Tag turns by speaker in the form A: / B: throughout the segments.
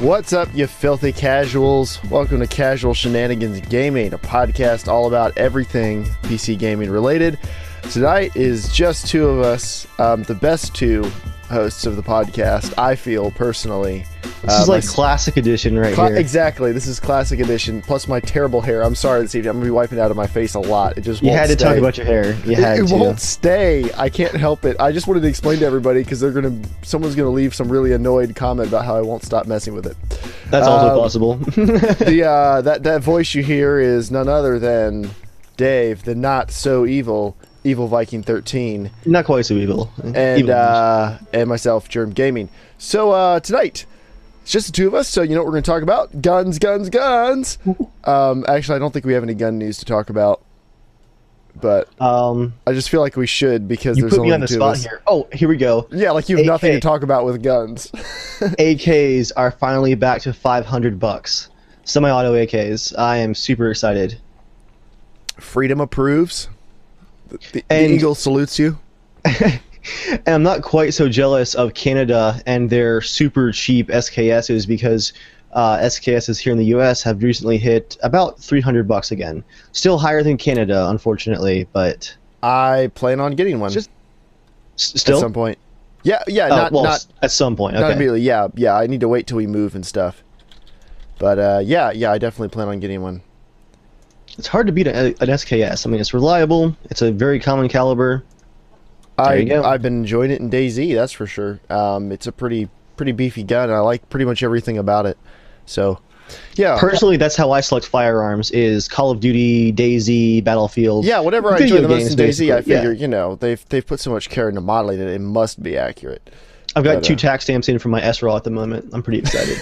A: What's up, you filthy casuals? Welcome to Casual Shenanigans Gaming, a podcast all about everything PC gaming related. Tonight is just two of us, the best two hosts of the podcast, I feel personally.
B: This is like classic edition right here.
A: Exactly, this is classic edition, plus my terrible hair. I'm sorry this evening, I'm going to be wiping it out of my face a lot. It just won't
B: You had to
A: stay.
B: talk about your hair.
A: It won't stay. I can't help it. I just wanted to explain to everybody because someone's going to leave some really annoyed comment about how I won't stop messing with it.
B: That's also possible.
A: That voice you hear is none other than Dave, the not so evil Viking 13.
B: Not quite so evil.
A: And myself, JERMgaming. So tonight, it's just the two of us, so you know what we're going to talk about? Guns. Actually, I don't think we have any gun news to talk about. But I just feel like we should because there's only two of us.
B: Here. Oh, here we go.
A: Yeah, like you have nothing to talk about with guns.
B: AKs are finally back to $500. Semi-auto AKs. I am super excited.
A: Freedom approves. The Eagle salutes you.
B: And I'm not quite so jealous of Canada and their super cheap SKSs because SKSs here in the US have recently hit about $300 again. Still higher than Canada, unfortunately, but
A: I plan on getting one.
B: Still?
A: At some point. Yeah,
B: not at some point. Okay.
A: Not immediately. Yeah. I need to wait till we move and stuff. But yeah, I definitely plan on getting one.
B: It's hard to beat an SKS. I mean, it's reliable. It's a very common caliber.
A: I've been enjoying it in DayZ, that's for sure. It's a pretty beefy gun. I like pretty much everything about it. So, yeah.
B: Personally, that's how I select firearms: is Call of Duty, DayZ, Battlefield.
A: Yeah, whatever I enjoy the most in DayZ, I figure you know they've put so much care into modeling that it must be accurate.
B: I've got 2 tax stamps in for my SRAW at the moment. I'm pretty excited.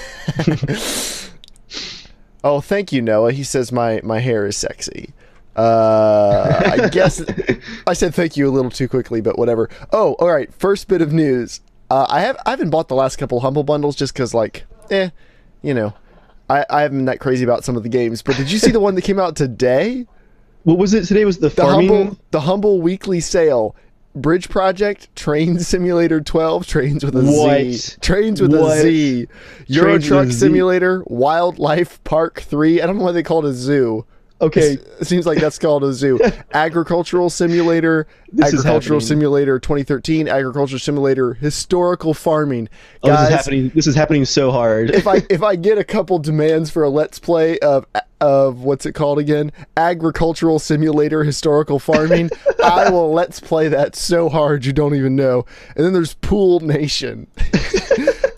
A: Oh, thank you, Noah. He says my hair is sexy. I guess I said thank you a little too quickly, but whatever. Oh, all right. First bit of news. I haven't bought the last couple Humble Bundles just because, like, you know, I haven't been that crazy about some of the games. But did you see the one that came out today?
B: What was it? Today was the farming?
A: The Humble weekly sale. Bridge Project, Train Simulator 12, Trains with a Z. Trains with a Z. Euro Truck Simulator, Wildlife Park 3. I don't know why they call it a zoo.
B: Okay.
A: It seems like that's called a zoo. Agricultural Simulator, Agricultural Simulator 2013, Agricultural Simulator, Historical Farming. Guys,
B: this is happening so hard.
A: if I get a couple demands for a Let's Play of what's it called again? Agricultural Simulator Historical Farming, I will Let's Play that so hard you don't even know. And then there's Pool Nation.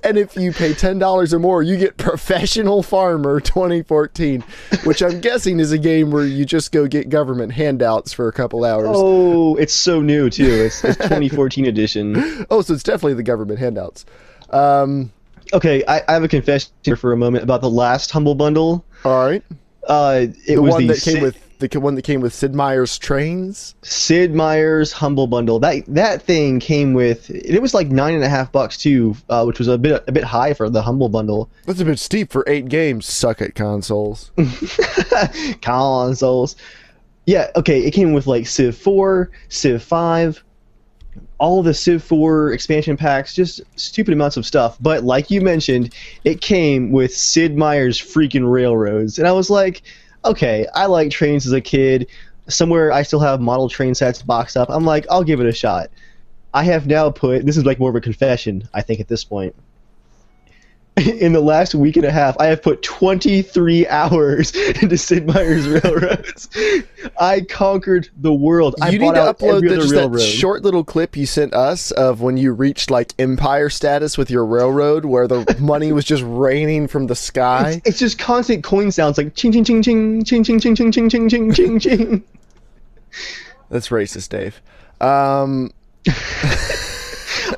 A: And if you pay $10 or more, you get Professional Farmer 2014, which I'm guessing is a game where you just go get government handouts for a couple hours.
B: Oh, it's so new, too. It's 2014 edition.
A: Oh, so it's definitely the government handouts.
B: Okay, I have a confession here for a moment about the last Humble Bundle.
A: All right.
B: The one that
A: came with Sid Meier's Trains.
B: Sid Meier's Humble Bundle. That thing came with. It was like $9.50 too, which was a bit high for the Humble Bundle.
A: That's a bit steep for 8 games. Suck it, consoles.
B: Consoles. Yeah. Okay. It came with like Civ 4, Civ 5, all the Civ 4 expansion packs, just stupid amounts of stuff. But like you mentioned, it came with Sid Meier's freaking Railroads, and I was like, okay, I like trains as a kid. Somewhere I still have model train sets boxed up. I'm like, I'll give it a shot. I have now put, this is like more of a confession, I think, at this point. In the last week and a half, I have put 23 hours into Sid Meier's Railroads. I conquered the world.
A: You need to upload that short little clip you sent us of when you reached like empire status with your railroad, where the money was just raining from the sky.
B: It's just constant coin sounds like ching ching ching ching ching ching ching ching ching ching ching ching ching.
A: That's racist, Dave.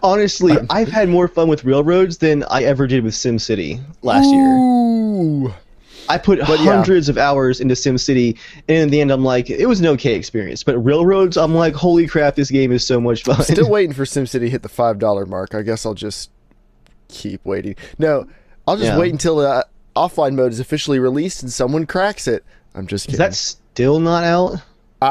B: Honestly, I've had more fun with Railroads than I ever did with SimCity last year. I put hundreds of hours into SimCity, and in the end, I'm like, it was an okay experience. But Railroads, I'm like, holy crap, this game is so much fun.
A: Still waiting for SimCity to hit the $5 mark. I guess I'll just keep waiting. No, I'll just wait until offline mode is officially released and someone cracks it. I'm just kidding.
B: Is that still not out?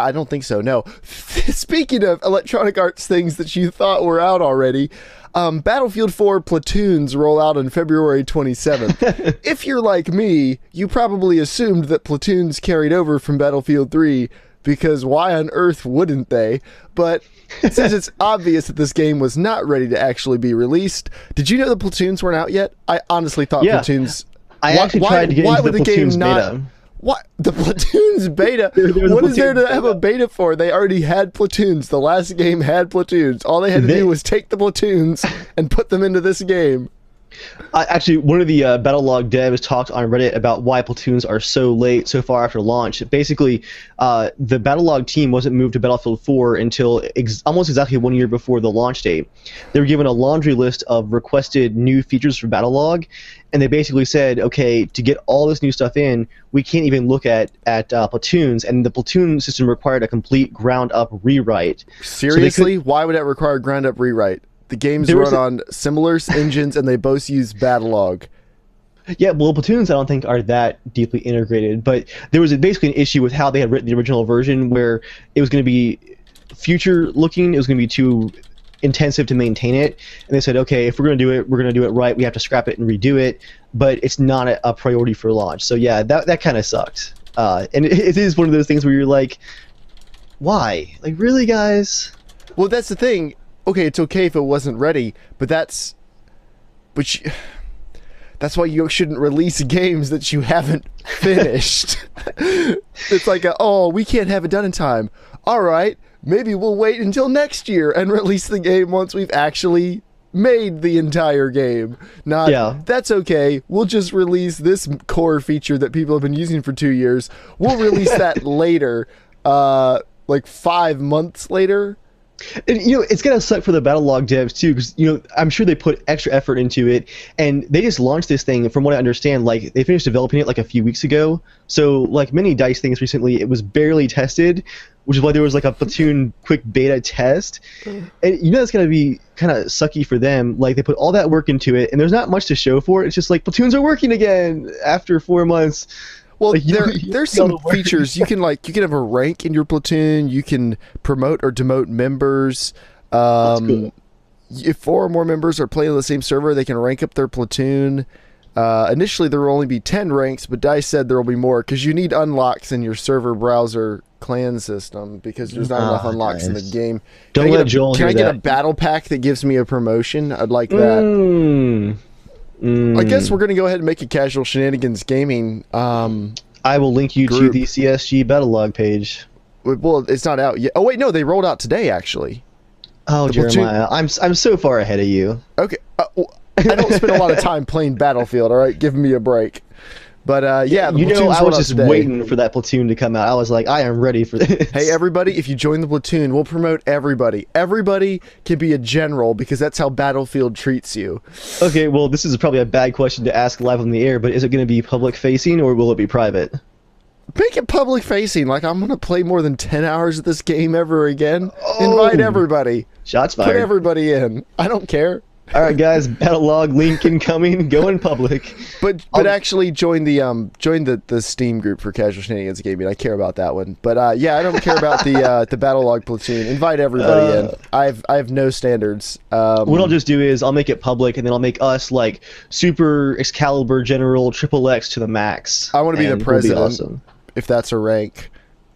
A: I don't think so, no. Speaking of Electronic Arts things that you thought were out already, Battlefield 4 Platoons roll out on February 27th. If you're like me, you probably assumed that Platoons carried over from Battlefield 3, because why on earth wouldn't they? But since it's obvious that this game was not ready to actually be released, did you know the Platoons weren't out yet? I honestly thought Platoons...
B: I actually tried to get into the Platoons beta.
A: What? The Platoons beta? What is there to have a beta for? They already had Platoons. The last game had Platoons. All they had to do was take the Platoons and put them into this game.
B: Actually, one of the Battlelog devs talked on Reddit about why Platoons are so late, so far after launch. Basically, the Battlelog team wasn't moved to Battlefield 4 until almost exactly 1 year before the launch date. They were given a laundry list of requested new features for Battlelog, and they basically said, okay, to get all this new stuff in, we can't even look at Platoons, and the Platoon system required a complete ground-up rewrite.
A: Seriously? Why would that require a ground-up rewrite? The games run on similar engines, and they both use Battlelog.
B: Yeah, well, Platoons I don't think are that deeply integrated, but there was basically an issue with how they had written the original version where it was going to be future-looking, it was going to be too intensive to maintain it, and they said, okay, if we're going to do it, we're going to do it right, we have to scrap it and redo it, but it's not a priority for launch. So yeah, that kind of sucked. And it is one of those things where you're like, why? Like, really, guys?
A: Well, that's the thing. Okay, it's okay if it wasn't ready, but that's why you shouldn't release games that you haven't finished. It's like, oh, we can't have it done in time. All right, maybe we'll wait until next year and release the game once we've actually made the entire game. That's okay. We'll just release this core feature that people have been using for 2 years. We'll release that later, like 5 months later.
B: And, it's gonna suck for the Battlelog devs too, because I'm sure they put extra effort into it, and they just launched this thing. From what I understand, like they finished developing it like a few weeks ago. So like many DICE things recently, it was barely tested, which is why there was like a Platoon quick beta test. And it's gonna be kind of sucky for them. Like they put all that work into it, and there's not much to show for it. It's just like Platoons are working again after 4 months.
A: Well, like, there's some features. You can have a rank in your platoon. You can promote or demote members.
B: That's cool.
A: If 4 or more members are playing on the same server, they can rank up their platoon. Initially, there will only be 10 ranks, but DICE said there will be more because you need unlocks in your server browser clan system because there's not enough unlocks in the game.
B: Don't let Joel hear that.
A: Can I get a battle pack that gives me a promotion? I'd like that. I guess we're going to go ahead and make a Casual Shenanigans Gaming.
B: I will link you to the CSG Battlelog page.
A: Well, it's not out yet. Oh, wait, no, they rolled out today, actually.
B: Oh, Jeremiah, I'm so far ahead of you.
A: Okay. I don't spend a lot of time playing Battlefield, all right? Give me a break. But, yeah,
B: I was just waiting for that platoon to come out. I was like, I am ready for this.
A: Hey, everybody, if you join the platoon, we'll promote everybody. Everybody can be a general because that's how Battlefield treats you.
B: Okay, well, this is probably a bad question to ask live on the air, but is it going to be public-facing or will it be private?
A: Make it public-facing. Like, I'm going to play more than 10 hours of this game ever again. Invite everybody.
B: Shots fired.
A: Put everybody in. I don't care.
B: All right, guys. Battlelog link incoming. Go in public.
A: But actually join the Steam group for Casual Shenanigans Gaming. I care about that one. But yeah, I don't care about the Battlelog platoon. Invite everybody in. I have no standards.
B: What I'll just do is I'll make it public, and then I'll make us like Super Excalibur General Triple X to the max.
A: I want to be the president. We'll be awesome. If that's a rank.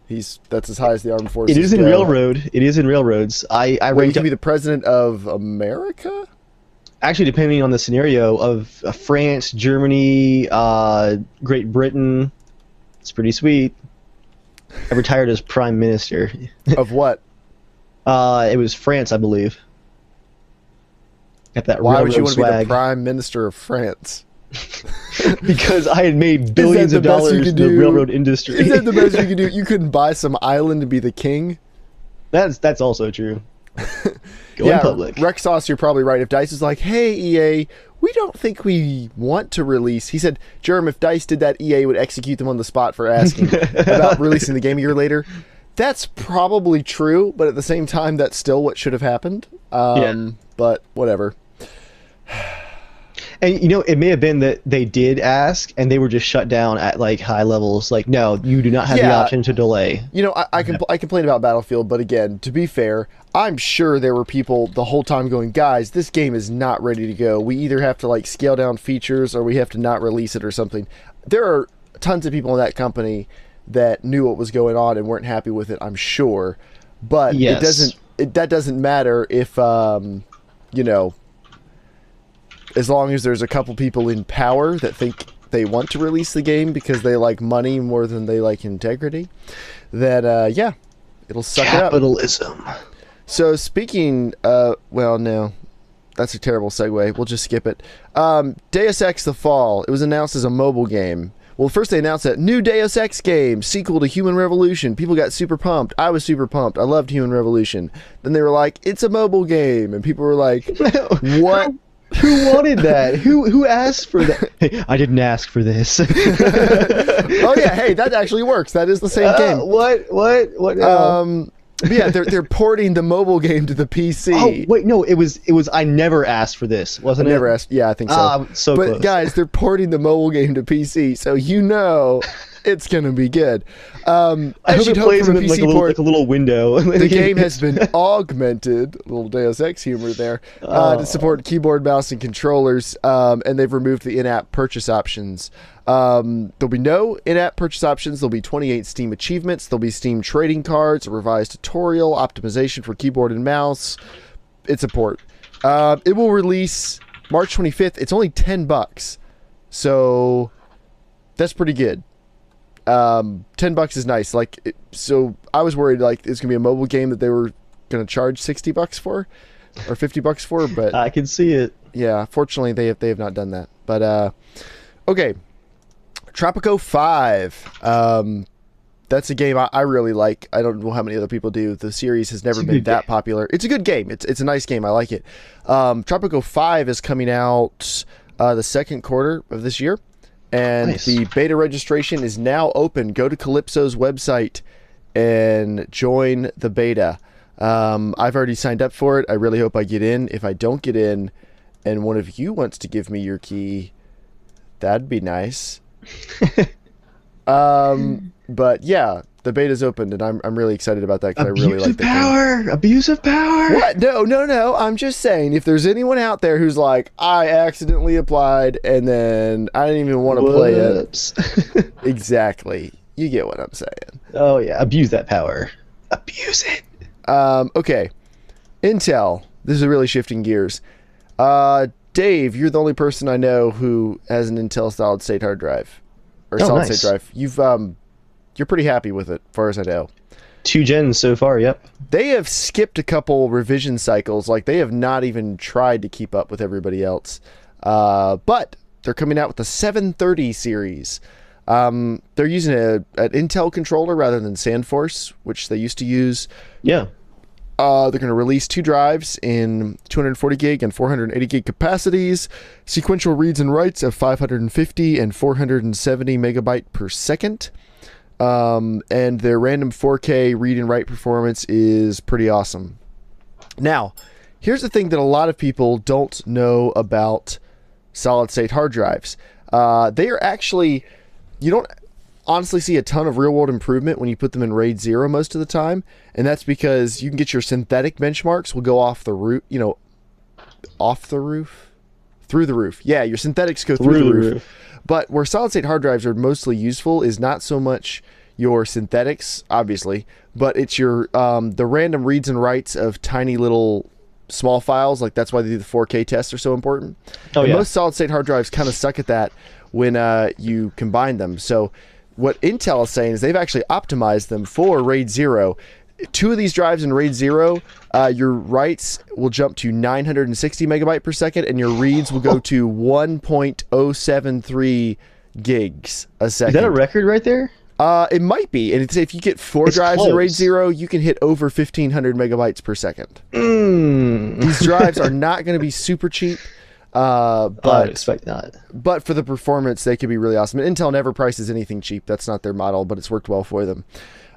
A: That's as high as the armed forces.
B: It is in Railroad. It is in Railroads.
A: Wait, you can be the president of America?
B: Actually, depending on the scenario of France, Germany, Great Britain, it's pretty sweet. I retired as prime minister.
A: Of what?
B: It was France, I believe. Got that
A: Why would you want
B: swag.
A: to be the prime minister of France?
B: Because I had made billions of dollars in the railroad industry.
A: Is that the best you could do? You couldn't buy some island to be the king?
B: That's also true. Go in public.
A: Rex Sauce, you're probably right. If DICE is like, hey, EA, we don't think we want to release. He said, Jerm, if DICE did that, EA would execute them on the spot for asking about releasing the game a year later. That's probably true, but at the same time, that's still what should have happened. But whatever.
B: And it may have been that they did ask and they were just shut down at like high levels. Like, no, you do not have the option to delay.
A: I complain about Battlefield, but again, to be fair, I'm sure there were people the whole time going, guys, this game is not ready to go. We either have to like scale down features or we have to not release it or something. There are tons of people in that company that knew what was going on and weren't happy with it, I'm sure. But that doesn't matter if as long as there's a couple people in power that think they want to release the game because they like money more than they like integrity, that it'll suck
B: Capitalism.
A: it up. So speaking, well, no, that's a terrible segue. We'll just skip it. Deus Ex: The Fall. It was announced as a mobile game. Well, first they announced that new Deus Ex game, sequel to Human Revolution. People got super pumped. I was super pumped. I loved Human Revolution. Then they were like, it's a mobile game. And people were like, what?
B: Who wanted that? Who asked for that? Hey, I didn't ask for this.
A: Oh yeah, hey, that actually works. That is the same game.
B: What?
A: But yeah, they're porting the mobile game to the PC.
B: Oh wait, no, it was. I never asked for this, wasn't it?
A: Never asked. Yeah, I think so.
B: So
A: but
B: close.
A: Guys, they're porting the mobile game to PC, so it's gonna be good.
B: I hope it plays in like a little window.
A: The game has been augmented, a little Deus Ex humor there, to support keyboard, mouse, and controllers, and they've removed the in-app purchase options. There'll be no in-app purchase options. There'll be 28 Steam achievements. There'll be Steam trading cards, a revised tutorial, optimization for keyboard and mouse. It's a port. It will release March 25th. It's only $10, so that's pretty good. $10 is nice. So I was worried it's gonna be a mobile game that they were gonna charge $60 for, or $50 for, but
B: I can see it.
A: Yeah, fortunately they have not done that. But okay, Tropico 5. That's a game I really like. I don't know how many other people do. The series has never been that popular. It's a good game. It's a nice game. I like it. Tropico 5 is coming out the second quarter of this year. And the beta registration is now open. Go to Calypso's website and join the beta. I've already signed up for it. I really hope I get in. If I don't get in and one of you wants to give me your key, that'd be nice. But yeah, the beta's opened and I'm really excited about that because I really like the game.
B: Abuse of power.
A: What? No. I'm just saying, if there's anyone out there who's like, I accidentally applied and then I didn't even want to play it. Exactly. You get what I'm saying.
B: Oh yeah, abuse that power. Abuse it.
A: Okay. Intel. This is really shifting gears. Dave, you're the only person I know who has an Intel solid state hard drive. Or solid state drive. You're pretty happy with it, as far as I know.
B: 2 gens so far, yep.
A: They have skipped a couple revision cycles. They have not even tried to keep up with everybody else. But they're coming out with the 730 series. They're using an Intel controller rather than SandForce, which they used to use.
B: Yeah.
A: They're going to release 2 drives in 240 gig and 480 gig capacities, sequential reads and writes of 550 and 470 megabyte per second. And their random 4K read and write performance is pretty awesome. Now, here's the thing that a lot of people don't know about solid state hard drives. They are actually, you don't honestly see a ton of real world improvement when you put them in RAID 0 most of the time. And that's because you can get your synthetic benchmarks will go off the roof, through the roof. Yeah, your synthetics go through the roof. But where solid state hard drives are mostly useful is not so much your synthetics, obviously, but it's your the random reads and writes of tiny little small files. That's why they do the 4K tests are so important. Most solid state hard drives kind of suck at that when you combine them. So what Intel is saying is they've actually optimized them for RAID 0. 2 of these drives in RAID 0, your writes will jump to 960 megabyte per second, and your reads will go to 1.073 gigs a second.
B: Is that a record right there?
A: It might be. And if you get 4 drives in RAID 0, you can hit over 1,500 megabytes per second. These drives are not going to be super cheap. But
B: I expect not.
A: But for the performance, they could be really awesome. And Intel never prices anything cheap. That's not their model, but it's worked well for them.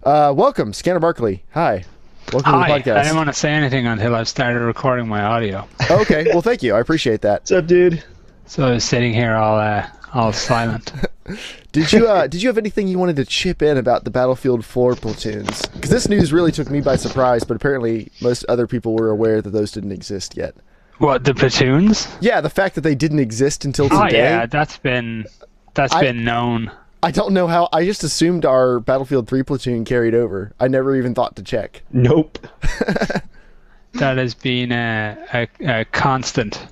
A: Welcome, ScannerBarkly. Hi. Welcome to the podcast.
C: I didn't want to say anything until I started recording my audio.
A: Okay, well, thank you. I appreciate that.
B: What's up, dude?
C: So I was sitting here all silent.
A: Did you have anything you wanted to chip in about the Battlefield 4 platoons? Because this news really took me by surprise, but apparently most other people were aware that those didn't exist yet.
C: What, the platoons?
A: Yeah, the fact that they didn't exist until today.
C: Oh yeah, that's been known.
A: I don't know how. I just assumed our Battlefield 3 platoon carried over. I never even thought to check.
B: Nope.
A: That
C: has been a constant.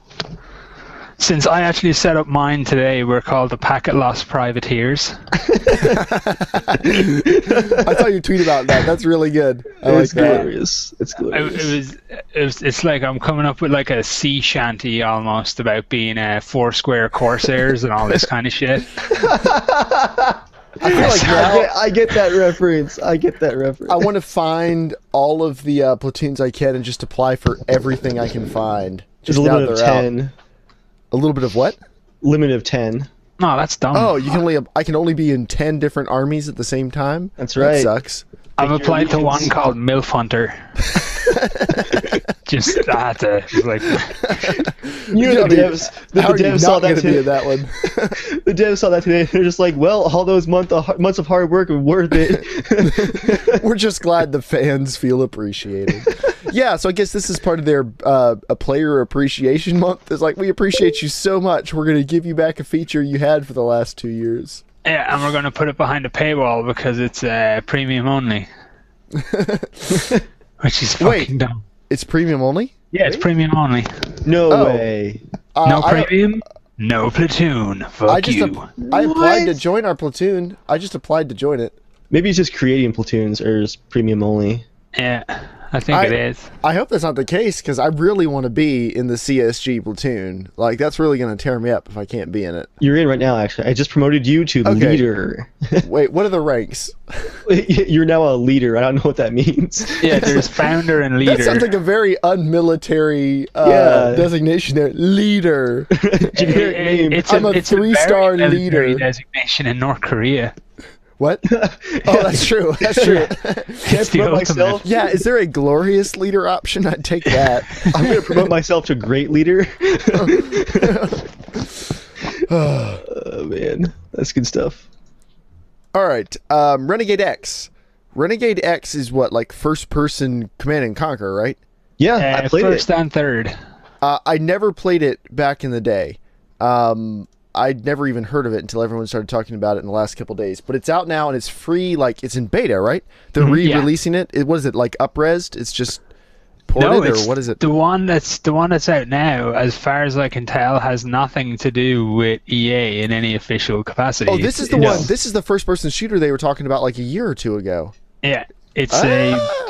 C: Since I actually set up mine today, we're called the Packet Lost Privateers.
A: I saw you tweet about that. That's really good.
B: It's glorious. It's glorious.
C: It's like I'm coming up with like a sea shanty almost about being Foursquare Corsairs and all this kind of shit.
A: I feel like
B: I get that reference. I
A: want to find all of the platoons I can and just apply for everything I can find.
B: Just a limit of 10.
A: Out. A little bit of what?
B: Limit of 10.
C: No, that's dumb.
A: Oh, I can only be in 10 different armies at the same time?
B: That's right.
A: That sucks.
C: I've applied to one called MILF Hunter. Just the
B: devs saw that today.
A: That one.
B: The devs saw that today. They're just like, well, all those months of hard work were worth it.
A: We're just glad the fans feel appreciated. Yeah, so I guess this is part of their a player appreciation month. It's like, we appreciate you so much. We're going to give you back a feature you had for the last 2 years.
C: Yeah, and we're going to put it behind a paywall because it's premium only. Which is fucking dumb.
A: It's premium only?
C: Yeah, it's premium only.
B: No way.
C: No premium, no platoon. Fuck you.
A: I applied to join our platoon. I just applied to join it.
B: Maybe it's just creating platoons or is premium only.
C: Yeah. I think it is.
A: I hope that's not the case, because I really want to be in the CSG platoon. Like, that's really going to tear me up if I can't be in it.
B: You're in right now, actually. I just promoted you to leader.
A: Wait, what are the ranks?
B: You're now a leader. I don't know what that means.
C: Yeah, there's founder and leader.
A: That sounds like a very unmilitary designation there. Leader.
B: Generic name.
A: I'm a 3-star leader.
C: Designation in North Korea.
A: What? Oh, that's true. That's true.
C: It's the ultimate.
A: Yeah, is there a glorious leader option? I'd take that.
B: I'm going to promote myself to great leader. Oh, man. That's good stuff.
A: All right. Renegade X. Renegade X is what, like first-person Command and Conquer, right?
B: Yeah, I played
C: first and third.
A: I never played it back in the day. I'd never even heard of it until everyone started talking about it in the last couple days. But it's out now and it's free. Like, it's in beta, right? They're re-releasing it. What is it, like up-resed? It's just ported, or what is it?
C: The one that's out now, as far as I can tell, has nothing to do with EA in any official capacity.
A: Oh, this is the one. This is the first-person shooter they were talking about like a year or two ago.
C: Yeah, it's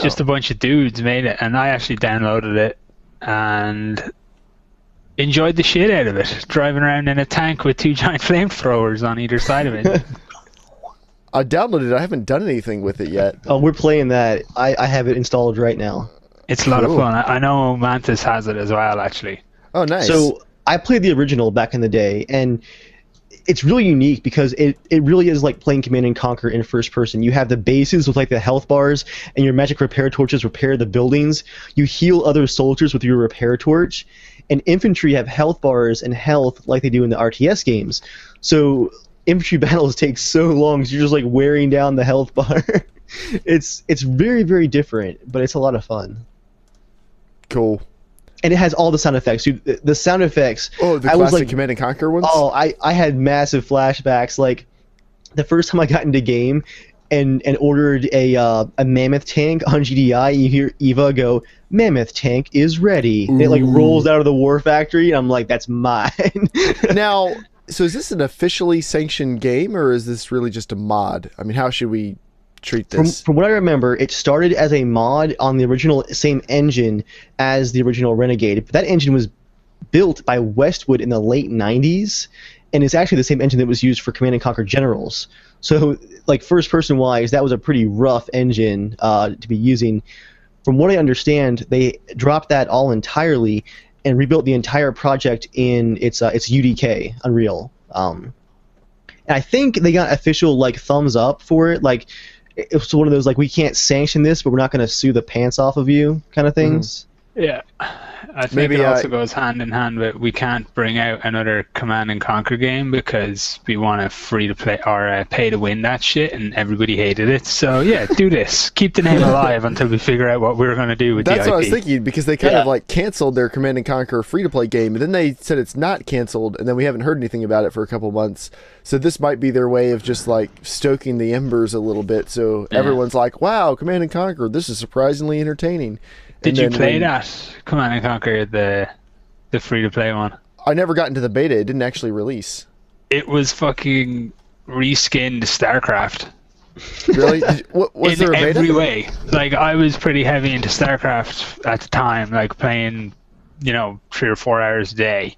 C: just a bunch of dudes made it, and I actually downloaded it and enjoyed the shit out of it, driving around in a tank with 2 giant flamethrowers on either side of it.
A: I downloaded it. I haven't done anything with it yet.
B: Oh, we're playing that. I have it installed right now.
C: It's a lot of fun. I know Mantis has it as well, actually.
A: Oh, nice.
B: So I played the original back in the day, and it's really unique because it really is like playing Command and Conquer in first person. You have the bases with like the health bars, and your magic repair torches repair the buildings. You heal other soldiers with your repair torch. And infantry have health bars and health like they do in the RTS games. So infantry battles take so long because you're just like wearing down the health bar. It's very, very different, but it's a lot of fun.
A: Cool.
B: And it has all the sound effects. The sound effects.
A: Oh, the classic Command and Conquer ones?
B: Oh, I had massive flashbacks. Like, the first time I got into game and ordered a mammoth tank on GDI, you hear Eva go, "Mammoth tank is ready." And it like rolls out of the war factory, and I'm like, that's mine.
A: Now, so is this an officially sanctioned game, or is this really just a mod? I mean, how should we treat this?
B: From what I remember, it started as a mod on the original same engine as the original Renegade. But that engine was built by Westwood in the late 90s, and it's actually the same engine that was used for Command & Conquer Generals. So, like, first-person wise, that was a pretty rough engine to be using. From what I understand, they dropped that all entirely and rebuilt the entire project in its UDK, Unreal. And I think they got official, like, thumbs up for it. Like, it was one of those, like, we can't sanction this, but we're not going to sue the pants off of you kind of things.
C: Yeah, I think
A: Maybe,
C: it also goes hand in hand with we can't bring out another Command and Conquer game because we want to free to play or pay to win that shit, and everybody hated it. So yeah, do this. Keep the name alive until we figure out what we're going to do with the IP.
A: That's what I was thinking, because they kind of like canceled their Command and Conquer free-to-play game, and then they said it's not canceled, and then we haven't heard anything about it for a couple months. So this might be their way of just like stoking the embers a little bit, so everyone's like, wow, Command and Conquer, this is surprisingly entertaining.
C: Did you play that Command and Conquer, the free-to-play one?
A: I never got into the beta. It didn't actually release.
C: It was fucking reskinned StarCraft.
A: Really? Was there a beta?
C: In every way. Like, I was pretty heavy into StarCraft at the time, like playing, 3 or 4 hours a day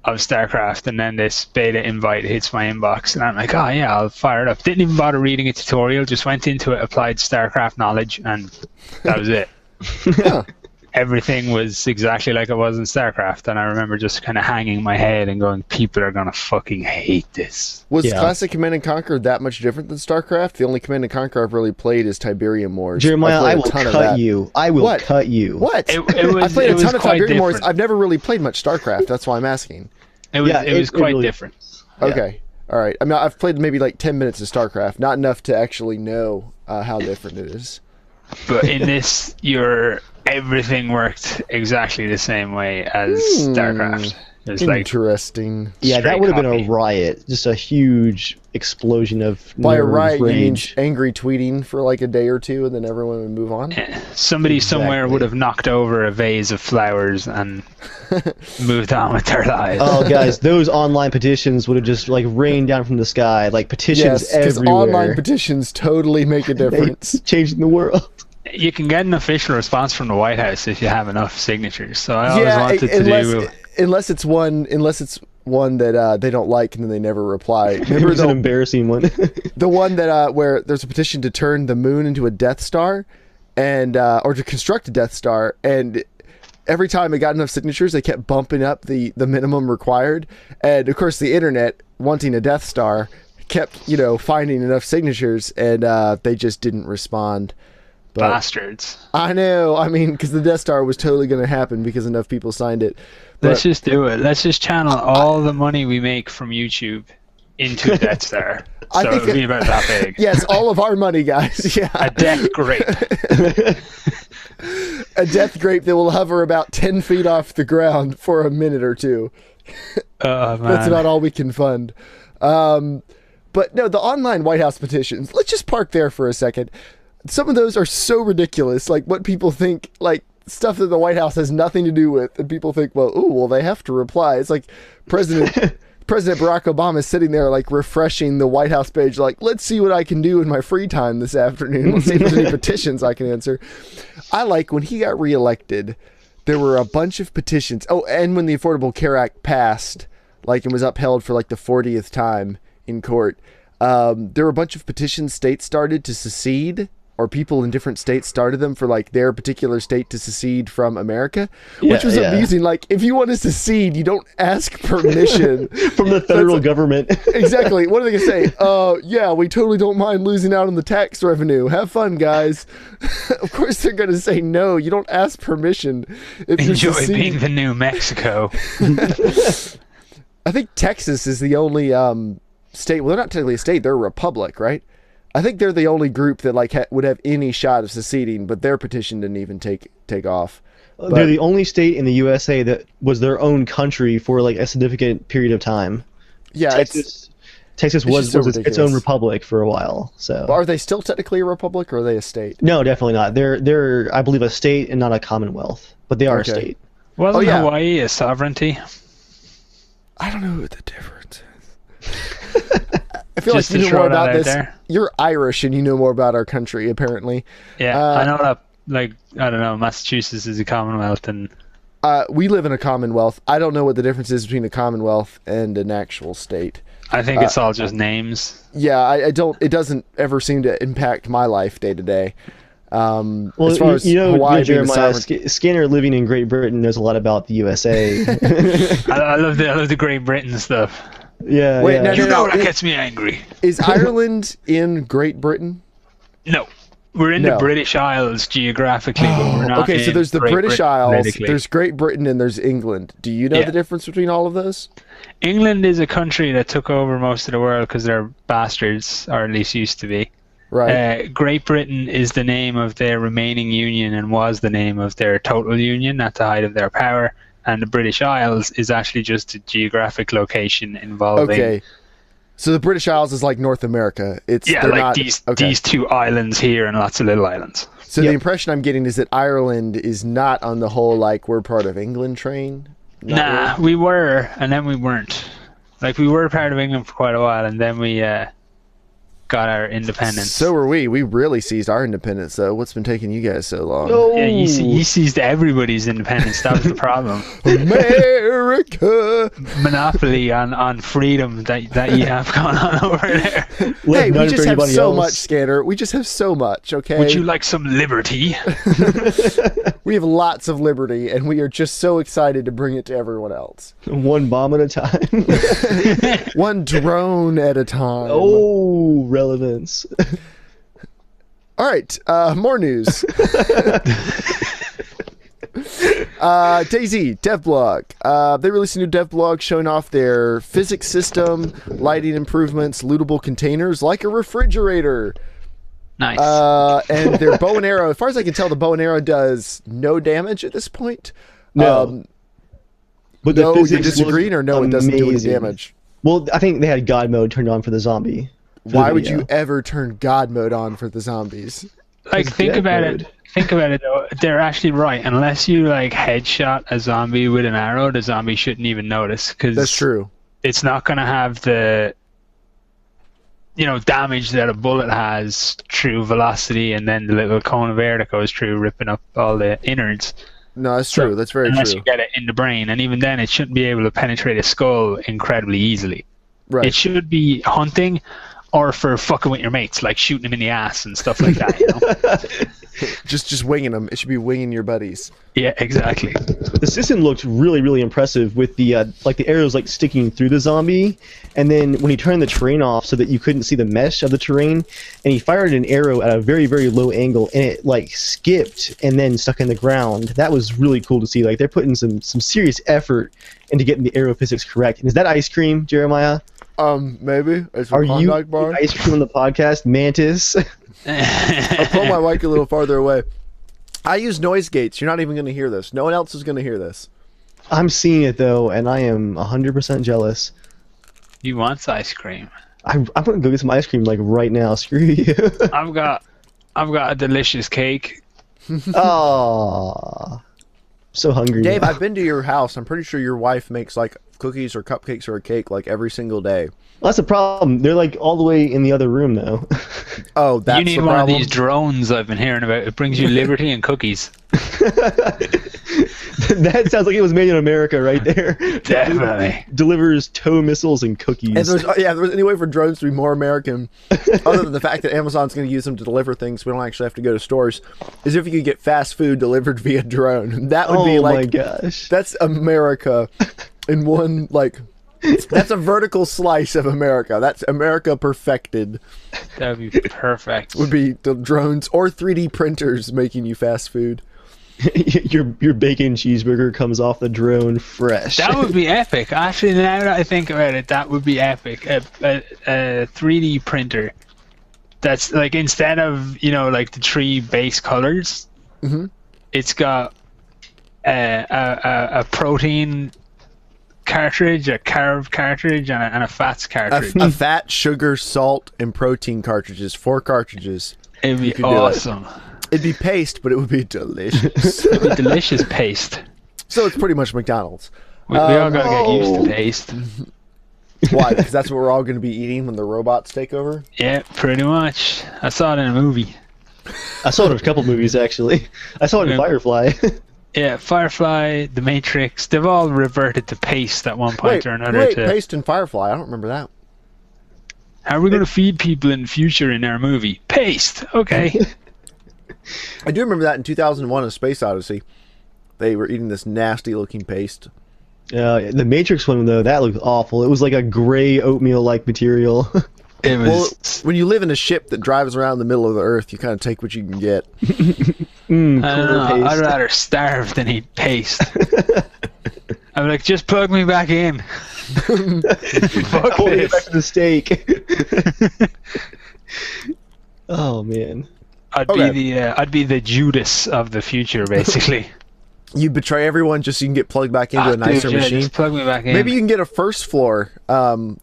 C: of StarCraft, and then this beta invite hits my inbox, and I'm like, oh yeah, I'll fire it up. Didn't even bother reading a tutorial, just went into it, applied StarCraft knowledge, and that was it.
A: Huh.
C: Everything was exactly like it was in StarCraft, and I remember just kind of hanging my head and going, people are gonna fucking hate this.
A: Was classic Command and Conquer that much different than StarCraft? The only Command and Conquer I've really played is Tiberium Wars.
B: Jeremiah, I will cut you. I will cut you.
A: What?
C: It was,
A: I played a ton of Tiberium Wars.
C: Different.
A: I've never really played much StarCraft. That's why I'm asking.
C: It was quite really different.
A: Okay. All right. I mean, I've played maybe like 10 minutes of StarCraft, not enough to actually know how different it is.
C: But in this, everything worked exactly the same way as StarCraft. It's
A: interesting.
B: Yeah, that would have been a riot. Just a huge explosion of
A: By a riot,
B: rage.
A: you mean angry tweeting for like a day or two, and then everyone would move on?
C: Somebody somewhere would have knocked over a vase of flowers and moved on with their lives.
B: Oh, guys, those online petitions would have just like rained down from the sky, like petitions everywhere.
A: Because online petitions totally make a difference.
B: Changing the world.
C: You can get an official response from the White House if you have enough signatures. So I always wanted to do.
A: Unless it's one that they don't like and then they never reply. Remember
B: an embarrassing one.
A: The one that where there's a petition to turn the moon into a Death Star, and or to construct a Death Star, and every time it got enough signatures, they kept bumping up the minimum required, and of course the internet, wanting a Death Star, kept finding enough signatures, and they just didn't respond. But
C: bastards.
A: I know. I mean, because the Death Star was totally going to happen because enough people signed it. But
C: let's just do it. Let's just channel all the money we make from YouTube into a Death Star. So it'll be about that big.
A: Yes, all of our money, guys. Yeah.
C: A death grape.
A: A death grape that will hover about 10 feet off the ground for a minute or two.
C: Man.
A: That's about all we can fund. But no, the online White House petitions, let's just park there for a second. Some of those are so ridiculous, like what people think, like stuff that the White House has nothing to do with, and people think, well, they have to reply. It's like President Barack Obama is sitting there like refreshing the White House page, like, let's see what I can do in my free time this afternoon. Let's see if there's any petitions I can answer. I like when he got reelected, there were a bunch of petitions. Oh, and when the Affordable Care Act passed, like, and was upheld for like the 40th time in court, there were a bunch of petitions states started to secede, or people in different states started them for like their particular state to secede from America, which was amusing. Like, if you want to secede, you don't ask permission
B: from the federal government.
A: Exactly. What are they gonna say? Yeah, we totally don't mind losing out on the tax revenue. Have fun, guys. Of course they're gonna say no. You don't ask permission. If
C: enjoy being the new Mexico.
A: I think Texas is the only state. Well, they're not technically a state. They're a republic, right? I think they're the only group that like would have any shot of seceding, but their petition didn't even take off. But
B: they're the only state in the USA that was their own country for like a significant period of time.
A: Yeah,
B: Texas was its own republic for a while. So
A: are they still technically a republic, or are they a state?
B: No, definitely not. They're I believe a state and not a commonwealth, but they are a state.
C: Wasn't Hawaii a sovereignty?
A: I don't know what the difference is. I feel like you know more about this. You're Irish and you know more about our country, apparently.
C: Yeah, I know that, like, I don't know, Massachusetts is a commonwealth, and
A: we live in a commonwealth. I don't know what the difference is between a commonwealth and an actual state.
C: I think it's all just names.
A: Yeah, I don't. It doesn't ever seem to impact my life day to day.
B: Well,
A: as far as Hawaii
B: Jeremiah, Scanner living in Great Britain knows a lot about the USA.
C: I love the Great Britain stuff.
B: Yeah.
A: Wait,
B: yeah.
C: No, that gets me angry.
A: Is Ireland in Great Britain?
C: No. We're in
A: No.
C: the British Isles geographically, but we're not.
A: Okay, so
C: in
A: there's the
C: Great
A: British
C: Britain
A: Isles,
C: politically.
A: there's Great Britain, and there's England. Do you know
C: Yeah.
A: the difference between all of those?
C: England is a country that took over most of the world because they're bastards, or at least used to be.
A: Right.
C: Great Britain is the name of their remaining union and was the name of their total union at the height of their power. And the British Isles is actually just a geographic location involving.
A: Okay. So the British Isles is like North America.
C: Yeah,
A: they're
C: like
A: not,
C: these two islands here and lots of little islands.
A: So the impression I'm getting is that Ireland is not on the whole like we're part of England train.
C: Nah, we were, and then we weren't. Like, we were part of England for quite a while, and then we got our independence.
A: So were we. We really seized our independence, though. What's been taking you guys so long?
B: Oh,
C: Yeah, you seized everybody's independence. That was the problem.
A: America.
C: Monopoly on freedom that you have going on over there.
A: Hey, we
B: none
A: just
B: for
A: have
B: anybody
A: so
B: else.
A: much, Scanner. We just have so much, okay?
C: Would you like some liberty?
A: We have lots of liberty, and we are just so excited to bring it to everyone else.
B: One bomb at a time.
A: One drone at a time.
B: Oh, relevance.
A: All right, more news. DayZ devblog. They released a new devblog showing off their physics system, lighting improvements, lootable containers like a refrigerator.
C: Nice.
A: And their bow and arrow. As far as I can tell, the bow and arrow does no damage at this point.
B: No. But
A: No, you're
B: physics
A: disagreeing, or no, it doesn't do any
B: amazing.
A: damage.
B: Well, I think they had God mode turned on for the zombie. for the
A: Why would
B: video.
A: you ever turn God mode on for the zombies?
C: Like, think
B: death
C: about
B: mode.
C: it. Think about it though. They're actually right. Unless you like headshot a zombie with an arrow, the zombie shouldn't even notice because
A: That's true.
C: it's not going to have the damage that a bullet has through velocity and then the little cone of air that goes through ripping up all the innards.
A: No, that's true. That's very
C: Unless
A: true.
C: you get it in the brain, and even then, it shouldn't be able to penetrate a skull incredibly easily.
A: Right.
C: It should be hunting, or for fucking with your mates, like shooting them in the ass and stuff like that. You know?
A: Just winging them. It should be winging your buddies.
C: Yeah, exactly.
B: The system looked really, really impressive with the the arrows like sticking through the zombie, and then when he turned the terrain off so that you couldn't see the mesh of the terrain, and he fired an arrow at a very, very low angle, and it like skipped and then stuck in the ground. That was really cool to see. Like they're putting some serious effort into getting the arrow physics correct. And is that ice cream, Jeremiah?
A: Maybe. It's
B: Are you
A: Klondike bar.
B: ice cream on the podcast, Mantis?
A: I'll pull my mic a little farther away. I use noise gates. You're not even going to hear this. No one else is going to hear this.
B: I'm seeing it though, and I am 100% jealous.
C: He wants ice cream.
B: I'm gonna go get some ice cream like right now. Screw you.
C: I've got a delicious cake.
B: Oh, so hungry.
A: Dave,
B: now.
A: I've been to your house. I'm pretty sure your wife makes like cookies or cupcakes or a cake like every single day.
B: Well, that's the problem. They're like all the way in the other room though.
A: Oh, that's
C: You need
A: the
C: one
A: problem.
C: of these drones I've been hearing about. It brings you liberty and cookies.
B: That sounds like it was made in America right there.
C: Definitely.
B: Delivers tow missiles and cookies.
A: If there's any way for drones to be more American, other than the fact that Amazon's going to use them to deliver things, we don't actually have to go to stores, is if you could get fast food delivered via drone. That would be
B: oh my
A: like,
B: gosh.
A: that's America in one, like, that's a vertical slice of America. That's America perfected.
C: That would be perfect.
A: Would be the drones or 3D printers making you fast food.
B: your bacon cheeseburger comes off the drone fresh.
C: That would be epic. Actually, now that I think about it, that would be epic. A 3D printer that's like, instead of like the three base colors, it's got a protein cartridge, a carb cartridge, and a fats cartridge.
A: A fat, sugar, salt, and protein cartridges. 4 cartridges.
C: It'd be
A: could do it.
C: awesome.
A: It'd be paste, but it would be delicious.
C: It'd be delicious paste.
A: So it's pretty much McDonald's.
C: We all gotta get used to paste.
A: Why? Because that's what we're all going to be eating when the robots take over?
C: Yeah, pretty much. I saw it in a movie.
B: I saw it in a couple movies actually. I saw it in
C: Yeah.
B: Firefly.
C: Yeah, Firefly, The Matrix, they've all reverted to paste at one point or another.
A: Paste and Firefly. I don't remember that.
C: How are we going to feed people in the future in our movie? Paste! Okay.
A: I do remember that in 2001, A Space Odyssey. They were eating this nasty-looking paste.
B: The Matrix one though, that looked awful. It was like a gray oatmeal-like material.
C: It
A: Well,
C: was.
A: when you live in a ship that drives around the middle of the earth, you kind of take what you can get.
C: I don't know.
B: paste.
C: I'd rather starve than eat paste. I'm like, just plug me back in. Fuck
B: I want to get
C: this.
B: back to the steak. Oh man.
C: I'd be the Judas of the future, basically.
A: You betray everyone just so you can get plugged back into a nicer
C: Dude, yeah,
A: machine.
C: just plug me back in.
A: Maybe you can get a first floor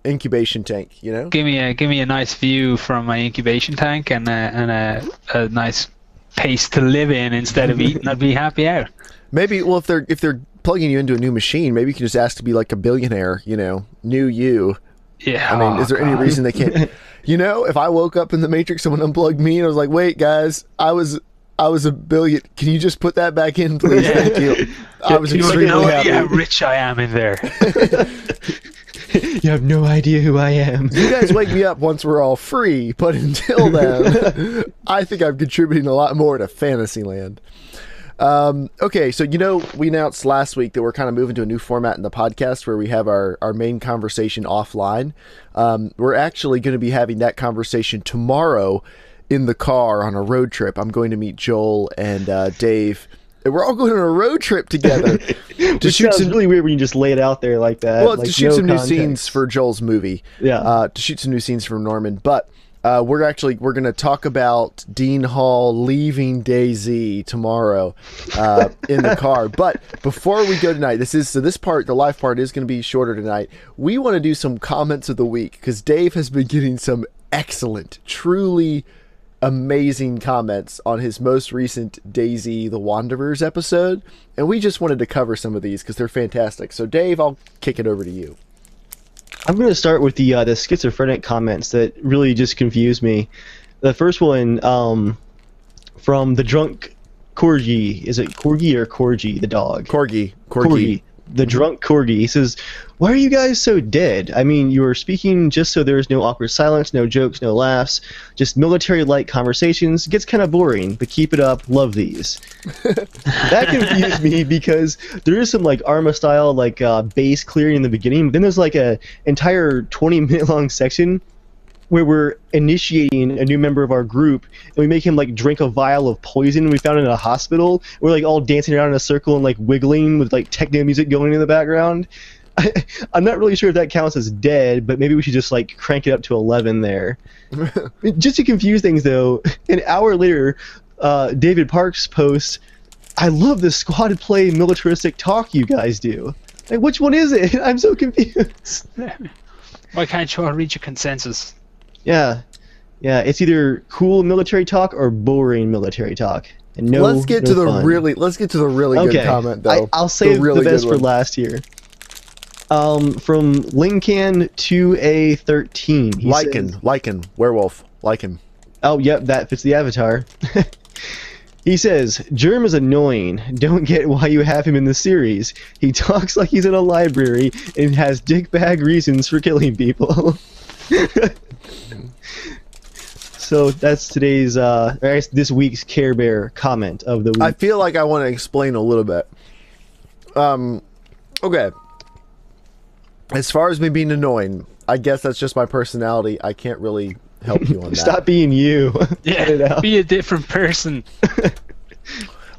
A: incubation tank, you know?
C: give me a nice view from my incubation tank and a nice place to live in instead of eating. I'd be happy out.
A: Maybe, well, if they're plugging you into a new machine, maybe you can just ask to be like a billionaire, you know, new you.
C: Yeah.
A: I mean, is there any
C: God.
A: reason they can't? You know, if I woke up in the Matrix, someone unplugged me, and I was like, "Wait, guys, I was a billion. Can you just put that back in, please?
C: Yeah.
A: Thank you." I was
C: You have
A: extremely
C: no
A: happy.
C: idea how rich I am in there.
B: You have no idea who I am.
A: You guys wake me up once we're all free, but until then, I think I'm contributing a lot more to Fantasyland. Okay, so you know, we announced last week that we're kind of moving to a new format in the podcast where we have our main conversation offline. We're actually going to be having that conversation tomorrow in the car on a road trip. I'm going to meet Joel and Dave. And we're all going on a road trip together to
B: Which
A: shoot
B: sounds
A: some.
B: really weird when you just lay it out there like that.
A: Well,
B: like,
A: to shoot
B: no
A: some new
B: context.
A: scenes for Joel's movie.
B: Yeah.
A: To shoot some new scenes from Norman. But we're going to talk about Dean Hall leaving DayZ tomorrow in the car. But before we go tonight, the live part is going to be shorter tonight. We want to do some comments of the week because Dave has been getting some excellent, truly amazing comments on his most recent DayZ The Wanderers episode, and we just wanted to cover some of these because they're fantastic. So Dave, I'll kick it over to you.
B: I'm going to start with the schizophrenic comments that really just confused me. The first one from the drunk Corgi. Is it Corgi or Corgi, the dog?
A: Corgi.
B: The drunk Corgi. He says, "Why are you guys so dead? I mean, you are speaking just so there's no awkward silence, no jokes, no laughs, just military-like conversations. It gets kind of boring, but keep it up. Love these." That confused me because there is some like Arma style like base clearing in the beginning, but then there's like a entire 20-minute long section where we're initiating a new member of our group, and we make him like drink a vial of poison we found in a hospital. We're like all dancing around in a circle and like wiggling with like techno music going in the background. I'm not really sure if that counts as dead, but maybe we should just like crank it up to 11 there. Just to confuse things though, an hour later, David Parks posts, "I love the squad play militaristic talk you guys do." Like, which one is it? I'm so confused.
C: Why can't you all reach a consensus?
B: Yeah, it's either cool military talk or boring military talk. And
A: Let's get to the
B: fun.
A: really good comment though.
B: I'll save
A: really
B: the best
A: good
B: for
A: one.
B: last here. From Lincoln 2A13.
A: Lycan, werewolf, Lycan.
B: Oh, yep, that fits the avatar. He says, "Jerm is annoying. Don't get why you have him in the series. He talks like he's in a library and has dickbag reasons for killing people." So that's today's, or I guess this week's Care Bear comment of the week.
A: I feel like I want to explain a little bit. Okay. As far as me being annoying, I guess that's just my personality. I can't really help you on that.
B: Stop being you. Cut it out.
C: Be a different person.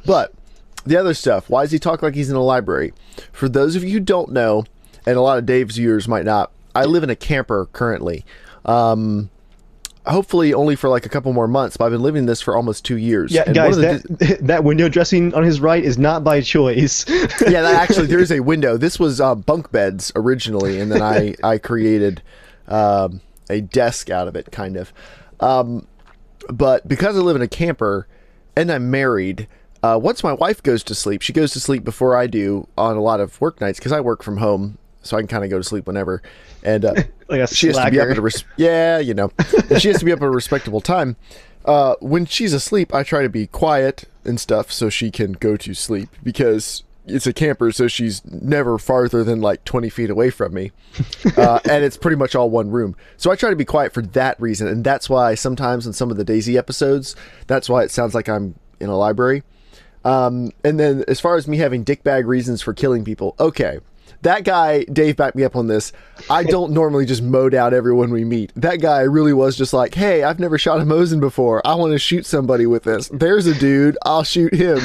A: But the other stuff, why does he talk like he's in a library? For those of you who don't know, and a lot of Dave's viewers might not, I live in a camper currently. Hopefully only for like a couple more months, but I've been living in this for almost 2 years.
B: Yeah,
A: And
B: guys,
A: one of the
B: that window dressing on his right is not by choice.
A: yeah, actually, there is a window. This was bunk beds originally, and then I created a desk out of it, kind of. But because I live in a camper and I'm married, once my wife goes to sleep, she goes to sleep before I do on a lot of work nights because I work from home, so I can kind of go to sleep whenever. And
B: Like a
A: she has to be up
B: slacker.
A: at and she has to be up at a respectable time. When she's asleep, I try to be quiet and stuff so she can go to sleep because it's a camper, so she's never farther than like 20 feet away from me. And it's pretty much all one room. So I try to be quiet for that reason. And that's why sometimes in some of the DayZ episodes, that's why it sounds like I'm in a library. And then as far as me having dickbag reasons for killing people, okay. that guy, Dave backed me up on this. I don't normally just mow down everyone we meet. That guy really was just like, hey, I've never shot a Mosin before. I want to shoot somebody with this. There's a dude. I'll shoot him.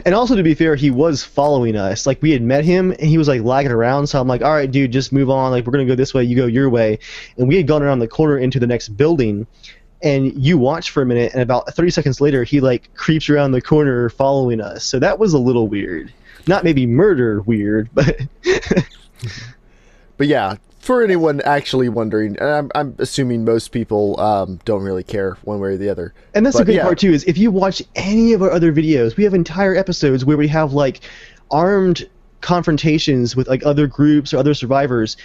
B: And also, to be fair, he was following us. Like, we had met him, and he was, like, lagging around. So I'm like, all right, dude, just move on. Like, we're going to go this way. You go your way. And we had gone around the corner into the next building. And you watch for a minute, and about 30 seconds later, he, like, creeps around the corner following us. So that was a little weird. Not maybe murder weird, but...
A: But yeah, for anyone actually wondering, and I'm assuming most people don't really care one way or the other.
B: And that's the great part, too, is if you watch any of our other videos, we have entire episodes where we have, like, armed confrontations with, like, other groups or other survivors,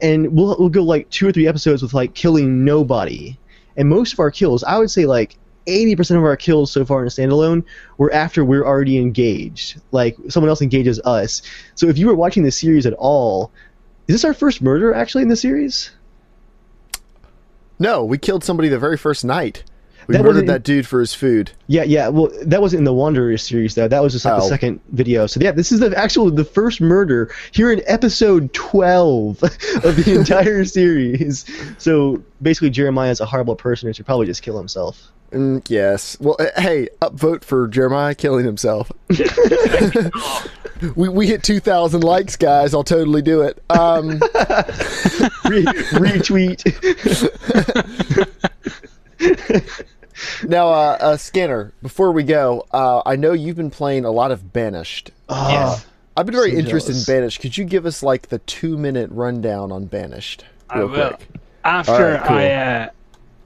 B: and we'll go, like, 2 or 3 episodes with, like, killing nobody. And most of our kills, I would say, like, 80% of our kills so far in a standalone were after we're already engaged. Like, someone else engages us. So if you were watching this series at all, is this our first murder, actually, in the series?
A: No, we killed somebody the very first night. We murdered that dude for his food.
B: Yeah. Well, that wasn't in the Wanderer series, though. That was just like the second video. So yeah, this is the first murder here in episode 12 of the entire series. So basically, Jeremiah is a horrible person and should probably just kill himself.
A: Yes. Well, hey, upvote for Jeremiah killing himself. we hit 2,000 likes, guys. I'll totally do it.
B: Retweet.
A: Now, Scanner, before we go, I know you've been playing a lot of Banished.
C: Yes.
A: I've been very interested in Banished. Could you give us, like, the 2-minute rundown on Banished? Real quick?
C: After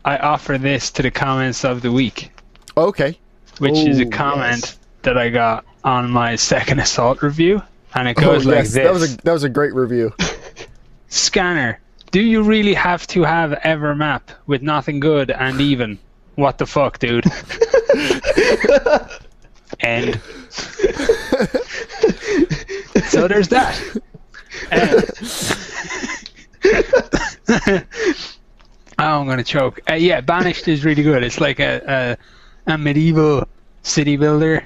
C: I offer this to the comments of the week.
A: Okay.
C: Which is a comment that I got on my second Assault review, and it goes like this.
A: That was a great review.
C: Scanner, do you really have to have ever map with nothing good and even? What the fuck, dude? End. So there's that. I'm gonna choke. Yeah, Banished is really good. It's like a medieval city builder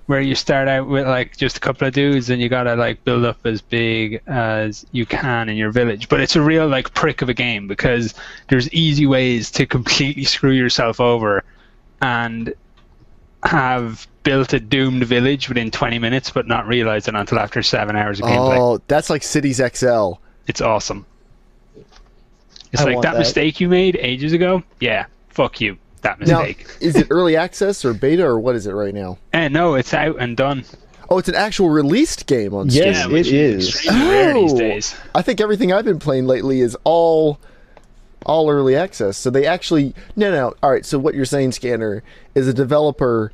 C: where you start out with like just a couple of dudes and you gotta like build up as big as you can in your village. But it's a real like prick of a game because there's easy ways to completely screw yourself over and have built a doomed village within 20 minutes but not realize it until after 7 hours of gameplay.
A: Oh, that's like Cities XL.
C: It's awesome. It's like that mistake you made ages ago. Yeah, fuck you. That mistake.
A: Now, is it early access or beta or what is it right now?
C: No, it's out and done.
A: Oh, it's an actual released game on Steam.
B: Yes, it is.
C: Rare these days.
A: I think everything I've been playing lately is all early access. So they actually no. All right. So what you're saying, Scanner, is a developer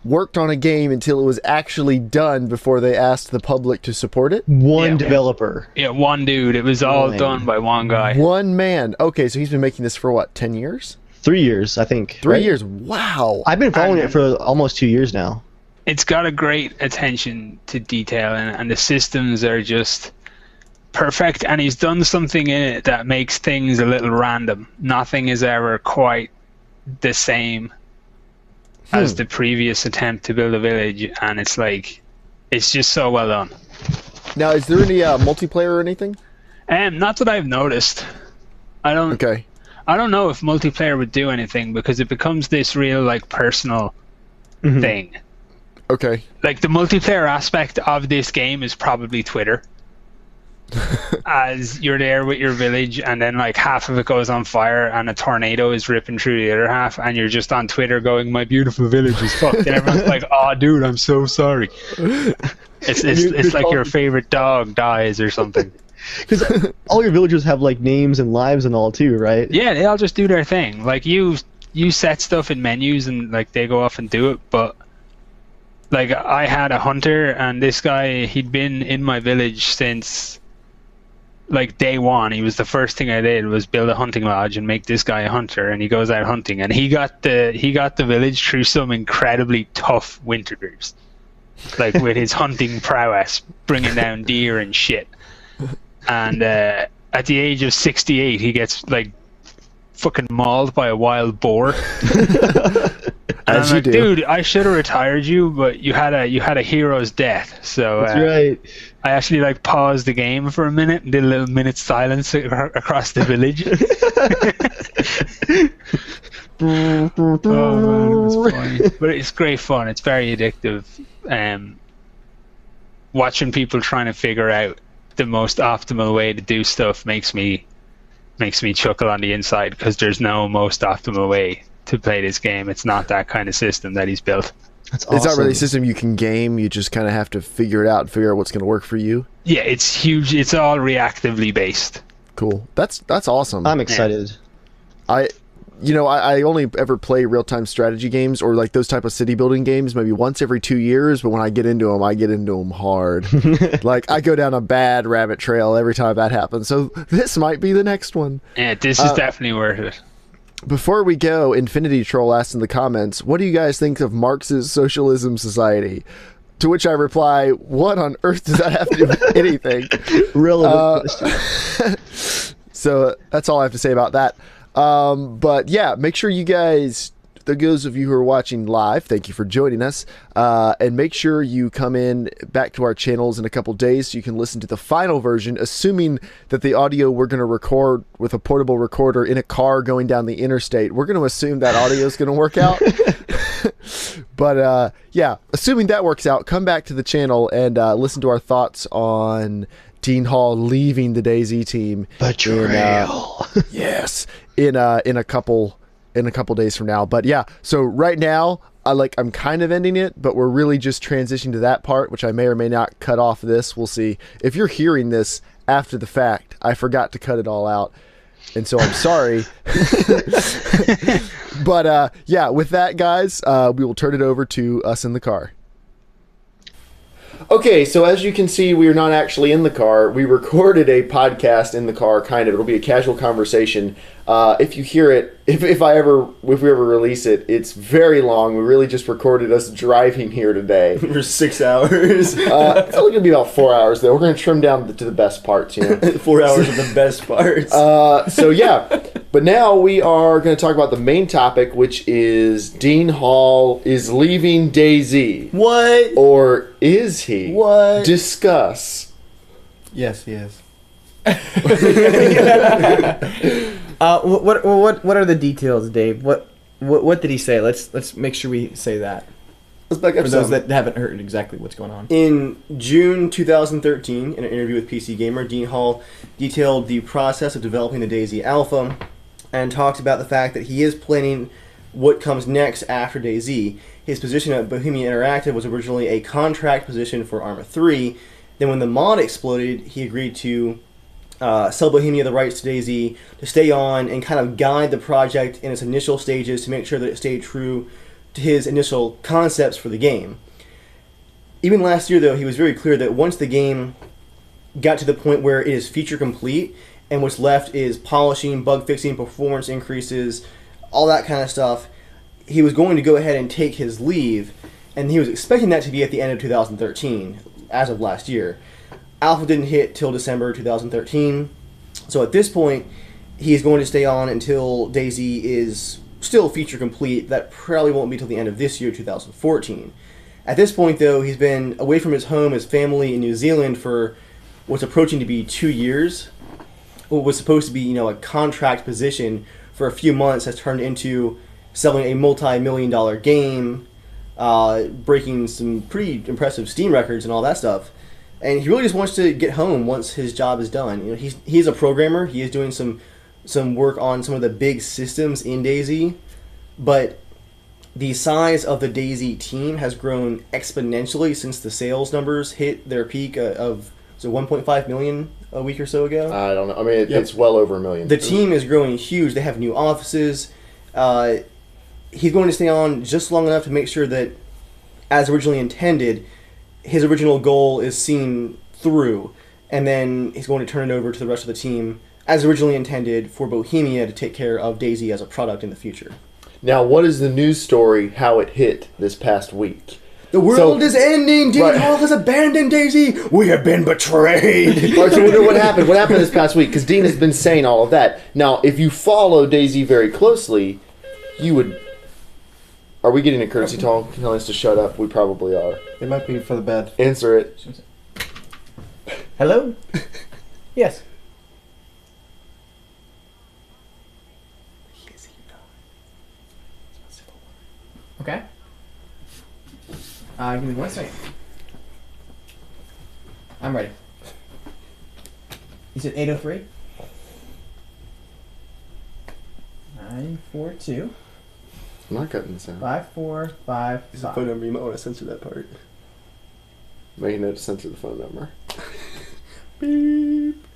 A: worked on a game until it was actually done before they asked the public to support it?
B: One developer.
C: Yeah, one dude. It was all done by one guy.
A: One man. Okay, so he's been making this for what, 10 years?
B: 3 years, I think.
A: 3 years. Wow.
B: I've been following it for almost 2 years now.
C: It's got a great attention to detail, and the systems are just perfect. And he's done something in it that makes things a little random. Nothing is ever quite the same as the previous attempt to build a village, and it's like, it's just so well done.
A: Now, is there any multiplayer or anything?
C: Not that I've noticed. I don't know if multiplayer would do anything because it becomes this real like personal thing.
A: Okay.
C: Like the multiplayer aspect of this game is probably Twitter. As you're there with your village and then like half of it goes on fire and a tornado is ripping through the other half and you're just on Twitter going, my beautiful village is fucked, and everyone's like, oh dude, I'm so sorry. It's like your favorite dog dies or something.
B: Because all your villagers have like names and lives and all too, right?
C: Yeah, they all just do their thing. Like you set stuff in menus and like they go off and do it, but like I had a hunter and this guy, he'd been in my village since like day one. He was the first thing I did was build a hunting lodge and make this guy a hunter, and he goes out hunting and he got the village through some incredibly tough winters, like with his hunting prowess, bringing down deer and shit. And at the age of 68, he gets like fucking mauled by a wild boar. And
A: As
C: I'm
A: you
C: like,
A: do.
C: dude, I should have retired you, but you had a hero's death. So
B: That's right.
C: I actually like paused the game for a minute and did a little minute silence across the village. Oh man, it was funny. But it's great fun. It's very addictive. Watching people trying to figure out the most optimal way to do stuff makes me chuckle on the inside, because there's no most optimal way to play this game. It's not that kind of system that he's built.
B: That's awesome.
A: It's not really a system you can game. You just kind of have to figure it out and figure out what's going to work for you.
C: Yeah, it's huge. It's all reactively based.
A: Cool. That's awesome.
B: I'm excited.
A: I only ever play real-time strategy games or like those type of city building games maybe once every 2 years, but when I get into them hard. Like, I go down a bad rabbit trail every time that happens. So this might be the next one.
C: Yeah, this is definitely worth it.
A: Before we go, Infinity Troll asked in the comments, what do you guys think of Marx's socialism society? To which I reply, what on earth does that have to do with anything?
B: Relevant question.
A: So that's all I have to say about that. But yeah, make sure you guys, those of you who are watching live, thank you for joining us. And make sure you come in back to our channels in a couple days so you can listen to the final version, assuming that the audio we're going to record with a portable recorder in a car going down the interstate. We're going to assume that audio is going to work out. But yeah, assuming that works out, come back to the channel and listen to our thoughts on Dean Hall leaving the DayZ team.
B: Betrayal.
A: Yes, in a couple days from now. But yeah, so right now I'm kind of ending it, but we're really just transitioning to that part, which I may or may not cut off this. We'll see. If you're hearing this after the fact, I forgot to cut it all out, and so I'm sorry. But yeah, with that, guys, we will turn it over to us in the car. Okay, so as you can see, we are not actually in the car. We recorded a podcast in the car, kind of. It'll be a casual conversation. If you hear it, if we ever release it, it's very long. We really just recorded us driving here today
D: For 6 hours.
A: It's only gonna be about 4 hours, though. We're gonna trim down to the best parts,
D: 4 hours of the best parts.
A: So yeah, but now we are going to talk about the main topic, which is Dean Hall is leaving DayZ.
D: What?
A: Or is he?
D: What?
A: Discuss.
D: Yes, he is. What are the details, Dave? What did he say? Let's make sure we say that.
A: Let's back up
D: For those that haven't heard exactly what's going on.
E: In June 2013, in an interview with PC Gamer, Dean Hall detailed the process of developing the DayZ Alpha and talked about the fact that he is planning what comes next after DayZ. His position at Bohemia Interactive was originally a contract position for Arma 3. Then when the mod exploded, he agreed to sell Bohemia the rights to DayZ to stay on and kind of guide the project in its initial stages to make sure that it stayed true to his initial concepts for the game. Even last year, though, he was very clear that once the game got to the point where it is feature complete and what's left is polishing, bug fixing, performance increases, all that kind of stuff, he was going to go ahead and take his leave, and he was expecting that to be at the end of 2013, as of last year. Alpha didn't hit till December 2013, so at this point, he's going to stay on until DayZ is still feature complete. That probably won't be till the end of this year, 2014. At this point, though, he's been away from his home, his family in New Zealand for what's approaching to be 2 years. What was supposed to be, a contract position for a few months has turned into selling a multi-million-dollar game, breaking some pretty impressive Steam records and all that stuff. And he really just wants to get home once his job is done. He's a programmer. He is doing some work on some of the big systems in DayZ, but the size of the DayZ team has grown exponentially since the sales numbers hit their peak of 1.5 million a week or so ago.
A: I don't know. I mean, it's well over 1 million.
E: The team is growing huge. They have new offices. He's going to stay on just long enough to make sure that, as originally intended, his original goal is seen through, and then he's going to turn it over to the rest of the team, as originally intended, for Bohemia to take care of DayZ as a product in the future.
A: Now, what is the news story, how it hit this past week?
E: The world is ending! Dean Hall has abandoned DayZ! We have been betrayed!
A: All right, so what happened? What happened this past week? Because Dean has been saying all of that. Now, if you follow DayZ very closely, you would Are we getting a courtesy call telling us to shut up? We probably are.
E: It might be for the bed.
A: Answer it.
D: Hello? Yes. Okay. Give me 1 second. I'm ready. You said 803? 942
A: I'm not cutting this out.
D: 5455.
E: Is the phone number? You might want to censor that part.
A: Make a note to censor the phone number.
E: Beep.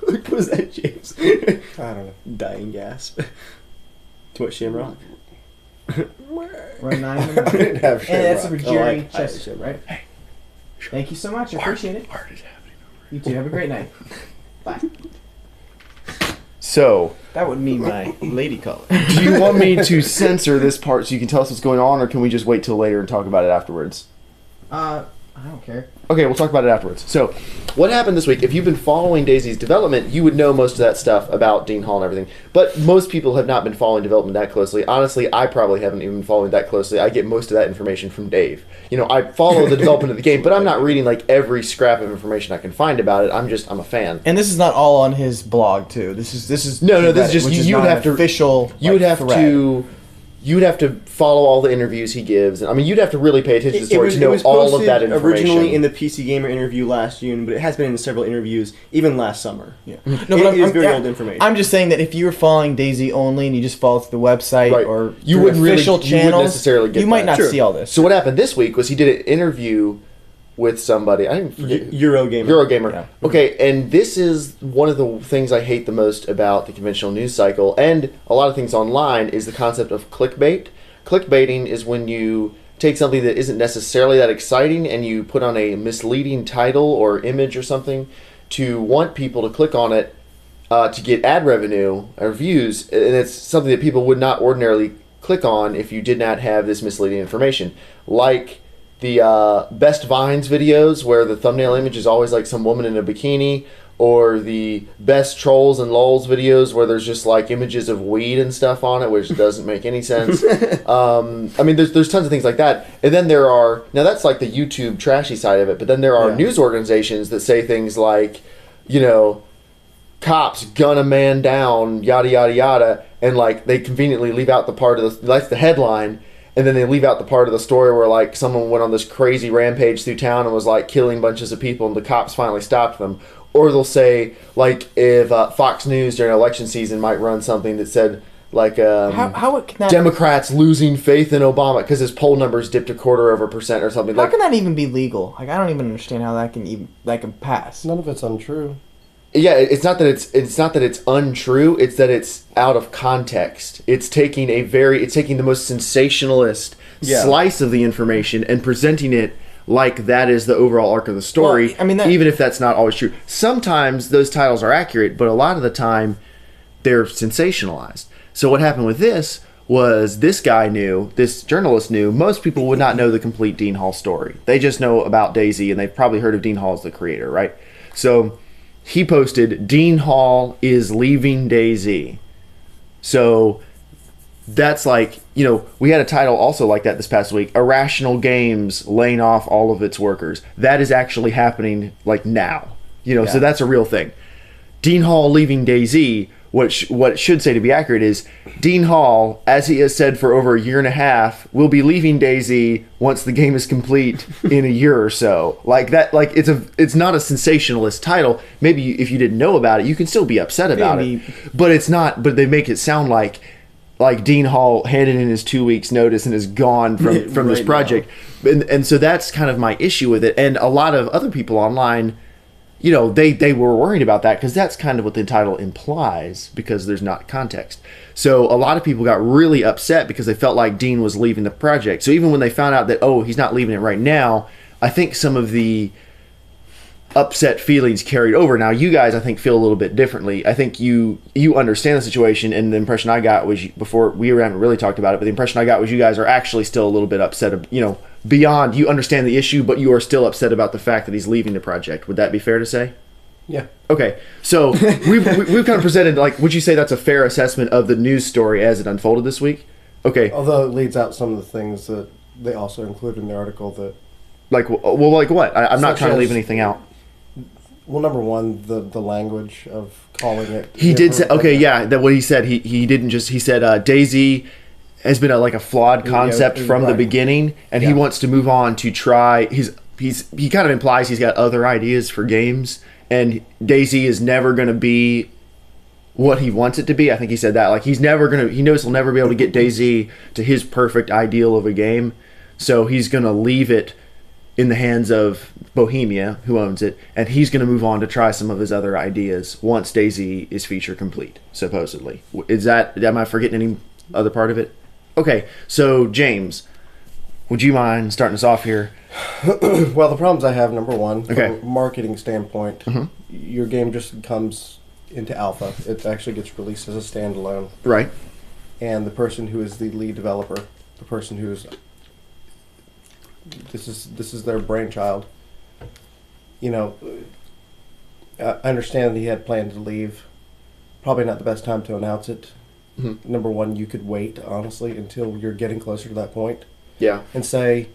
E: What was that, James?
B: I don't know.
E: Dying gasp. Too much Shamrock?
D: We're 9
E: I didn't have
D: And that's for
E: Shamrock.
D: Jerry
E: I like
D: Chester,
E: Shamrock.
D: right? Hey. Thank you so much. I appreciate it.
A: Art is happening.
D: You too. Have a great night. Bye.
A: So,
B: That would mean my lady caller.
A: do you want me to censor this part so you can tell us what's going on, or can we just wait till later and talk about it afterwards?
D: I don't care.
A: Okay, we'll talk about it afterwards. So, what happened this week? If you've been following DayZ's development, you would know most of that stuff about Dean Hall and everything. But most people have not been following development that closely. Honestly, I probably haven't even been following that closely. I get most of that information from Dave. You know, I follow the development of the game, but I'm not reading like every scrap of information I can find about it. I'm a fan.
B: And this is not all on his blog too. This is
A: No, this is just
B: which
A: you would
B: not
A: have
B: an
A: to
B: official.
A: You would
B: like,
A: have
B: thread.
A: you would have to follow all the interviews he gives. I mean, you'd have to really pay attention to the story to know all of that information.
E: Originally in the PC Gamer interview last June, but it has been in several interviews, even last summer.
B: Yeah.
E: No, but it is very old information.
B: I'm just saying that if you were following DayZ only and you just follow through the website
A: Right.
B: or
A: You
B: through
A: wouldn't really-
B: official
A: you wouldn't
B: channels,
A: necessarily get
B: you might
A: that.
B: not
A: True.
B: see all this.
A: So what happened this week was he did an interview with somebody. I didn't forget.
E: Eurogamer.
A: Eurogamer.
B: Yeah.
A: Okay, and this is one of the things I hate the most about the conventional news cycle and a lot of things online is the concept of clickbait. Clickbaiting is when you take something that isn't necessarily that exciting and you put on a misleading title or image or something to want people to click on it to get ad revenue or views, and it's something that people would not ordinarily click on if you did not have this misleading information. Like the Best Vines videos where the thumbnail image is always like some woman in a bikini, or the Best Trolls and Lulz videos where there's just like images of weed and stuff on it, which doesn't make any sense. I mean, there's tons of things like that. And then there are, now that's like the YouTube trashy side of it, but then there are news organizations that say things like, you know, cops gun a man down, yada, yada, yada, and like they conveniently leave out the part of that's the headline, and then they leave out the part of the story where like someone went on this crazy rampage through town and was like killing bunches of people and the cops finally stopped them. Or they'll say, like, if Fox News during election season might run something that said, like,
B: how can that,
A: Democrats losing faith in Obama because his poll numbers dipped 0.25% or something.
B: how
A: Like,
B: can that even be legal? Like, I don't even understand how that can pass.
F: None of it's untrue.
A: yeah, it's not that it's untrue. It's that it's out of context. It's taking the most sensationalist slice of the information and presenting it like that is the overall arc of the story,
B: Well, I mean,
A: even if that's not always true. Sometimes those titles are accurate, but a lot of the time they're sensationalized. So what happened with this was this journalist knew, most people would not know the complete Dean Hall story. They just know about DayZ, and they've probably heard of Dean Hall as the creator, right? So he posted, Dean Hall is leaving DayZ. So that's like, you know, we had a title also like that this past week, Irrational Games laying off all of its workers. That is actually happening like now, you know, so that's a real thing. Dean Hall leaving DayZ, what it should say to be accurate is Dean Hall, as he has said for over a year and a half, will be leaving DayZ once the game is complete in a year or so. Like that, like it's not a sensationalist title. Maybe if you didn't know about it, you can still be upset about it. But it's not, but they make it sound like Dean Hall handed in his 2 weeks notice and is gone from this project. And so that's kind of my issue with it. And a lot of other people online, you know, they were worried about that because that's kind of what the title implies because there's not context. So a lot of people got really upset because they felt like Dean was leaving the project. So even when they found out that, oh, he's not leaving it right now, I think some of the upset feelings carried over. Now you guys, I think, feel a little bit differently. I think you understand the situation, and the impression I got was, before we haven't really talked about it, but the impression I got was you guys are actually still a little bit upset, you know, beyond you understand the issue, but you are still upset about the fact that he's leaving the project. Would that be fair to say?
F: Yeah.
A: Okay, so we've kind of presented, like, would you say that's a fair assessment of the news story as it unfolded this week? Okay,
F: Although it leads out some of the things that they also include in the article that.
A: like what? I'm not
F: Such
A: trying to leave
F: as-
A: anything out.
F: Well, number one, the language of calling it.
A: He did say, okay, yeah, that what he said. He didn't just, he said DayZ has been like a flawed concept from the
F: right.
A: beginning, and he wants to move on to try. He kind of implies he's got other ideas for games, and DayZ is never going to be what he wants it to be. I think he said that. Like, he knows he'll never be able to get DayZ to his perfect ideal of a game, so he's going to leave it in the hands of Bohemia, who owns it, and he's going to move on to try some of his other ideas once DayZ is feature complete, supposedly. Am I forgetting any other part of it? Okay, so James, would you mind starting us off here?
F: Well, the problems I have, number one, from
A: Okay.
F: a marketing standpoint, your game just comes into alpha. It actually gets released as a standalone.
A: Right.
F: And the person who is the lead developer, the person who's this is their brainchild. You know, I understand that he had planned to leave. Probably not the best time to announce it. Number one, you could wait, honestly, until you're getting closer to that point
A: Yeah.
F: and say,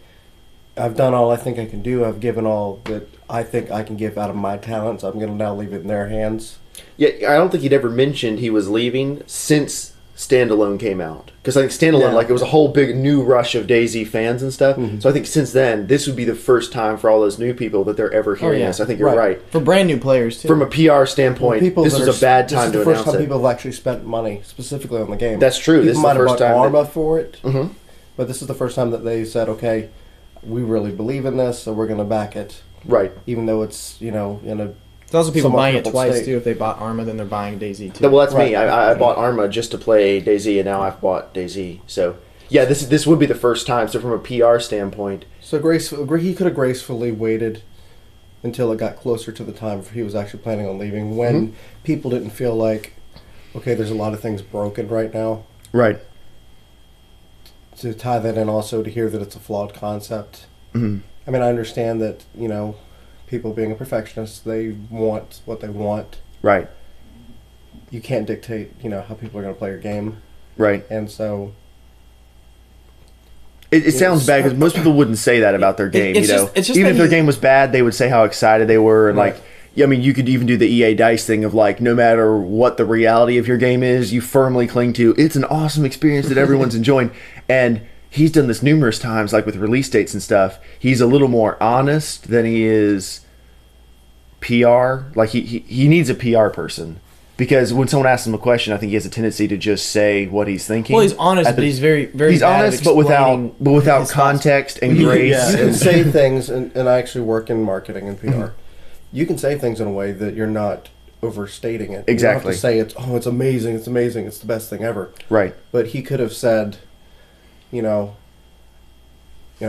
F: I've done all I think I can do. I've given all that I think I can give out of my talents. I'm going to now leave it in their hands.
A: Yeah, I don't think he'd ever mentioned he was leaving since Standalone came out. Because I think Standalone,
F: Yeah.
A: it was a whole big new rush of DayZ fans and stuff. So I think since then, this would be the first time for all those new people that they're ever hearing
D: yeah.
A: this. I think you're right.
D: For brand new players too.
A: From a PR standpoint, this is a bad time to
F: This is the first
A: announce
F: time
A: it.
F: people have actually spent money specifically on the game.
A: That's true.
F: People
A: This is
F: might
A: the
F: have
A: first
F: bought
A: time
F: Arma for it,
A: Mhm.
F: but this is the first time that they said, okay, we really believe in this, so we're going to back it,
A: Right.
F: even though it's, in a...
D: There's also people
F: somewhat
D: buying it
F: crippled
D: twice
F: state.
D: too. If they bought Arma, then they're buying DayZ too.
A: Well, that's me.
F: Right.
A: I bought Arma just to play DayZ, and now I've bought DayZ. So, yeah, this would be the first time. So from a PR standpoint,
F: So he could have gracefully waited until it got closer to the time he was actually planning on leaving, when people didn't feel like, okay, there's a lot of things broken right now.
A: right.
F: To tie that in also to hear that it's a flawed concept.
A: Mhm.
F: I mean, I understand that, people being a perfectionist, they want what they want.
A: Right.
F: You can't dictate, how people are going to play your game.
A: Right.
F: And so...
A: It sounds bad because most people wouldn't say that about their game.
D: it's just
A: Even
D: that
A: if their
D: he-
A: game was bad, they would say how excited they were, and
F: Right.
A: I mean, you could even do the EA Dice thing of no matter what the reality of your game is, you firmly cling to it's an awesome experience that everyone's enjoying. And he's done this numerous times, like with release dates and stuff. He's a little more honest than he is PR. Like he needs a PR person. Because when someone asks him a question, I think he has a tendency to just say what he's thinking.
D: Well, he's honest,
A: At
D: but he's very, very.
A: he's
D: bad at
A: honest, but without
D: explaining his thoughts.
A: context and grace.
F: Yeah, you can
A: and-
F: say things, and I actually work in marketing and PR. You can say things in a way that you're not overstating it.
A: Exactly.
F: You don't have to say it's amazing, it's amazing, it's the best thing ever.
A: Right.
F: But he could have said, I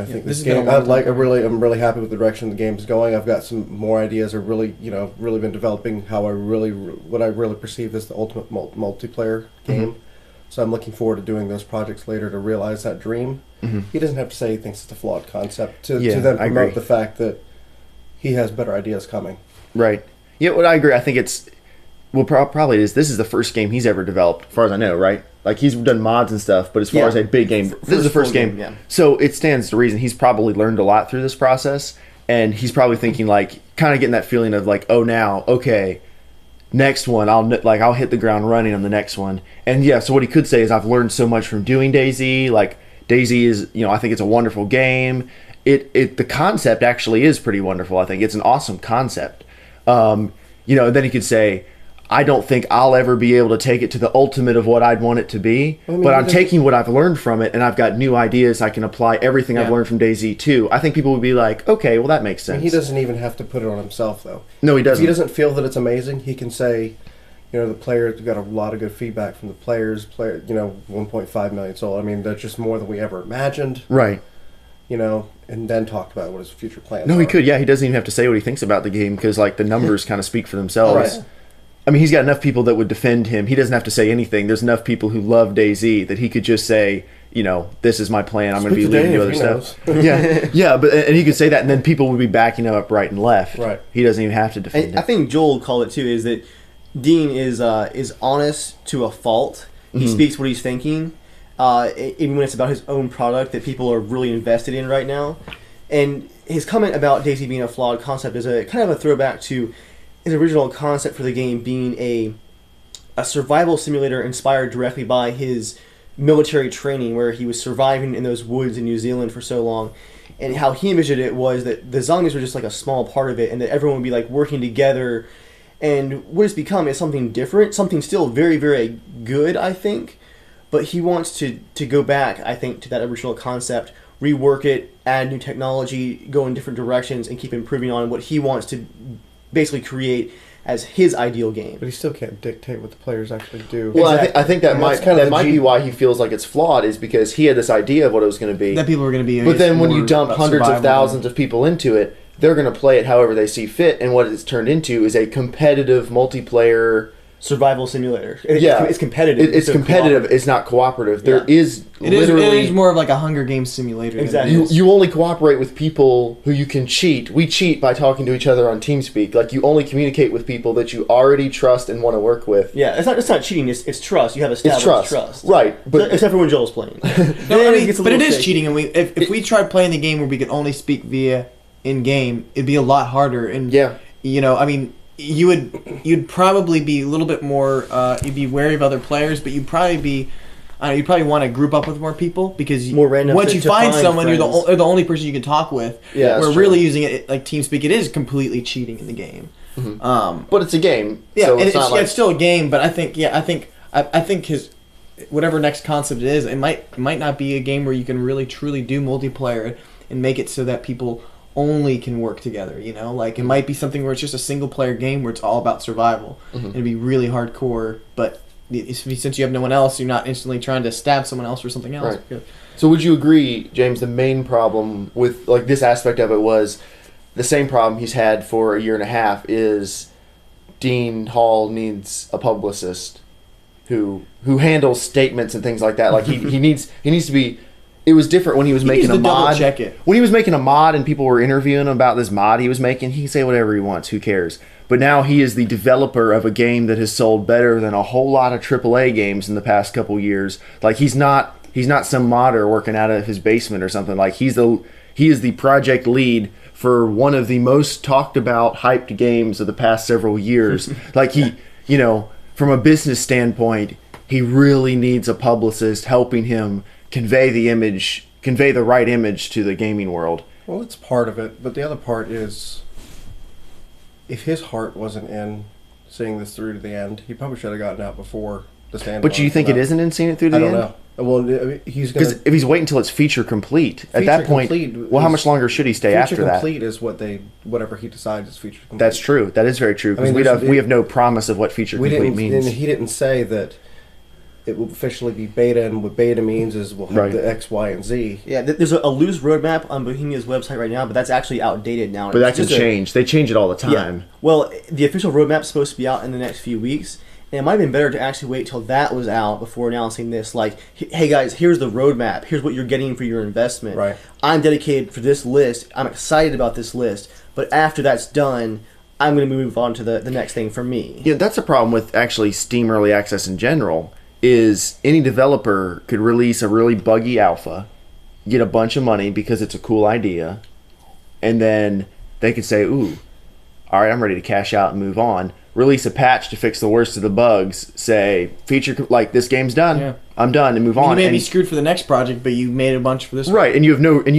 F: think
D: this
F: this
D: has been a
F: game.
D: long time
F: I'm really happy with the direction the game's going. I've got some more ideas. I've really been developing what I really perceive as the ultimate multiplayer game. So I'm looking forward to doing those projects later to realize that dream. He doesn't have to say he thinks it's a flawed concept to then
A: I
F: promote
A: agree.
F: the fact that he has better ideas coming.
A: Right. Yeah, well, I agree. I think it's... Well, probably it is. This is the first game he's ever developed, as far as I know, right? Like, he's done mods and stuff, but as far
E: Yeah.
A: as a big game, this is the first
E: full
A: game.
E: game, yeah.
A: So it stands to reason he's probably learned a lot through this process, and he's probably thinking, kind of getting that feeling of, okay, next one, I'll hit the ground running on the next one. And, yeah, so what he could say is, I've learned so much from doing DayZ. DayZ is, I think it's a wonderful game. The concept actually is pretty wonderful. I think it's an awesome concept. And then he could say, I don't think I'll ever be able to take it to the ultimate of what I'd want it to be, but I'm taking what I've learned from it, and I've got new ideas. I can apply everything I've learned from DayZ too. I think people would be like, okay, well, that makes sense.
F: He doesn't even have to put it on himself, though.
A: No, he
F: If
A: doesn't.
F: he doesn't feel that it's amazing, he can say, the players, we got a lot of good feedback from the players. 1.5 million sold. I mean, that's just more than we ever imagined.
A: Right.
F: And then talk about what his future plans
A: No,
F: are.
A: he could. Yeah, he doesn't even have to say what he thinks about the game because the numbers kind of speak for themselves.
F: Right.
A: I mean, he's got enough people that would defend him. He doesn't have to say anything. There's enough people who love DayZ that he could just say, this is my plan. I'm going to be
F: Speak to
A: leaving
F: Dave,
A: the other
F: he
A: stuff.
F: knows.
A: Yeah, and he could say that, and then people would be backing him up right and left.
F: Right.
A: He doesn't even have to defend
E: And I
A: it.
E: think Joel called it too. Is that Dean is honest to a fault. He speaks what he's thinking, even when it's about his own product that people are really invested in right now. And his comment about DayZ being a flawed concept is a kind of a throwback to his original concept for the game being a survival simulator inspired directly by his military training, where he was surviving in those woods in New Zealand for so long. And how he envisioned it was that the zombies were just like a small part of it, and that everyone would be like working together. And what it's become is something different, something still very, very good, I think. But he wants to go back, I think, to that original concept, rework it, add new technology, go in different directions, and keep improving on what he wants to basically create as his ideal game.
F: But he still can't dictate what the players actually do.
A: Well,
E: Exactly.
A: I think that
F: And
A: might
F: that's kind of
A: that
F: the
A: might
F: G-
A: be why he feels like it's flawed, is because he had this idea of what it was going to be.
B: That people were going to be.
A: But then when
B: more
A: you dump
B: about
A: hundreds of
B: survival
A: thousands of people into it, they're going to play it however they see fit, and what it's turned into is a competitive multiplayer.
E: Survival simulator.
A: Yeah.
E: It's competitive.
A: It's
E: so
A: competitive.
E: cooperative.
A: It's not cooperative.
E: Yeah.
A: There is
B: It is
A: literally
B: more of like a Hunger Games simulator. than it
E: Exactly.
B: is.
A: you only cooperate with people who you can cheat. We cheat by talking to each other on TeamSpeak. Like, you only communicate with people that you already trust and want to work with.
E: Yeah, it's not cheating. It's trust. You have
A: It's
E: established
A: trust. Right. But
E: except for when Joel's playing.
B: No,
E: Then
B: I
E: it
B: mean,
E: gets a
B: but it
E: little
B: is
E: shaky.
B: cheating, and if we tried playing the game where we could only speak via in game, it'd be a lot harder. And
A: Yeah.
B: you know, I mean, you'd probably be a little bit more. You'd be wary of other players, but you'd probably be. You'd probably want to group up with more people because
E: More random
B: once
E: to-
B: you
E: to
B: find
E: find
B: someone,
E: friends.
B: you're the only person you can talk with.
A: Yeah, that's
B: We're
A: true.
B: really using it like TeamSpeak. It is completely cheating in the game.
A: But it's a game.
B: Yeah,
A: so
B: and
A: it's not like
B: it's still a game, but I think I think his whatever next concept it is, it might not be a game where you can really truly do multiplayer and make it so that people only can work together. You know, like it might be something where it's just a single player game where it's all about survival. It'd be really hardcore, but since you have no one else, you're not instantly trying to stab someone else or something else.
A: Right. So would you agree, James, the main problem with like this aspect of it was the same problem he's had for a year and a half is Dean Hall needs a publicist who handles statements and things like that. Like he needs to be. It was different when he was making
B: needs
A: a
B: to double
A: mod.
B: check it.
A: When he was making a mod and people were interviewing him about this mod he was making, he can say whatever he wants. Who cares? But now he is the developer of a game that has sold better than a whole lot of AAA games in the past couple years. Like he's not some modder working out of his basement or something. Like he is the project lead for one of the most talked about, hyped games of the past several years. Like from a business standpoint, he really needs a publicist helping him convey the right image to the gaming world.
F: Well, it's part of it, but the other part is if his heart wasn't in seeing this through to the end, he probably should have gotten out before the standalone.
A: But do you think it isn't in seeing it through the
F: I don't
A: end?
F: know. Well, I mean, he's
A: Because
F: going
A: if he's waiting until it's feature complete, at that point, well, how much longer should he stay after
F: feature
A: that?
F: complete is whatever he decides is feature complete.
A: That's true. That is very true. Because
F: I mean,
A: we have no promise of what feature complete means.
F: And he didn't say that it will officially be beta, and what beta means is we'll have
A: Right.
F: the X, Y, and Z.
E: Yeah, there's a loose roadmap on Bohemia's website right now, but that's actually outdated now.
A: But that
E: It's
A: can
E: just
A: change. They change it all the time.
E: Well, the official roadmap's supposed to be out in the next few weeks, and it might have been better to actually wait till that was out before announcing this. Like, hey guys, here's the roadmap. Here's what you're getting for your investment.
F: Right.
E: I'm dedicated for this list. I'm excited about this list. But after that's done, I'm going to move on to the next thing for me.
A: Yeah, that's a problem with actually Steam Early Access in general, is any developer could release a really buggy alpha, get a bunch of money because it's a cool idea, and then they could say, ooh, all right, I'm ready to cash out and move on. Release a patch to fix the worst of the bugs, say, like, this game's done,
B: Yeah.
A: I'm done, and move on.
B: You may
A: And-
B: be screwed for the next project, but you made a bunch for this one.
A: Right, and you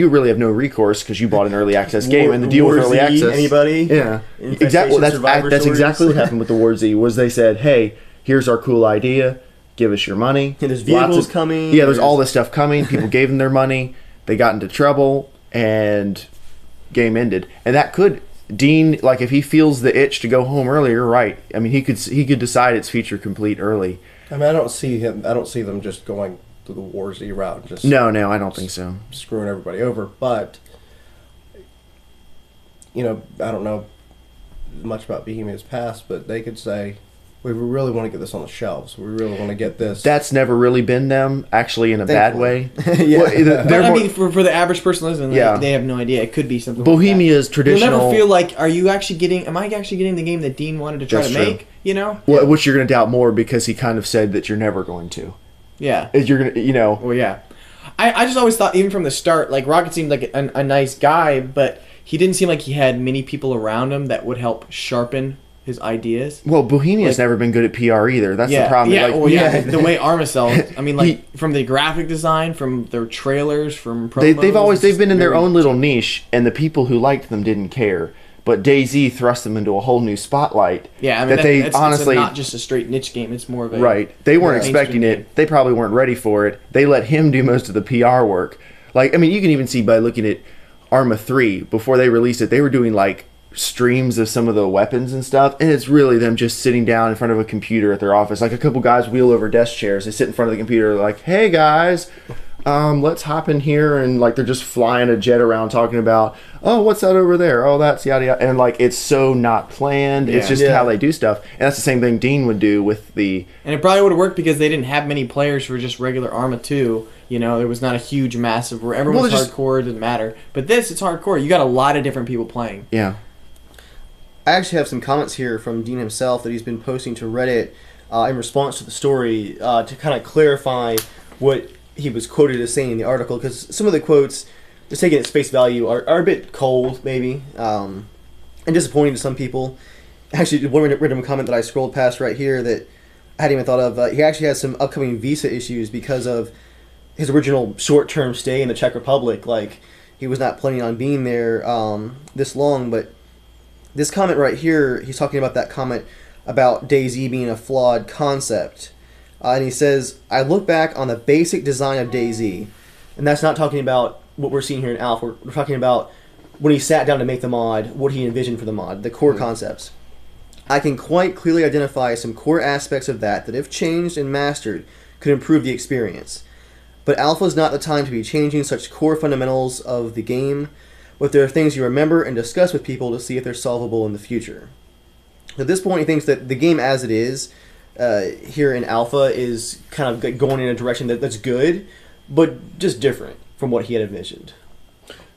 A: really have no recourse because you bought an early access game, and the deal with
E: War
A: early
E: Z,
A: access.
E: anybody?
A: Yeah,
E: Infestation
A: exactly.
E: Survivor
A: That's
E: Stories?
A: exactly what happened with the War Z. Was they said, "Hey, here's our cool idea. Give us your money."
E: Yeah, there's
A: Lots
E: vehicles coming,
A: Yeah, there's all
E: there's-
A: this stuff coming. People gave them their money. They got into trouble, and game ended. And that could Dean, like, if he feels the itch to go home earlier, right? I mean, he could decide it's feature complete early.
F: I mean, I don't see them just going to the War Z route and just
A: No, I don't think so.
F: screwing everybody over. But I don't know much about Bohemia's past, but they could say, we really want to get this on the shelves. We really want to get this.
A: That's never really been them, actually, in a bad way.
E: Yeah.
A: Well,
B: But
A: they're
B: I
A: more-
B: mean, for the average person listening,
A: Yeah.
B: they have no idea. It could be something.
A: Bohemia's
B: like that.
A: traditional.
B: You'll never feel like, am I actually getting the game that Dean wanted to try
A: That's
B: to
A: true.
B: make? You know?
A: Which you're going to doubt more because he kind of said that you're never going to.
G: Yeah.
A: Is you're gonna, you know.
G: Well, yeah. I just always thought, even from the start, like Rocket seemed like a nice guy, but he didn't seem like he had many people around him that would help sharpen his ideas.
A: Well, Bohemia's never been good at PR either. That's the problem.
G: Yeah,
A: Like,
G: well, yeah, the way Arma sells. I mean, like from the graphic design, from their trailers, from promos.
A: they've been in their own little niche, and the people who liked them didn't care. But DayZ thrust them into a whole new spotlight.
G: Yeah, I mean,
A: they honestly
G: it's not just a straight niche game. It's more of a
A: right. They weren't expecting
G: game.
A: it. They probably weren't ready for it. They let him do most of the PR work. Like, I mean, you can even see by looking at Arma 3 before they released it. They were doing like streams of some of the weapons and stuff, and it's really them just sitting down in front of a computer at their office. Like a couple guys wheel over desk chairs. They sit in front of the computer like, "Hey guys, let's hop in here," and like they're just flying a jet around talking about, "Oh, what's that over there? Oh, that's yada yada," and like it's so not planned. It's just how they do stuff, and that's the same thing Dean would do with the.
G: And it probably would have worked because they didn't have many players for just regular Arma 2. You know, there was not a huge, massive where everyone's hardcore. It didn't matter. But this, it's hardcore. You got a lot of different people playing.
A: Yeah.
E: I actually have some comments here from Dean himself that he's been posting to Reddit in response to the story to kind of clarify what he was quoted as saying in the article, because some of the quotes, just taking at face value, are a bit cold, maybe, and disappointing to some people. Actually, one random comment that I scrolled past right here that I hadn't even thought of, he actually has some upcoming visa issues because of his original short-term stay in the Czech Republic. Like, he was not planning on being there this long, but this comment right here, he's talking about that comment about DayZ being a flawed concept. And he says, "I look back on the basic design of DayZ," and that's not talking about what we're seeing here in Alpha. We're talking about when he sat down to make the mod, what he envisioned for the mod, the core concepts. "I can quite clearly identify some core aspects of that if changed and mastered could improve the experience. But Alpha is not the time to be changing such core fundamentals of the game, but there are things you remember and discuss with people to see if they're solvable in the future." At this point, he thinks that the game as it is here in Alpha is kind of going in a direction that's good, but just different from what he had envisioned.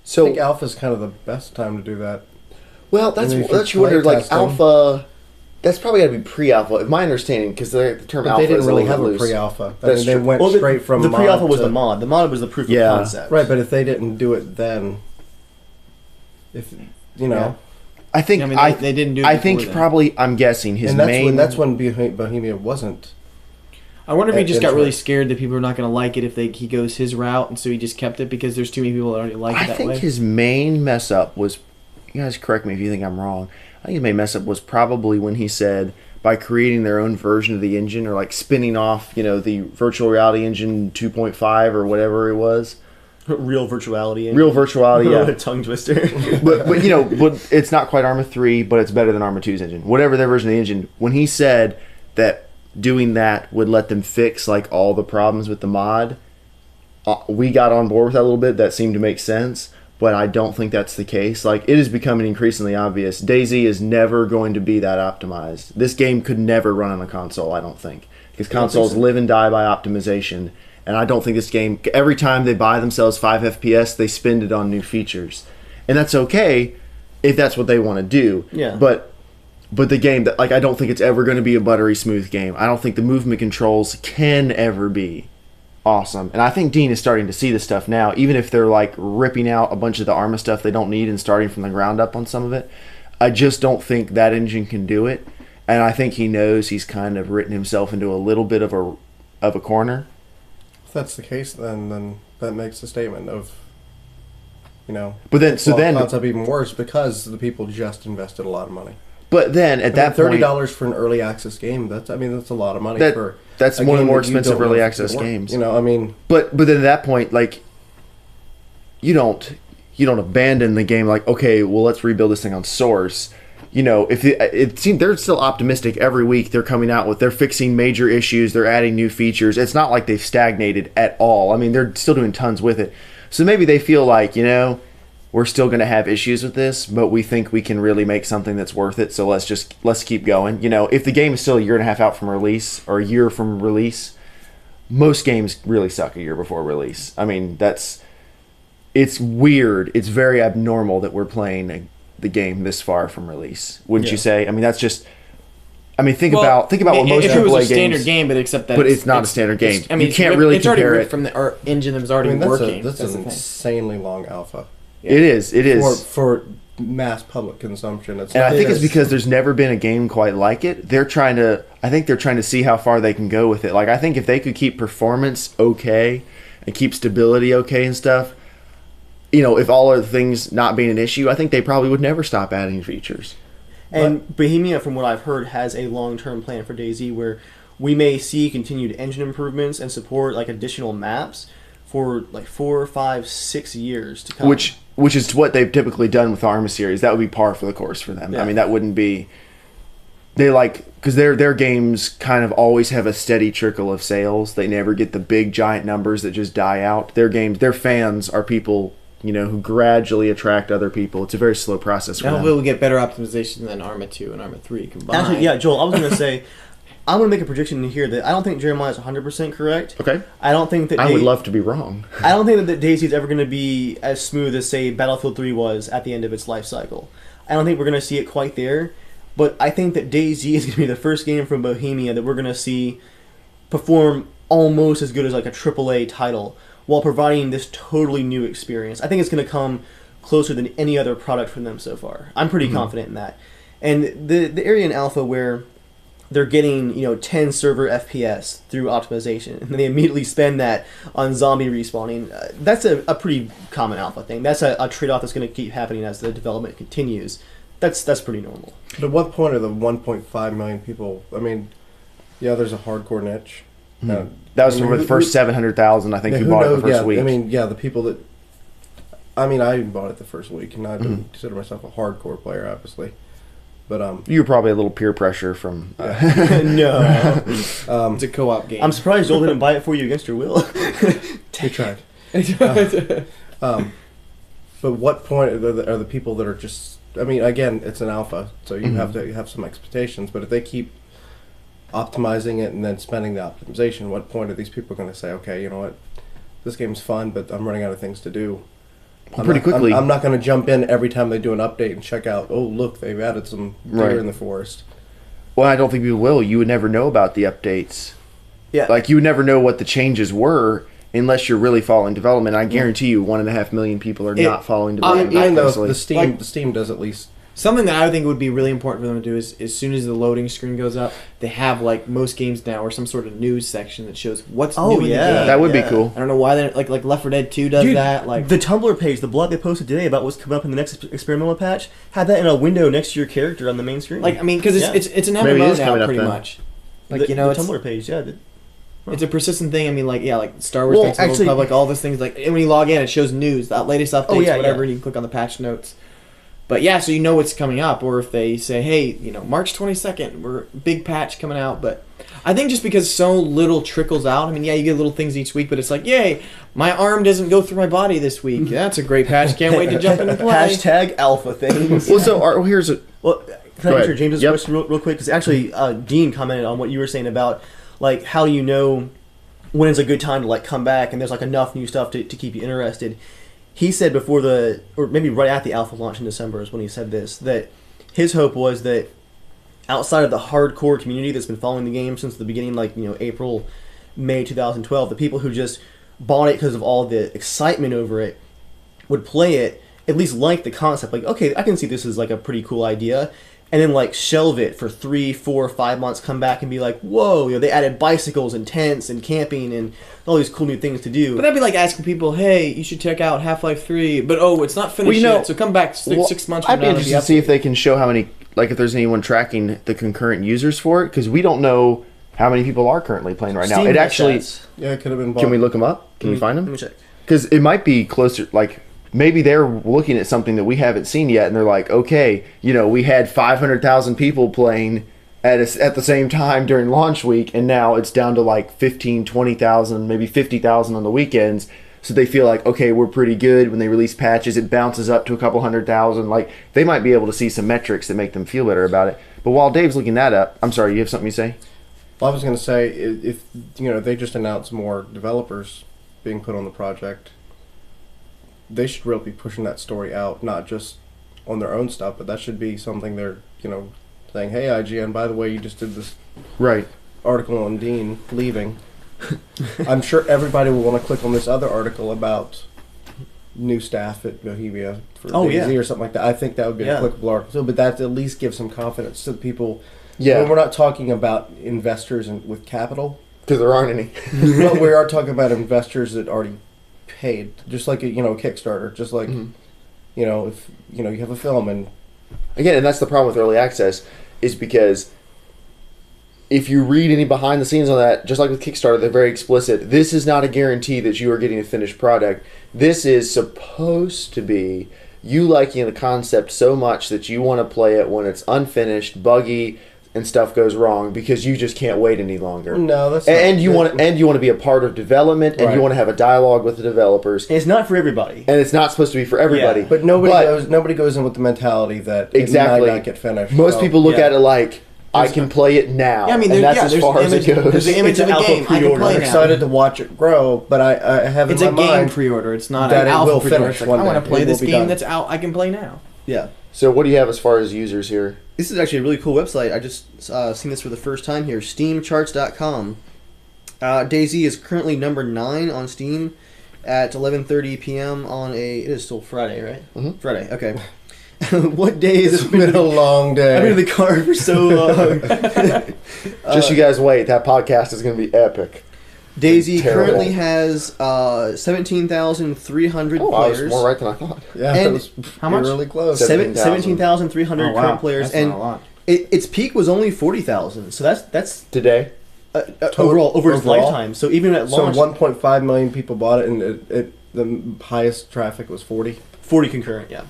F: So I think Alpha's kind of the best time to do that.
A: Well, that's what you wondered. Like Alpha, that's probably got to be pre-alpha, my understanding, because the term
F: but
A: alpha
F: they didn't
A: is
F: really
A: a
F: have
A: little
F: a
A: loose.
F: pre-alpha. I
A: That's
F: mean, they went straight from
E: the pre-alpha was
F: to,
E: the mod. The mod was the proof of concept.
F: Right, but if they didn't do it then, if you know,
A: I think
G: they didn't do it.
A: I think
G: then.
A: probably I'm guessing his
F: and
A: main.
F: that's when Bohemia wasn't.
G: I wonder if he just got
F: That's
G: really
F: right.
G: scared that people are not going to like it if he goes his route, and so he just kept it because there's too many people that already like it
A: I
G: that
A: think
G: way.
A: his main mess up was. You guys correct me if you think I'm wrong. I think his main mess up was probably when he said by creating their own version of the engine, or like spinning off, the virtual reality engine 2.5 or whatever it was.
E: Real virtuality.
A: Real virtuality, yeah.
E: What a tongue twister.
A: but it's not quite Arma 3, but it's better than Arma 2's engine. Whatever their version of the engine. When he said that doing that would let them fix like all the problems with the mod, we got on board with that a little bit. That seemed to make sense, but I don't think that's the case. Like, it is becoming increasingly obvious. DayZ is never going to be that optimized. This game could never run on a console, I don't think, because consoles live and die by optimization. And I don't think this game, every time they buy themselves 5 FPS, they spend it on new features. And that's okay if that's what they want to do.
E: Yeah.
A: But the game, I don't think it's ever going to be a buttery smooth game. I don't think the movement controls can ever be awesome. And I think Dean is starting to see this stuff now, even if they're like ripping out a bunch of the Arma stuff they don't need and starting from the ground up on some of it. I just don't think that engine can do it. And I think he knows he's kind of written himself into a little bit of a corner.
F: If that's the case, then that makes the statement of,
A: But then,
F: concept even worse because the people just invested a lot of money.
A: But then at that point,
F: $30 for an early access game, that's a lot of money for.
A: That's
F: a
A: one of the
F: game
A: more
F: that you
A: expensive
F: don't know
A: early
F: if
A: access
F: it's gonna
A: games.
F: work.
A: But then at that point, like, you don't abandon the game. Like, okay, well, let's rebuild this thing on source. If it seems they're still optimistic every week. They're coming out with, they're fixing major issues. They're adding new features. It's not like they've stagnated at all. I mean, they're still doing tons with it. So maybe they feel like, we're still going to have issues with this, but we think we can really make something that's worth it. So let's keep going. If the game is still a year and a half out from release or a year from release, most games really suck a year before release. I mean, it's weird. It's very abnormal that we're playing the game this far from release. Wouldn't you say? I mean,
H: I mean, think
G: Well,
H: about what most
G: if it was
H: AAA
G: a standard
H: games.
G: game, but except that
H: But it's not a standard game.
G: I mean,
H: You can't really
G: it's already
H: compare
G: ripped
H: it.
G: from the engine that was already
F: I mean,
G: working.
F: that's
G: That's the
F: an
G: thing.
F: insanely long alpha
H: It is.
F: for mass public consumption. It's
H: And I
F: not-
H: think it's because there's never been a game quite like it. I think they're trying to see how far they can go with it. Like, I think if they could keep performance okay and keep stability okay and stuff, if all other things not being an issue, I think they probably would never stop adding features.
E: And Bohemia, from what I've heard, has a long-term plan for DayZ where we may see continued engine improvements and support like additional maps for like 4, 5, 6 years to come.
H: Which is what they've typically done with the Arma series. That would be par for the course for them.
E: Yeah.
H: I mean, that wouldn't be... because their games kind of always have a steady trickle of sales. They never get the big giant numbers that just die out. Their fans are people, who gradually attract other people. It's a very slow process for
G: Now
H: them.
G: we'll get better optimization than Arma 2 and Arma 3 combined.
E: Actually, yeah, Joel, I was going to say, I'm going to make a prediction in here that I don't think Jeremiah is 100% correct.
H: Okay.
E: I don't think that
H: I would love to be wrong.
E: I don't think that DayZ is ever going to be as smooth as, say, Battlefield 3 was at the end of its life cycle. I don't think we're going to see it quite there, but I think that DayZ is going to be the first game from Bohemia that we're going to see perform almost as good as like a AAA title while providing this totally new experience. I think it's going to come closer than any other product from them so far. I'm pretty confident in that. And the area in alpha where they're getting 10 server FPS through optimization, and then they immediately spend that on zombie respawning. That's a pretty common alpha thing. That's a trade-off that's going to keep happening as the development continues. That's pretty normal.
F: But at what point are the 1.5 million people? I mean, yeah, there's a hardcore niche.
H: That was for the first 700,000, I think, who bought it the first week.
F: I mean, the people that. I mean, I even bought it the first week, and I don't consider myself a hardcore player, obviously. But
H: you were probably a little peer pressure from...
E: No.
G: It's a co-op game.
E: I'm surprised Joel didn't buy it for you against your will.
F: we tried. But what point are the people that are just... I mean, again, it's an alpha, so you have to have some expectations. But if they keep optimizing it and then spending the optimization, what point are these people going to say, okay, you know what, this game's fun, but I'm running out of things to do?
H: Quickly.
F: I'm not going to jump in every time they do an update and check out, oh, look, they've added some deer in the forest.
H: Well, I don't think people will. You would never know about the updates.
E: Yeah.
H: Like, you would never know what the changes were unless you're really following development. I guarantee you 1.5 million people are not following development.
F: Even though
H: closely.
F: the Steam does at least...
G: Something that I would think would be really important for them to do is, as soon as the loading screen goes up, they have, like most games now, or some sort of news section that shows what's new in the game.
H: That would be cool.
G: I don't know why they're like Left 4 Dead 2 does that. Like
E: the Tumblr page, the blog they posted today about what's coming up in the next experimental patch, had that in a window next to your character on the main screen.
G: I mean, because it's an
H: Maybe it
G: MMO
H: is coming
G: now,
H: up
G: pretty
H: then.
G: much.
E: the
G: it's
E: Tumblr page, yeah.
G: It's a persistent thing. I mean, like Star Wars,
E: Well,
G: Knights of the Old
E: actually-
G: Republic, all those things. Like when you log in, it shows news, the latest updates, whatever. And you can click on the patch notes. But yeah, so you know what's coming up. Or if they say, hey, March 22nd, we're big patch coming out. But I think just because so little trickles out. I mean, yeah, you get little things each week, but it's like, yay, my arm doesn't go through my body this week. That's a great patch. Can't wait to jump in and play.
E: Hashtag alpha things.
H: Well, so here's a...
E: Well, can
H: Go
E: I answer
H: ahead.
E: James's
H: Yep.
E: question real quick? Because actually, Dean commented on what you were saying about like how you know when it's a good time to like come back and there's like enough new stuff to keep you interested. He said before or maybe right at the alpha launch in December is when he said this, that his hope was that outside of the hardcore community that's been following the game since the beginning, like April, May 2012, the people who just bought it because of all the excitement over it would play it, at least like the concept, like, okay, I can see this is like a pretty cool idea, and then like shelve it for 3, 4, 5 months, come back and be like, whoa, they added bicycles and tents and camping and all these cool new things to do.
G: But that'd be like asking people, hey, you should check out Half-Life 3, but it's not finished yet, so come back 6 months from
H: I'd
G: now.
H: be interested to see if they can show how many, like if there's anyone tracking the concurrent users for it, because we don't know how many people are currently playing right now.
E: Steam
H: It
E: has
H: actually...
E: stats.
F: Yeah, it could have been bought.
H: Can we look them up? Can we find
E: Let
H: them?
E: me check.
H: Because it might be closer, like... Maybe they're looking at something that we haven't seen yet, and they're like, okay, we had 500,000 people playing at the same time during launch week, and now it's down to like 15, 20,000, maybe 50,000 on the weekends. So they feel like, okay, we're pretty good. When they release patches, it bounces up to a couple 100,000. Like, they might be able to see some metrics that make them feel better about it. But while Dave's looking that up, I'm sorry, you have something to say?
F: Well, I was going to say, if they just announced more developers being put on the project, they should really be pushing that story out, not just on their own stuff, but that should be something they're, saying, "Hey, IGN, by the way, you just did this
H: Right.
F: article on Dean leaving." I'm sure everybody will want to click on this other article about new staff at Bohemia for DayZ or something like that. I think that would be a clickable article. So, but that at least gives some confidence to the people.
H: Yeah.
F: When we're not talking about investors with capital.
H: Because there aren't any.
F: But we are talking about investors that already paid. Just like a Kickstarter. Just like, if you have a film and...
H: Again, and that's the problem with early access, is because if you read any behind the scenes on that, just like with Kickstarter, they're very explicit. This is not a guarantee that you are getting a finished product. This is supposed to be you liking the concept so much that you want to play it when it's unfinished, buggy, and stuff goes wrong because you just can't wait any longer.
F: No, that's
H: and you want to be a part of development, and you want to have a dialogue with the developers.
E: And it's not for everybody.
H: And it's not supposed to be for everybody.
E: Yeah.
F: But nobody goes in with the mentality that
H: exactly
F: it might not get finished.
H: Most people look at it like, I can play it now.
G: Yeah, I mean,
H: and that's as far as it goes.
G: There's the image of the game. I can play
F: I'm
G: now.
F: excited to watch it grow, but I have
G: It's
F: in
G: a
F: my
G: game
F: mind
G: pre-order. It's not
F: that
G: an
F: it
G: alpha
F: will
G: pre-order.
F: finish
G: It's like,
F: one
G: I want
F: day.
G: to play
F: It
G: this
F: will be
G: game
F: done.
G: that's out. I can play now.
E: Yeah.
H: So what do you have as far as users here?
E: This is actually a really cool website. I just seen this for the first time here. SteamCharts.com. DayZ is currently number 9 on Steam at 11:30 p.m. on it is still Friday, right?
H: Mm-hmm.
E: Friday. Okay. What day is
F: It's
E: it?
F: been a long day.
E: I've been in the car for so long.
H: Just you guys wait. That podcast is going to be epic.
E: DayZ
H: Terrible.
E: currently has 17,300
H: Oh, I was
E: players.
H: more right than I thought.
F: Yeah,
E: And
F: it was
G: how much?
F: really close.
E: 17,300 current players,
G: That's
E: and
G: not a lot.
E: its peak was only 40,000. So that's
H: Today?
E: overall over its
F: overall?
E: lifetime. So even at
F: So
E: launch,
F: 1.5 million people bought it, and the highest traffic was 40.
E: 40 concurrent. Yeah.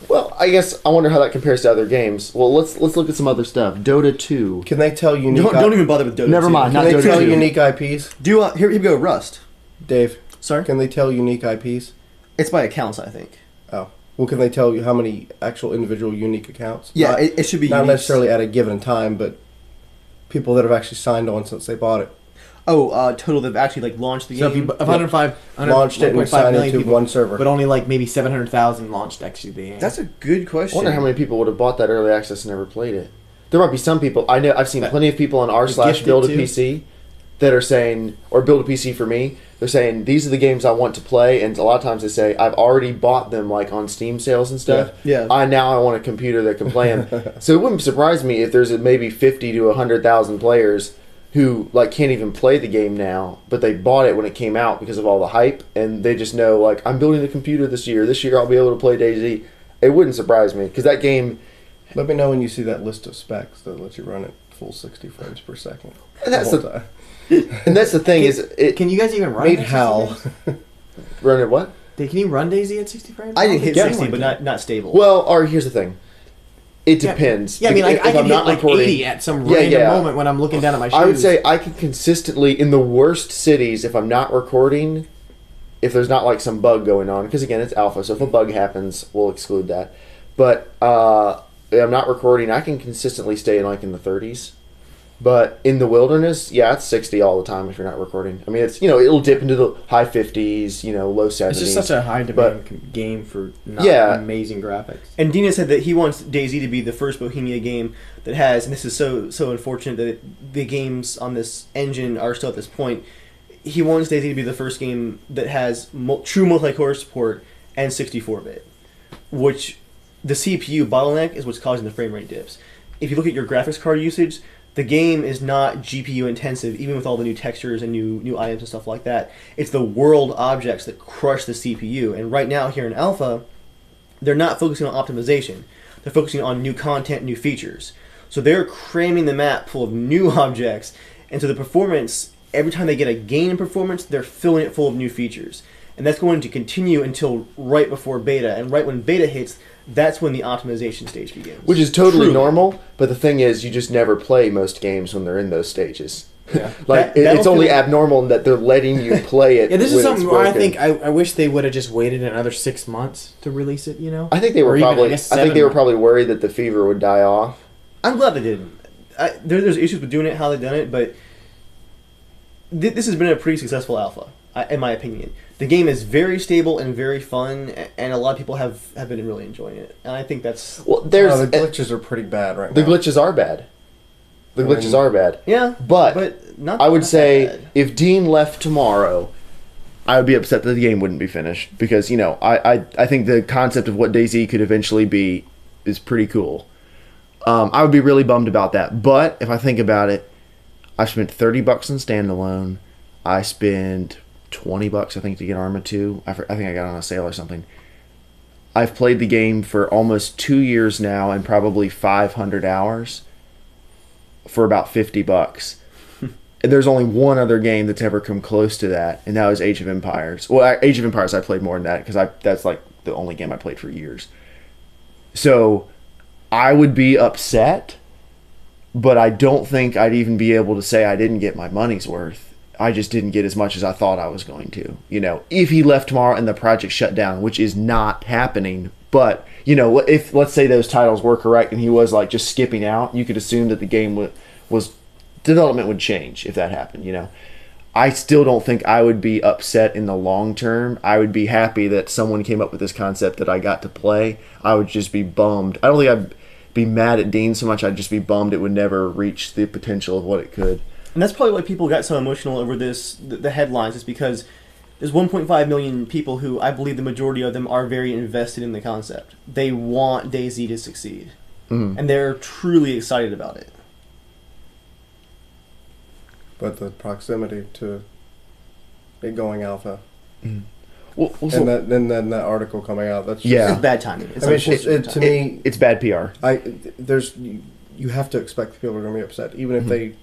H: Well, I guess I wonder how that compares to other games. Well, let's look at some other stuff. Dota 2.
F: Can they tell unique?
E: Don't even bother with Dota.
H: Never
E: 2.
H: mind,
F: Can
H: not
F: they
H: Dota
F: tell
H: 2.
F: unique IPs?
E: Here we go. Rust.
F: Dave,
E: Sorry.
F: can they tell unique IPs?
E: It's by accounts, I think.
F: Oh, well, can they tell you how many actual individual unique accounts?
E: Yeah,
F: Not-
E: it should be
F: not
E: unique.
F: necessarily at a given time, but people that have actually signed on since they bought it.
E: Total they've actually launched the
G: So if
E: game.
G: you 105,
F: Launched it and
G: 1.5
F: signed
G: million
F: into
G: people,
F: one server.
G: but only like maybe 700,000 launched actually the game.
E: That's a good
H: I
E: question.
H: wonder how many people would have bought that early access and never played it. There might be some people. I know I've seen plenty of people on
G: gifted
H: r/build a
G: too.
H: PC that are saying, or build a PC for me. They're saying these are the games I want to play, and a lot of times they say I've already bought them on Steam sales and stuff.
E: Yeah.
H: I want a computer that can play them. So it wouldn't surprise me if there's maybe 50 to 100,000 players who can't even play the game now, but they bought it when it came out because of all the hype, and they just know I'm building a computer this year. This year I'll be able to play DayZ. It wouldn't surprise me because that game.
F: Let me know when you see that list of specs that let you run it full 60 frames per second.
H: And that's
F: the
H: the
F: whole time.
H: and that's the thing is it
G: Can you guys even run
F: Made
G: it at 60
F: Hal.
G: frames?
H: run it what?
G: Can you run DayZ at 60 frames?
E: I didn't hit
G: think
E: 60,
G: anyone
E: but
G: can.
E: not stable.
H: Well, or here's the thing. It depends.
G: Yeah, I mean,
H: If
G: I
H: I'm
G: can hit
H: not recording-
G: 80 at some random moment when I'm looking down at my shoes.
H: I would say I can consistently, in the worst cities, if I'm not recording, if there's not some bug going on, because again, it's alpha, so if a bug happens, we'll exclude that. But if I'm not recording, I can consistently stay in the 30s. But in the wilderness, it's 60 all the time if you're not recording. I mean, it's it'll dip into the high 50s, low 70s.
G: it's just such a high demand game for not amazing graphics.
E: And Dina said that he wants DayZ to be the first Bohemia game that has, and this is so unfortunate that the games on this engine are still at this point. He wants DayZ to be the first game that has true multi-core support and 64-bit, which the CPU bottleneck is what's causing the frame rate dips. If you look at your graphics card usage, the game is not GPU intensive, even with all the new textures and new items and stuff like that. It's the world objects that crush the CPU. And right now here in Alpha, they're not focusing on optimization. They're focusing on new content, new features. So they're cramming the map full of new objects. And so the performance, every time they get a gain in performance, they're filling it full of new features. And that's going to continue until right before beta. And right when beta hits, that's when the optimization stage begins.
H: Which is totally
E: Truly.
H: normal, but the thing is, you just never play most games when they're in those stages.
E: Yeah.
H: It's only abnormal in that they're letting you play it.
G: Yeah, this is
H: when
G: something
H: it's
G: where I
H: broken.
G: think I wish they would have just waited another 6 months to release it.
H: I think they were
G: Or even,
H: probably.
G: I guess,
H: I think
G: 7
H: they were
G: months.
H: probably worried that the fever would die off.
E: I'm glad they didn't. There's issues with doing it, how they've done it, but this has been a pretty successful alpha. in my opinion. The game is very stable and very fun, and a lot of people have been really enjoying it. And I think that's...
H: Well,
F: the glitches are pretty bad right now.
H: The glitches are bad. The glitches are bad.
E: Yeah,
H: but
E: not.
H: I would
E: not
H: say
E: that bad.
H: if Dean left tomorrow, I would be upset that the game wouldn't be finished because I think the concept of what DayZ could eventually be is pretty cool. I would be really bummed about that. But if I think about it, I spent $30 on standalone. I spent $20 I think to get Arma 2. I think I got on a sale or something. I've played the game for almost 2 years now and probably 500 hours for about $50. And there's only one other game that's ever come close to that, and that was Age of Empires. Well, Age of Empires I played more than that because that's like the only game I played for years. So I would be upset, but I don't think I'd even be able to say I didn't get my money's worth. I just didn't get as much as I thought I was going to. If he left tomorrow and the project shut down, which is not happening, but, if, let's say those titles were correct and he was, like, just skipping out, you could assume that the game development would change if that happened, I still don't think I would be upset in the long term. I would be happy that someone came up with this concept that I got to play. I would just be bummed. I don't think I'd be mad at Dean so much. I'd just be bummed it would never reach the potential of what it could.
E: And that's probably why people got so emotional over the headlines, is because there's 1.5 million people who, I believe the majority of them, are very invested in the concept. They want DayZ to succeed.
H: Mm-hmm.
E: And they're truly excited about it.
F: But the proximity to it going alpha,
H: Well,
F: and then that article coming out, that's just,
E: It's bad timing.
F: to me,
H: it's bad PR.
F: You have to expect people are going to be upset, even if they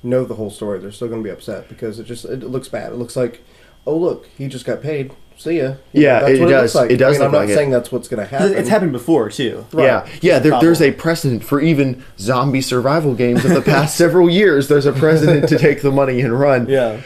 F: know the whole story. They're still going to be upset because it looks bad. It looks like, oh look, he just got paid. See ya.
H: That's what it
F: looks like.
H: It does.
F: I'm
H: look
F: not
H: like
F: saying that's what's going to happen.
E: It's happened before, too.
F: Right.
H: Yeah. There's a precedent for even zombie survival games of the past several years. There's a precedent to take the money and run.
E: Yeah.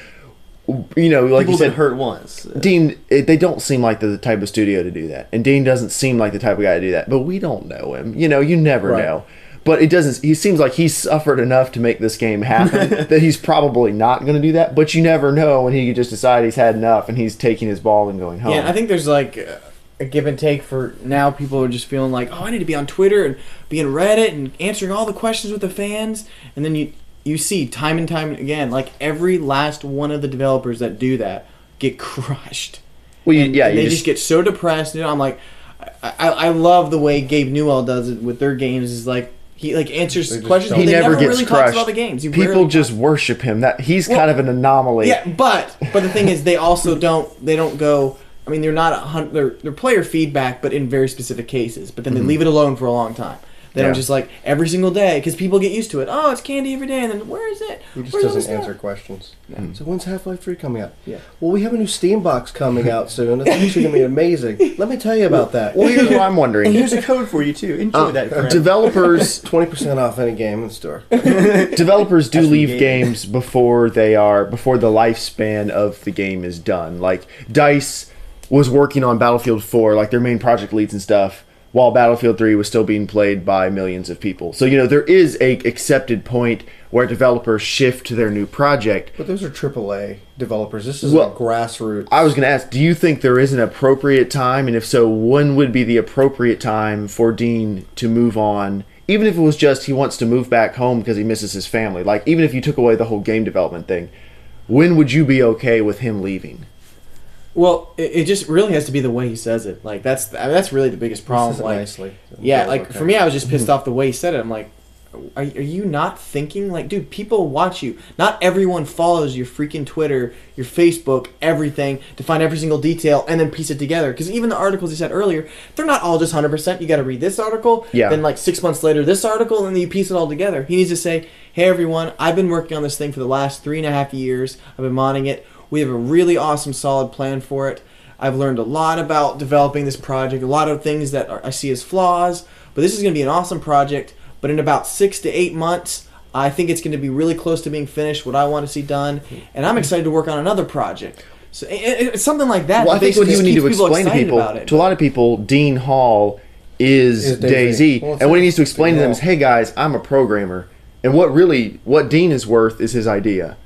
H: Like
E: People
H: you said,
E: been hurt once.
H: Dean, they don't seem like the type of studio to do that, and Dean doesn't seem like the type of guy to do that. But we don't know him. You never know. But it doesn't. He seems like he's suffered enough to make this game happen that he's probably not going to do that. But you never know when he could just decide he's had enough and he's taking his ball and going home.
G: Yeah, I think there's like a give and take for now. People are just feeling like, oh, I need to be on Twitter and be in Reddit and answering all the questions with the fans. And then you see time and time again, like every last one of the developers that do that get crushed.
H: Well,
G: they just get so depressed. I'm like, I love the way Gabe Newell does it with their games. Is like, he answers questions.
H: He
G: but
H: never gets
G: really
H: crushed.
G: Talks about the games.
H: People just worship him. He's kind of an anomaly.
G: Yeah, but the thing is, they also don't go. I mean, they're not they're player feedback, but in very specific cases. But then they leave it alone for a long time. They don't just like every single day because people get used to it. Oh, it's candy every day, and then where is it?
F: He just
G: Where's
F: doesn't answer questions.
G: Yeah.
F: So when's Half-Life 3 coming out?
G: Yeah.
F: Well, we have a new Steam box coming out soon. It's actually going to be amazing. Let me tell you about that.
H: Well, here's what I'm
E: And
H: wondering.
E: here's a code for you, too. Enjoy that. Friend.
H: Developers
F: 20% off any game in the store.
H: Developers do
E: That's
H: leave
E: the
H: games before the lifespan of the game is done. Like DICE was working on Battlefield 4, like their main project leads and stuff, while Battlefield 3 was still being played by millions of people. So, there is a accepted point where developers shift to their new project.
F: But those are AAA developers. This is a grassroots.
H: I was going to ask, do you think there is an appropriate time? And if so, when would be the appropriate time for Dean to move on? Even if it was just he wants to move back home because he misses his family. Like, even if you took away the whole game development thing, when would you be okay with him leaving?
G: Well, it just really has to be the way he says it. Like that's really the biggest problem.
F: Says it
G: like,
F: nicely.
G: yeah,
F: Feels
G: like
F: okay.
G: for me, I was just pissed off the way he said it. I'm like, are you not thinking? Like, dude, people watch you. Not everyone follows your freaking Twitter, your Facebook, everything to find every single detail and then piece it together. Because even the articles he said earlier, they're not all just 100%. You got to read this article, then like 6 months later this article, and then you piece it all together. He needs to say, hey everyone, I've been working on this thing for the last 3.5 years. I've been modding it. We have a really awesome, solid plan for it. I've learned a lot about developing this project, a lot of things that I see as flaws, but this is going to be an awesome project. But in about 6 to 8 months, I think it's going to be really close to being finished, what I want to see done, and I'm excited to work on another project. So it's something like that.
H: Well, I think what he would need to explain to people,
G: to
H: a lot of people, Dean Hall is DayZ.
F: Well,
H: and what he needs to explain to them is, hey guys, I'm a programmer. And what Dean is worth is his idea.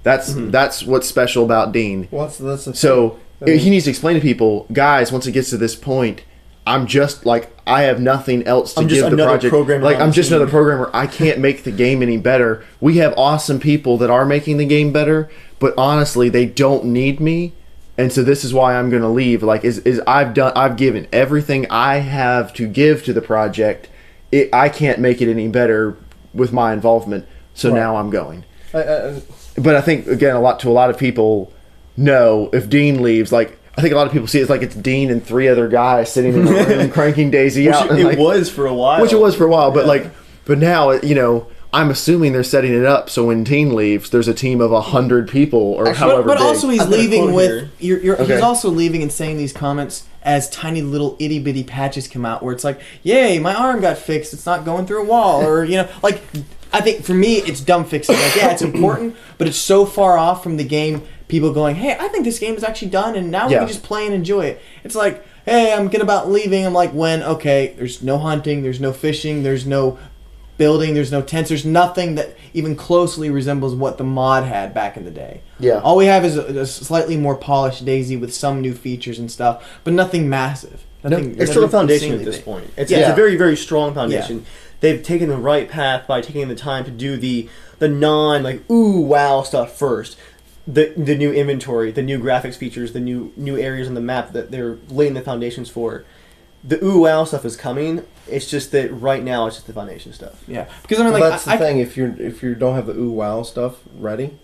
H: That's what's special about Dean.
F: Well, that's the
H: So
F: thing.
H: he needs to explain to people, guys, once it gets to this point, I'm just like, I have nothing else to
E: I'm just
H: give the
E: another
H: project.
E: programmer
H: Like,
E: on
H: I'm
E: the
H: just
E: team.
H: another programmer. I can't make the game any better. We have awesome people that are making the game better, but honestly, they don't need me. And so this is why I'm going to leave. Like, I've given everything I have to give to the project. I can't make it any better with my involvement. So now I'm going. But I think, again, a lot of people know if Dean leaves, like, I think a lot of people see it as like it's Dean and 3 other guys sitting in a room cranking DayZ out.
E: It was for a while.
H: Which it was for a while, but now, I'm assuming they're setting it up so when Dean leaves, there's a team of 100 people or however
G: But
H: big.
G: also he's
E: I've got a
G: leaving
E: quote
G: with
E: here.
H: Okay.
G: he's also leaving and saying these comments as tiny little itty bitty patches come out where it's like, yay, my arm got fixed. It's not going through a wall, or like. I think for me it's dumb fixing. Like, yeah, it's important, but it's so far off from the game. People going, hey, I think this game is actually done, and now we can just play and enjoy it. It's like, hey, I'm thinking about leaving. I'm like, when? Okay, there's no hunting, there's no fishing, there's no building, there's no tents, there's nothing that even closely resembles what the mod had back in the day.
H: Yeah.
G: All we have is a slightly more polished DayZ with some new features and stuff, but nothing massive. Nothing.
E: It's still a foundation
G: insanely
E: at this
G: big.
E: point. It's a very, very strong foundation.
G: Yeah.
E: They've taken the right path by taking the time to do the non, like, ooh, wow stuff first. The new inventory, the new graphics features, the new areas on the map that they're laying the foundations for. The ooh, wow stuff is coming. It's just that right now it's just the foundation stuff.
G: Yeah, because I mean,
F: Well,
G: like,
F: that's the thing. If you don't have the ooh wow stuff ready,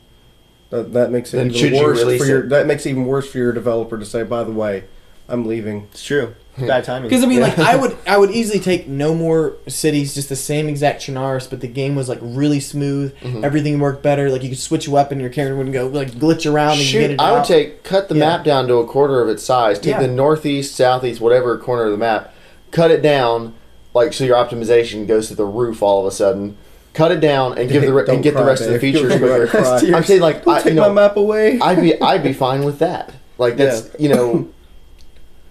F: that makes it
H: Then should
F: even
H: you
F: worse
H: release
F: for your.
H: it?
F: That makes it even worse for your developer to say, by the way, I'm leaving.
E: It's true. It's bad timing.
G: because I mean, like, I would easily take no more cities, just the same exact Chernarus, but the game was like really smooth. Everything worked better. Like, you could switch a weapon, your character wouldn't go like glitch around and get it
H: I
G: out.
H: would cut the map down to a quarter of its size. Take the northeast, southeast, whatever corner of the map, cut it down, like, so your optimization goes to the roof all of a sudden. Cut it down and get the rest of the features quicker. I'm saying, like,
F: Take my map away.
H: I'd be fine with that. Like, that's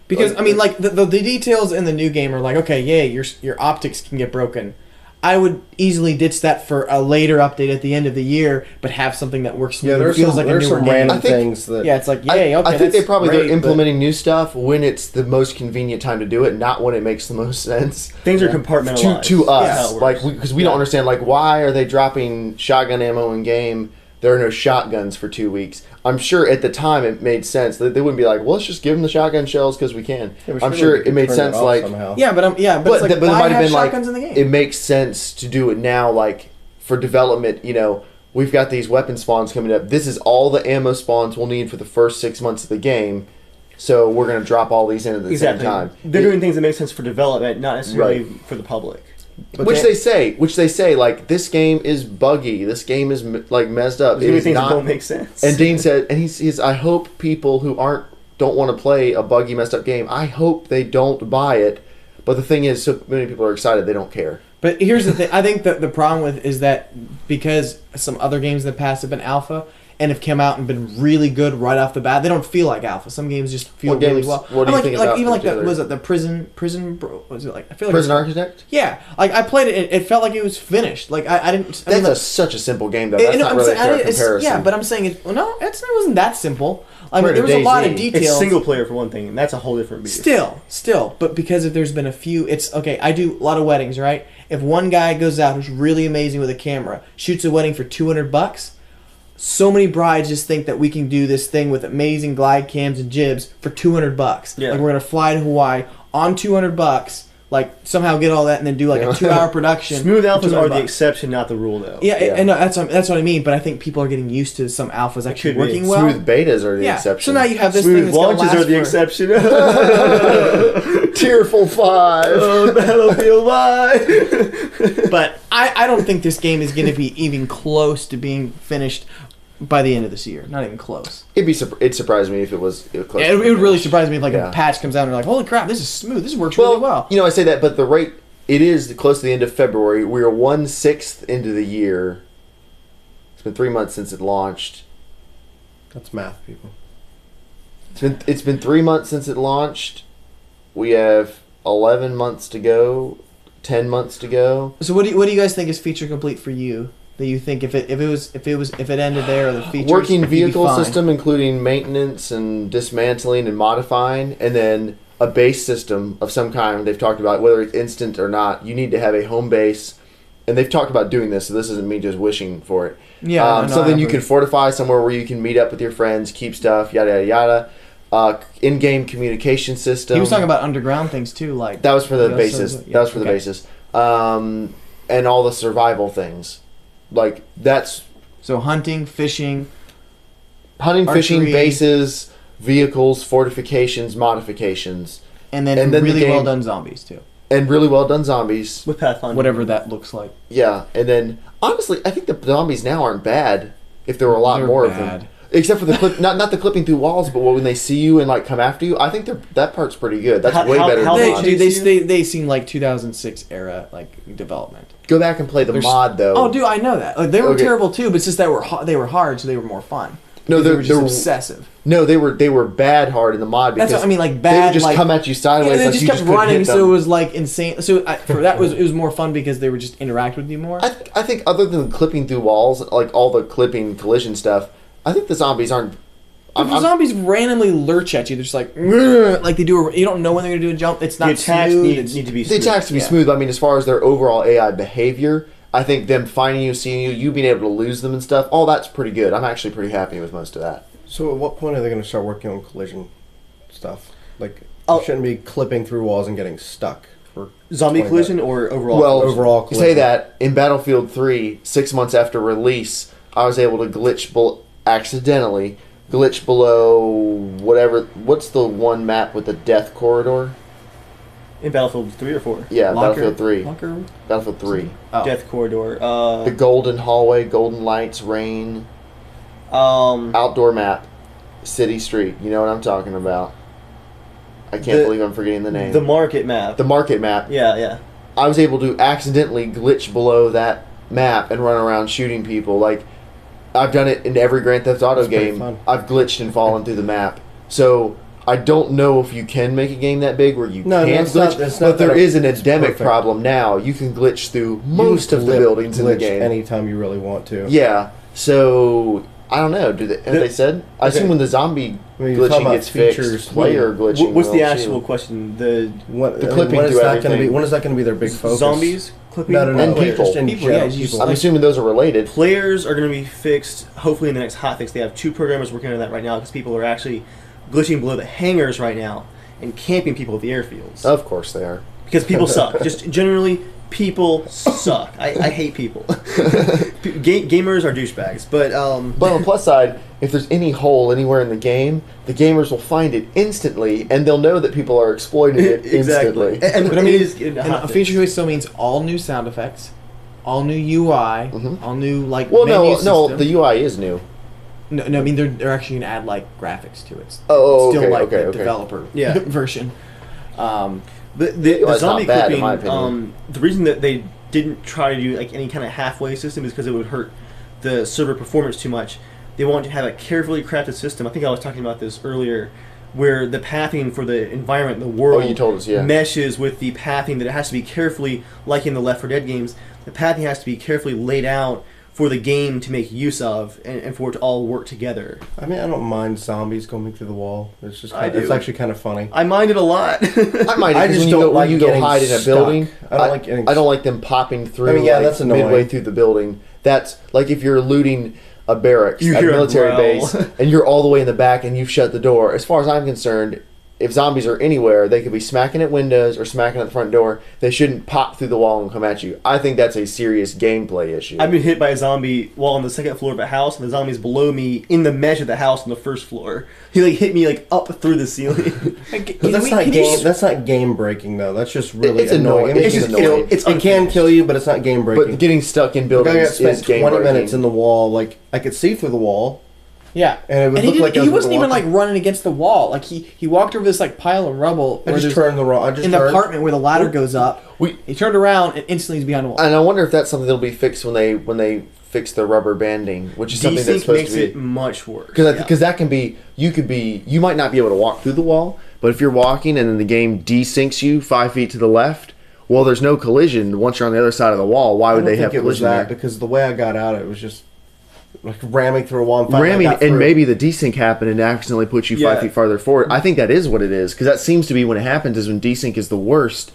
G: Because I mean, like, the details in the new game are like, okay, yeah, your optics can get broken. I would easily ditch that for a later update at the end of the year, but have something that works smooth.
F: Yeah, there's
G: feels
F: some,
G: like a
F: there's
G: newer
F: some
G: game.
F: random
H: I think-
F: things that.
G: Yeah, it's like, yay, okay.
H: I think
G: that's
H: they're
G: great,
H: implementing new stuff when it's the most convenient time to do it, not when it makes the most sense.
E: Things are compartmentalized.
H: To
E: That's how
H: us,
E: it
H: like,
E: works.
H: because we don't understand, like, why are they dropping shotgun ammo in game? There are no shotguns for 2 weeks. I'm sure at the time it made sense. They wouldn't be like, well, let's just give them the shotgun shells because we can.
F: Yeah,
H: I'm sure it made
F: turn
H: sense,
F: that off
H: like,
F: somehow.
G: Yeah, but it's like,
H: but it
G: why
H: might have
G: have
H: been like,
G: shotguns in the game?
H: it makes sense to do it now, like, for development. We've got these weapon spawns coming up. This is all the ammo spawns we'll need for the first 6 months of the game. So we're going to drop all these in at the same time.
E: They're doing things that make sense for development, not necessarily for the public.
F: But
H: Which they say, like, this game is buggy. This game is like messed up.
E: There's
H: It is
E: things that
H: not.
E: don't make sense.
H: And Dean said, and he's I hope people who don't want to play a buggy, messed up game, I hope they don't buy it. But the thing is, so many people are excited, they don't care.
G: But here's the thing. I think that the problem with is that because some other games in the past have been alpha and have come out and been really good right off the bat, they don't feel like alpha. Some games just feel
H: What
G: really
H: games-
G: well.
H: what do you
G: like,
H: think
G: like
H: about
G: even like that
H: particular-
G: was it the prison bro? Was it like I feel like
H: Prison Architect?
G: Yeah, like I played it. It felt like it was finished. Like I didn't. I mean,
H: That's
G: like,
H: such a simple game, though. That's not
G: I'm
H: really a
G: saying-
H: fair
G: it's-
H: comparison.
G: Yeah, but I'm saying it. Well, no, it wasn't that simple. I mean,
H: Compared
G: there
H: to
G: was a lot of
H: DayZ.
G: details.
E: It's single player for one thing, and that's a whole different beast.
G: Still, but because if there's been a few, it's okay. I do a lot of weddings, right? If one guy goes out who's really amazing with a camera, shoots a wedding for $200, so many brides just think that we can do this thing with amazing glide cams and jibs for $200.
E: Yeah.
G: Like we're gonna fly to Hawaii on $200. Like somehow get all that and then do like a 2-hour production.
E: Smooth
G: for
E: alphas are the
G: $200.
E: exception, not the rule, though.
G: Yeah, and that's what I mean. But I think people are getting used to some alphas actually
E: could be.
G: working well.
H: Smooth betas are the
G: Yeah.
H: exception.
G: So now you have this thing
E: Smooth
G: that's gonna
E: launches
G: last
E: are the
G: for-
E: exception.
H: Tearful 5.
E: Oh, Battlefield Live.
G: But I don't think this game is going to be even close to being finished by the end of this year. Not even close.
H: It'd surprise me if it was close.
G: It would really surprise me if like
H: Yeah.
G: a patch comes out and you're like, holy crap, this is smooth. This works really well.
H: I say that, but the rate, it is close to the end of February. We are 1/6 into the year. It's been 3 months since it launched.
F: That's math, people.
H: It's been 3 months since it launched. We have 11 months to go, 10 months to go.
G: So what do you guys think is feature complete for you? that you think if it ended there, or the features
H: Working
G: you'd be
H: vehicle
G: fine?
H: system, including maintenance and dismantling and modifying, and then a base system of some kind. They've talked about whether it's instant or not. You need to have a home base, and they've talked about doing this. So this isn't me just wishing for it.
G: Yeah, I know,
H: something
G: I've
H: you
G: heard.
H: can fortify somewhere where you can meet up with your friends, keep stuff, yada yada yada. In-game communication system.
G: He was talking about underground things too, like
H: that was for the
G: Yeah,
H: basis.
G: so- yeah,
H: that was for the
G: okay.
H: basis. And all the survival things, like that's
G: so hunting, fishing.
H: hunting, fishing,
G: Archery.
H: bases, vehicles, fortifications, modifications,
G: And then,
H: And then the
G: really
H: game-
G: well done zombies too.
H: and really well done zombies.
E: With Pathfinder.
G: Whatever that looks like.
H: Yeah, and then honestly, I think the zombies now aren't bad. If there were a lot
G: They're
H: more of
G: bad.
H: them, except for the clip, not the clipping through walls, but when they see you and like come after you, I think that part's pretty good. That's
E: How-
H: way
E: how-
H: better
E: how
H: than
E: they-
H: mod.
E: dude,
G: They seem like 2006 era like development.
H: Go back and play the
G: There's-
H: mod though.
G: Oh, dude, I know that. Like, they were
H: Okay.
G: terrible too, but it's just that they were hard, so they were more fun.
H: No,
G: Because they
H: they're-
G: were just
H: they're-
G: obsessive.
H: No, they were bad hard in the mod because
G: That's what I mean, like
H: they
G: bad.
H: would just
G: like,
H: come at you sideways.
G: Yeah, they
H: like
G: just
H: you
G: kept
H: just couldn't
G: running,
H: hit
G: so
H: them.
G: it was like insane. So for that it was more fun because they would just interact with you more.
H: I think other than clipping through walls, like all the clipping collision stuff, I think the zombies aren't.
G: If the zombies randomly lurch at you, they're just like they do. You don't know when they're gonna do a jump. It's
E: The
G: not
E: attacks
G: smooth.
E: need,
G: It's-
E: need to be
H: The
E: smooth.
H: attacks to be
G: Yeah.
H: smooth. I mean, as far as their overall AI behavior, I think them finding you, seeing you being able to lose them and stuff, all that's pretty good. I'm actually pretty happy with most of that.
F: So at what point are they going to start working on collision stuff? Like,
E: Oh.
F: you shouldn't be clipping through walls and getting stuck for
E: Zombie
F: 20
E: collision
F: minutes.
E: or overall?
H: Well,
E: collision?
F: overall
H: you say
F: collision.
H: that in Battlefield 3, 6 months after release, I was able to accidentally glitch below whatever. What's the one map with the death corridor?
E: In Battlefield 3 or 4?
H: Yeah,
G: Locker-
H: Battlefield 3.
G: Locker room?
H: Battlefield 3.
G: Oh.
E: Death Corridor.
H: The golden hallway, golden lights, rain, outdoor map, city street. You know what I'm talking about. I can't
E: The-
H: believe I'm forgetting the name.
E: the market map.
H: The market map.
E: Yeah, yeah.
H: I was able to accidentally glitch below that map and run around shooting people. Like, I've done it in every Grand Theft Auto
F: That's pretty
H: game.
F: fun.
H: I've glitched and fallen through the map. So I don't know if you can make a game that big where you
F: No,
H: can't
F: it's not-
H: glitch,
F: it's not
H: but there
F: that
H: is an
F: it's
H: endemic
F: perfect.
H: problem now. You can glitch through
F: You
H: most
F: can
H: of the
F: glitch-
H: buildings in the
F: glitch
H: game.
F: anytime you really want to.
H: Yeah. So I don't know. Have they said? I
E: Okay.
H: assume when the zombie
F: I mean, you're talking
H: glitching
F: about
H: gets
F: features,
H: fixed, player glitching.
E: What's the
H: will
E: actual
H: too.
E: question? The
H: The clipping
F: when is
H: through
F: that going to be?
H: everything.
F: When is that going to be their big focus?
E: zombies clipping?
F: No, no, no.
H: And
F: like,
H: people.
F: Just in
G: People,
F: general,
G: yeah, just
F: people.
H: I'm assuming those are related.
E: Players are going to be fixed, hopefully in the next hotfix. They have 2 programmers working on that right now because people are actually glitching below the hangars right now and camping people at the airfields.
H: Of course they are.
E: Because people suck. Just generally, people suck. I hate people. Gamers are douchebags. But
H: But on the plus side, if there's any hole anywhere in the game, the gamers will find it instantly, and they'll know that people are exploiting it
E: exactly.
H: instantly.
E: And
G: But I mean,
E: it is
G: and a feature choice still means all new sound effects, all new UI,
H: Mhm.
G: all new like.
H: Well,
G: menu
H: no,
G: system.
H: the UI is new.
G: No, I mean they're actually gonna add like graphics to it.
H: Oh,
G: It's still
H: okay,
G: like
H: okay,
G: the
H: okay.
G: developer
E: Yeah.
G: version.
E: The
H: Well, it's
E: zombie
H: not bad, in
E: clipping,
H: my opinion.
E: the reason that they didn't try to do like any kind of halfway system is because it would hurt the server performance too much. They want to have a carefully crafted system. I think I was talking about this earlier, where the pathing for the environment, the world,
H: Oh, you told us, yeah.
E: meshes with the pathing. That it has to be carefully, like in the Left 4 Dead games, the pathing has to be carefully laid out for the game to make use of and for it to all work together.
F: I mean, I don't mind zombies going through the wall. It's just
E: I
F: it's
E: do.
F: actually kind of funny.
E: I mind it a lot.
H: I might.
F: I
H: because
F: just
H: when you
F: don't
H: go,
F: like
H: when you go
F: getting
H: hide in a
F: stuck.
H: building.
F: I don't like getting
H: I don't like them popping through.
F: I mean, yeah,
H: like,
F: that's annoying.
H: midway through the building. That's like if you're looting a barracks
E: You
H: at a
E: hear a
H: military
E: growl.
H: base, and you're all the way in the back, and you've shut the door. As far as I'm concerned, if zombies are anywhere, they could be smacking at windows or smacking at the front door. They shouldn't pop through the wall and come at you. I think that's a serious gameplay issue.
E: I've been hit by a zombie while on the second floor of a house, and the zombie's below me in the mesh of the house on the first floor. He like hit me like up through the ceiling.
F: But that's not game. That's not game breaking though. That's just really
H: It's annoying.
F: I mean,
H: It's
F: it
H: just
F: can kill-
H: annoying.
E: It's
F: it can
E: unfinished.
F: kill you, but it's not game breaking.
H: but getting stuck in
F: I
H: buildings
F: spent
H: is game
F: 20
H: breaking.
F: minutes in the wall. Like I could see through the wall,
G: Yeah,
F: and it would
G: he
F: look
G: didn't-
F: like I
G: he
F: was
G: wasn't even like
F: walking.
G: running against the wall. Like he walked over this like pile of rubble.
F: I
G: where
F: just
G: there's-
F: turned the wrong. I just
G: in the
F: turned.
G: apartment where the ladder goes up.
H: We-
G: He turned around and instantly he's behind the wall.
H: And I wonder if that's something that'll be fixed when they fix the rubber banding, which is something that's
E: Desync
H: supposed
E: makes
H: to be.
E: it much worse.
H: Because that can be you might not be able to walk through the wall, but if you're walking and then the game desyncs you 5 feet to the left, well, there's no collision once you're on the other side of the wall. Why would they have
F: it was
H: collision
F: that
H: there?
F: because the way I got out, it was just like ramming through a wall and finally
H: Ramming,
F: I got through.
H: and maybe the desync happened and accidentally put you 5 feet farther forward. I think that is what it is, because that seems to be when it happens, is when desync is the worst.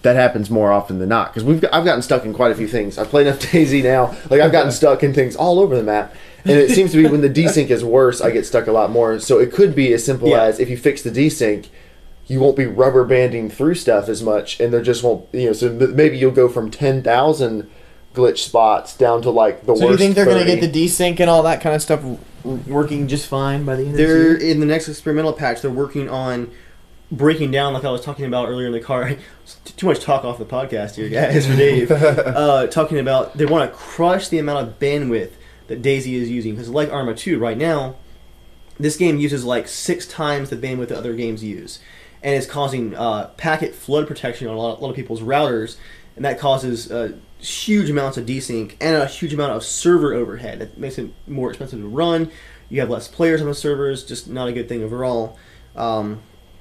H: That happens more often than not, because I've gotten stuck in quite a few things. I've played enough DayZ now, like I've gotten stuck in things all over the map, and it seems to be when the desync is worse, I get stuck a lot more. So it could be as simple as if you fix the desync, you won't be rubber banding through stuff as much, and there just won't, so maybe you'll go from 10,000 glitch spots down to like the worst.
G: So do you think they're going to
E: 30.
G: get the desync and all that kind of stuff working just fine by the end of the
E: They're
G: year?
E: in the next experimental patch. They're working on breaking down, like I was talking about earlier in the car. Too much talk off the podcast here, guys, for Dave. Talking about they want to crush the amount of bandwidth that DayZ is using, because like Arma 2 right now, this game uses like 6 times the bandwidth that other games use, and it's causing packet flood protection on a lot of people's routers, and that causes huge amounts of desync and a huge amount of server overhead. It makes it more expensive to run. You have less players on the servers, just not a good thing overall.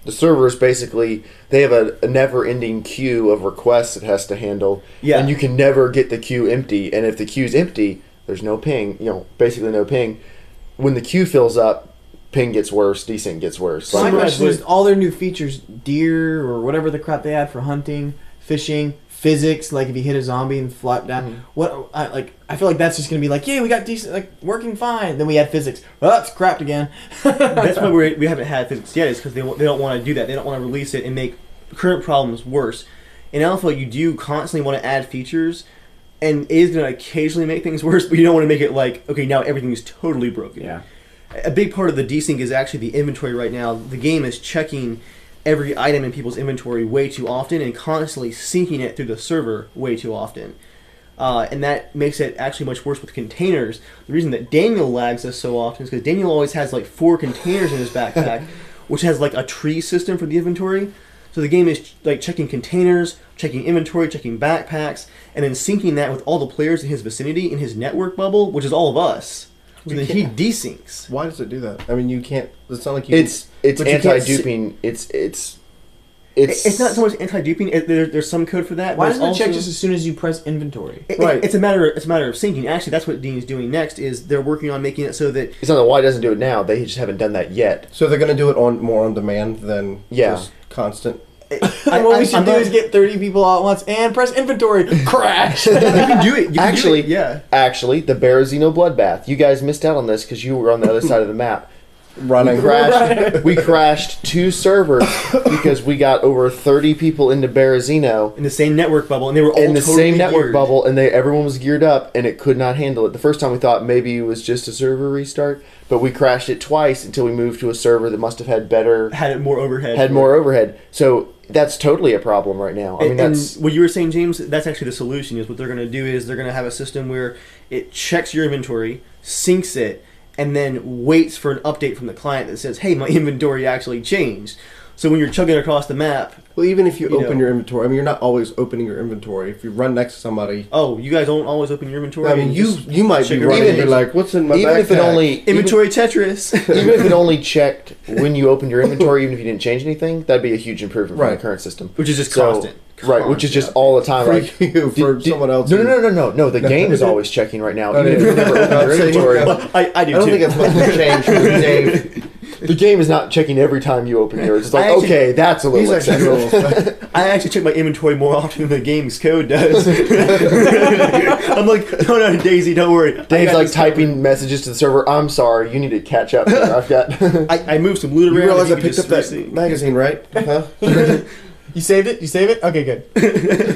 H: The servers basically, they have a never-ending queue of requests it has to handle, and you can never get the queue empty. And if the queue's empty, there's no ping. Basically no ping. When the queue fills up, ping gets worse, desync gets worse.
G: So my question is, all their new features, deer or whatever the crap they add for hunting, fishing, physics, like if you hit a zombie and flap down, I feel like that's just gonna be like, yeah, we got decent, like working fine. Then we add physics. Oh, it's crapped again.
E: That's why we haven't had physics yet. Is because they don't want to do that. They don't want to release it and make current problems worse. In alpha, you do constantly want to add features, and it is going to occasionally make things worse. But you don't want to make it like, okay, now everything's totally broken.
H: Yeah.
E: A big part of the desync is actually the inventory right now. The game is checking every item in people's inventory way too often and constantly syncing it through the server way too often. And that makes it actually much worse with containers. The reason that Daniel lags us so often is because Daniel always has like 4 containers in his backpack, which has like a tree system for the inventory. So the game is like checking containers, checking inventory, checking backpacks, and then syncing that with all the players in his vicinity in his network bubble, which is all of us. So then he desyncs.
F: Why does it do that? I mean, you can't. It's not like you.
H: It's anti-duping.
E: It's not so much anti-duping. There's some code for that.
G: Why doesn't it check just as soon as you press inventory?
F: Right.
E: It's a matter of syncing. Actually, that's what Dean's doing next. Is they're working on making it so that
H: It's not that why it doesn't do it now. They just haven't done that yet.
F: So they're going to do it more on demand than just constant.
G: What we should do is get 30 people all at once and press inventory. Crash.
E: You can do it. You can
H: Actually,
E: do it, yeah.
H: Actually, the Berezino bloodbath. You guys missed out on this because you were on the other side of the map.
F: Running.
H: We crashed 2 servers because we got over 30 people into Berezino
E: In the same network bubble, and they were all
H: in the
E: totally
H: same network
E: geared.
H: bubble, and everyone was geared up, and it could not handle it. The first time we thought maybe it was just a server restart, but we crashed it twice until we moved to a server that must have had
E: more overhead.
H: Had more overhead. So that's totally a problem right now. I mean, that's
E: and what you were saying, James. That's actually the solution. Is what they're going to do is they're going to have a system where it checks your inventory, syncs it, and then waits for an update from the client that says, "Hey, my inventory actually changed." So when you're chugging across the map,
F: Well, even if you open your inventory, I mean, you're not always opening your inventory. If you run next to somebody,
E: oh, you guys don't always open your inventory.
F: I mean,
E: and
F: you
E: just
F: might be
E: check your
F: running and be
E: inventory.
F: like, "What's in my
H: even
F: backpack?"
H: if it only
E: Inventory Tetris.
H: even if it only checked when you opened your inventory, even if you didn't change anything, that'd be a huge improvement from
F: Right.
H: the current system.
E: Which is just
H: So-
E: constant.
H: Right, which is just all the time.
F: For
H: Like,
F: you, for someone else.
H: No. The game is always checking right now.
F: Oh,
H: Even if
F: yeah.
H: you never open your inventory,
E: I do
F: I don't
E: too.
F: think it's much of a change from the game.
H: the game is not checking every time you open yours. It's like,
E: I actually-
H: okay, that's a
F: These
H: little
F: are
H: excessive.
E: I actually check my inventory more often than the game's code does. I'm like, no, DayZ, don't worry. I
H: Dave's
E: got
H: like
E: this
H: typing messages to the server. I'm sorry, you need to catch up here. I've got.
E: covered." I moved some loot around.
F: You realize
E: and
F: I picked up that
E: receive.
F: magazine, right? Huh?
G: You saved it? You save it? Okay, good.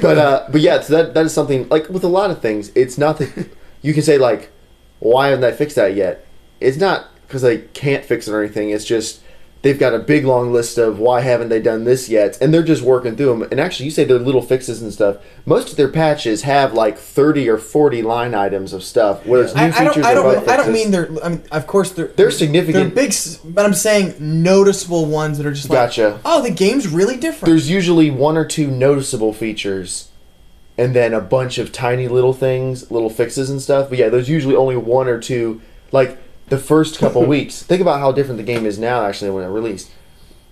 H: but yeah, so that is something like with a lot of things. It's not that you can say like, why haven't they fixed that yet? It's not because they can't fix it or anything. It's just they've got a big long list of why haven't they done this yet, and they're just working through them. And actually, you say they're little fixes and stuff. Most of their patches have like 30 or 40 line items of stuff, whether it's new features or bug
G: I don't
H: fixes.
G: mean they're. I mean, of course
H: They're significant.
G: They're big, but I'm saying noticeable ones that are just like,
H: Gotcha.
G: oh, the game's really different.
H: There's usually 1 or 2 noticeable features, and then a bunch of tiny little things, little fixes and stuff. But yeah, there's usually only 1 or 2. Like the first couple weeks, think about how different the game is now. Actually, when it released,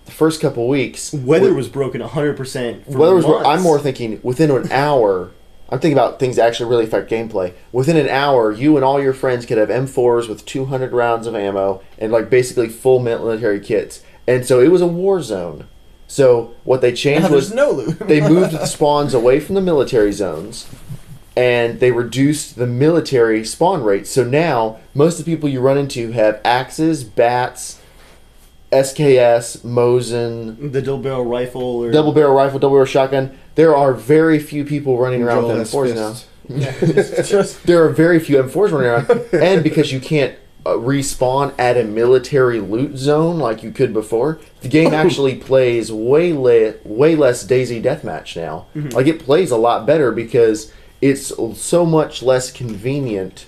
H: the first couple weeks,
E: weather was broken 100%.
H: I'm more thinking within an hour. I'm thinking about things that actually really affect gameplay. Within an hour, you and all your friends could have M4s with 200 rounds of ammo and like basically full military kits. And so it was a war zone. So what they changed was
G: no loot.
H: they moved the spawns away from the military zones, and they reduced the military spawn rate. So now most of the people you run into have axes, bats, SKS, Mosin,
E: the double barrel rifle, or
H: double barrel shotgun. There are very few people running around with M4s now. There are very few M4s running around, and because you can't respawn at a military loot zone like you could before, the game actually plays way less DayZ deathmatch now. Like it plays a lot better because it's so much less convenient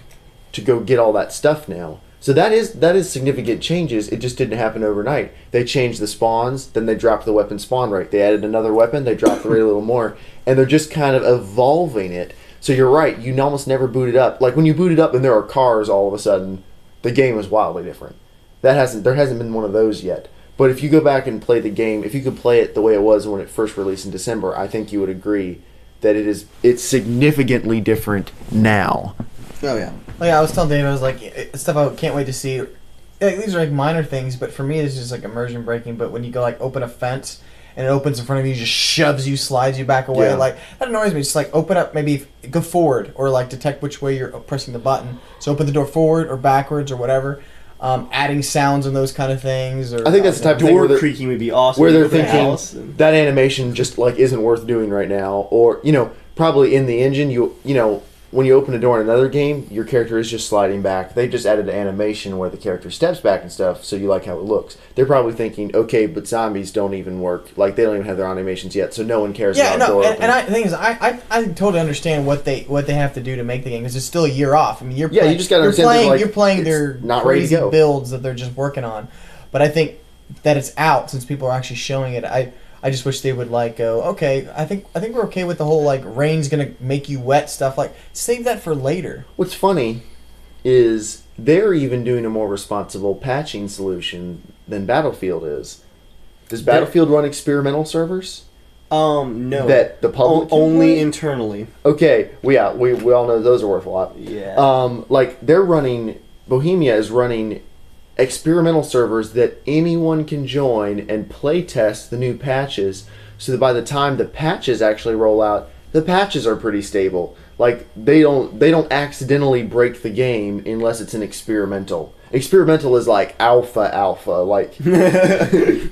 H: to go get all that stuff now. So that is significant changes. It just didn't happen overnight. They changed the spawns, then they dropped the weapon spawn rate. They added another weapon, they dropped the rate a little more, and they're just kind of evolving it. So you're right, you almost never boot it up. Like when you boot it up and there are cars all of a sudden, the game is wildly different. There hasn't been one of those yet. But if you go back and play the game, if you could play it the way it was when it first released in December, I think you would agree that it's significantly different now.
G: Oh yeah. Like I was telling Dave, I was like, it's stuff I can't wait to see. Like, these are like minor things, but for me, it's just like immersion breaking. But when you go like open a fence and it opens in front of you, just shoves you, slides you back away, like that annoys me. Just like open up, maybe go forward or like detect which way you're pressing the button. So open the door forward or backwards or whatever. Adding sounds and those kind of things. Or
H: I think that's the type of thing
E: door creaking would be awesome.
H: Where they're thinking that animation just like isn't worth doing right now, or probably in the engine when you open a door in another game, your character is just sliding back. They just added an animation where the character steps back and stuff, so you like how it looks. They're probably thinking, okay, but zombies don't even work. Like, they don't even have their animations yet, so no one cares about door opening.
G: The thing is, I totally understand what they have to do to make the game, because it's still a year off. I mean, you just got to understand you're playing their
H: not
G: crazy builds that they're just working on. But I think that it's out, since people are actually showing it. I just wish they would go, okay, I think we're okay with the whole rain's gonna make you wet stuff. Save that for later.
H: What's funny is they're even doing a more responsible patching solution than Battlefield is. Does Battlefield run experimental servers?
E: No.
H: That the public
E: only internally.
H: Okay, we all know those are worth a lot.
E: Yeah.
H: They're running. Bohemia is running experimental servers that anyone can join and play test the new patches, so that by the time the patches actually roll out, the patches are pretty stable. They don't accidentally break the game unless it's an experimental. Experimental is like alpha,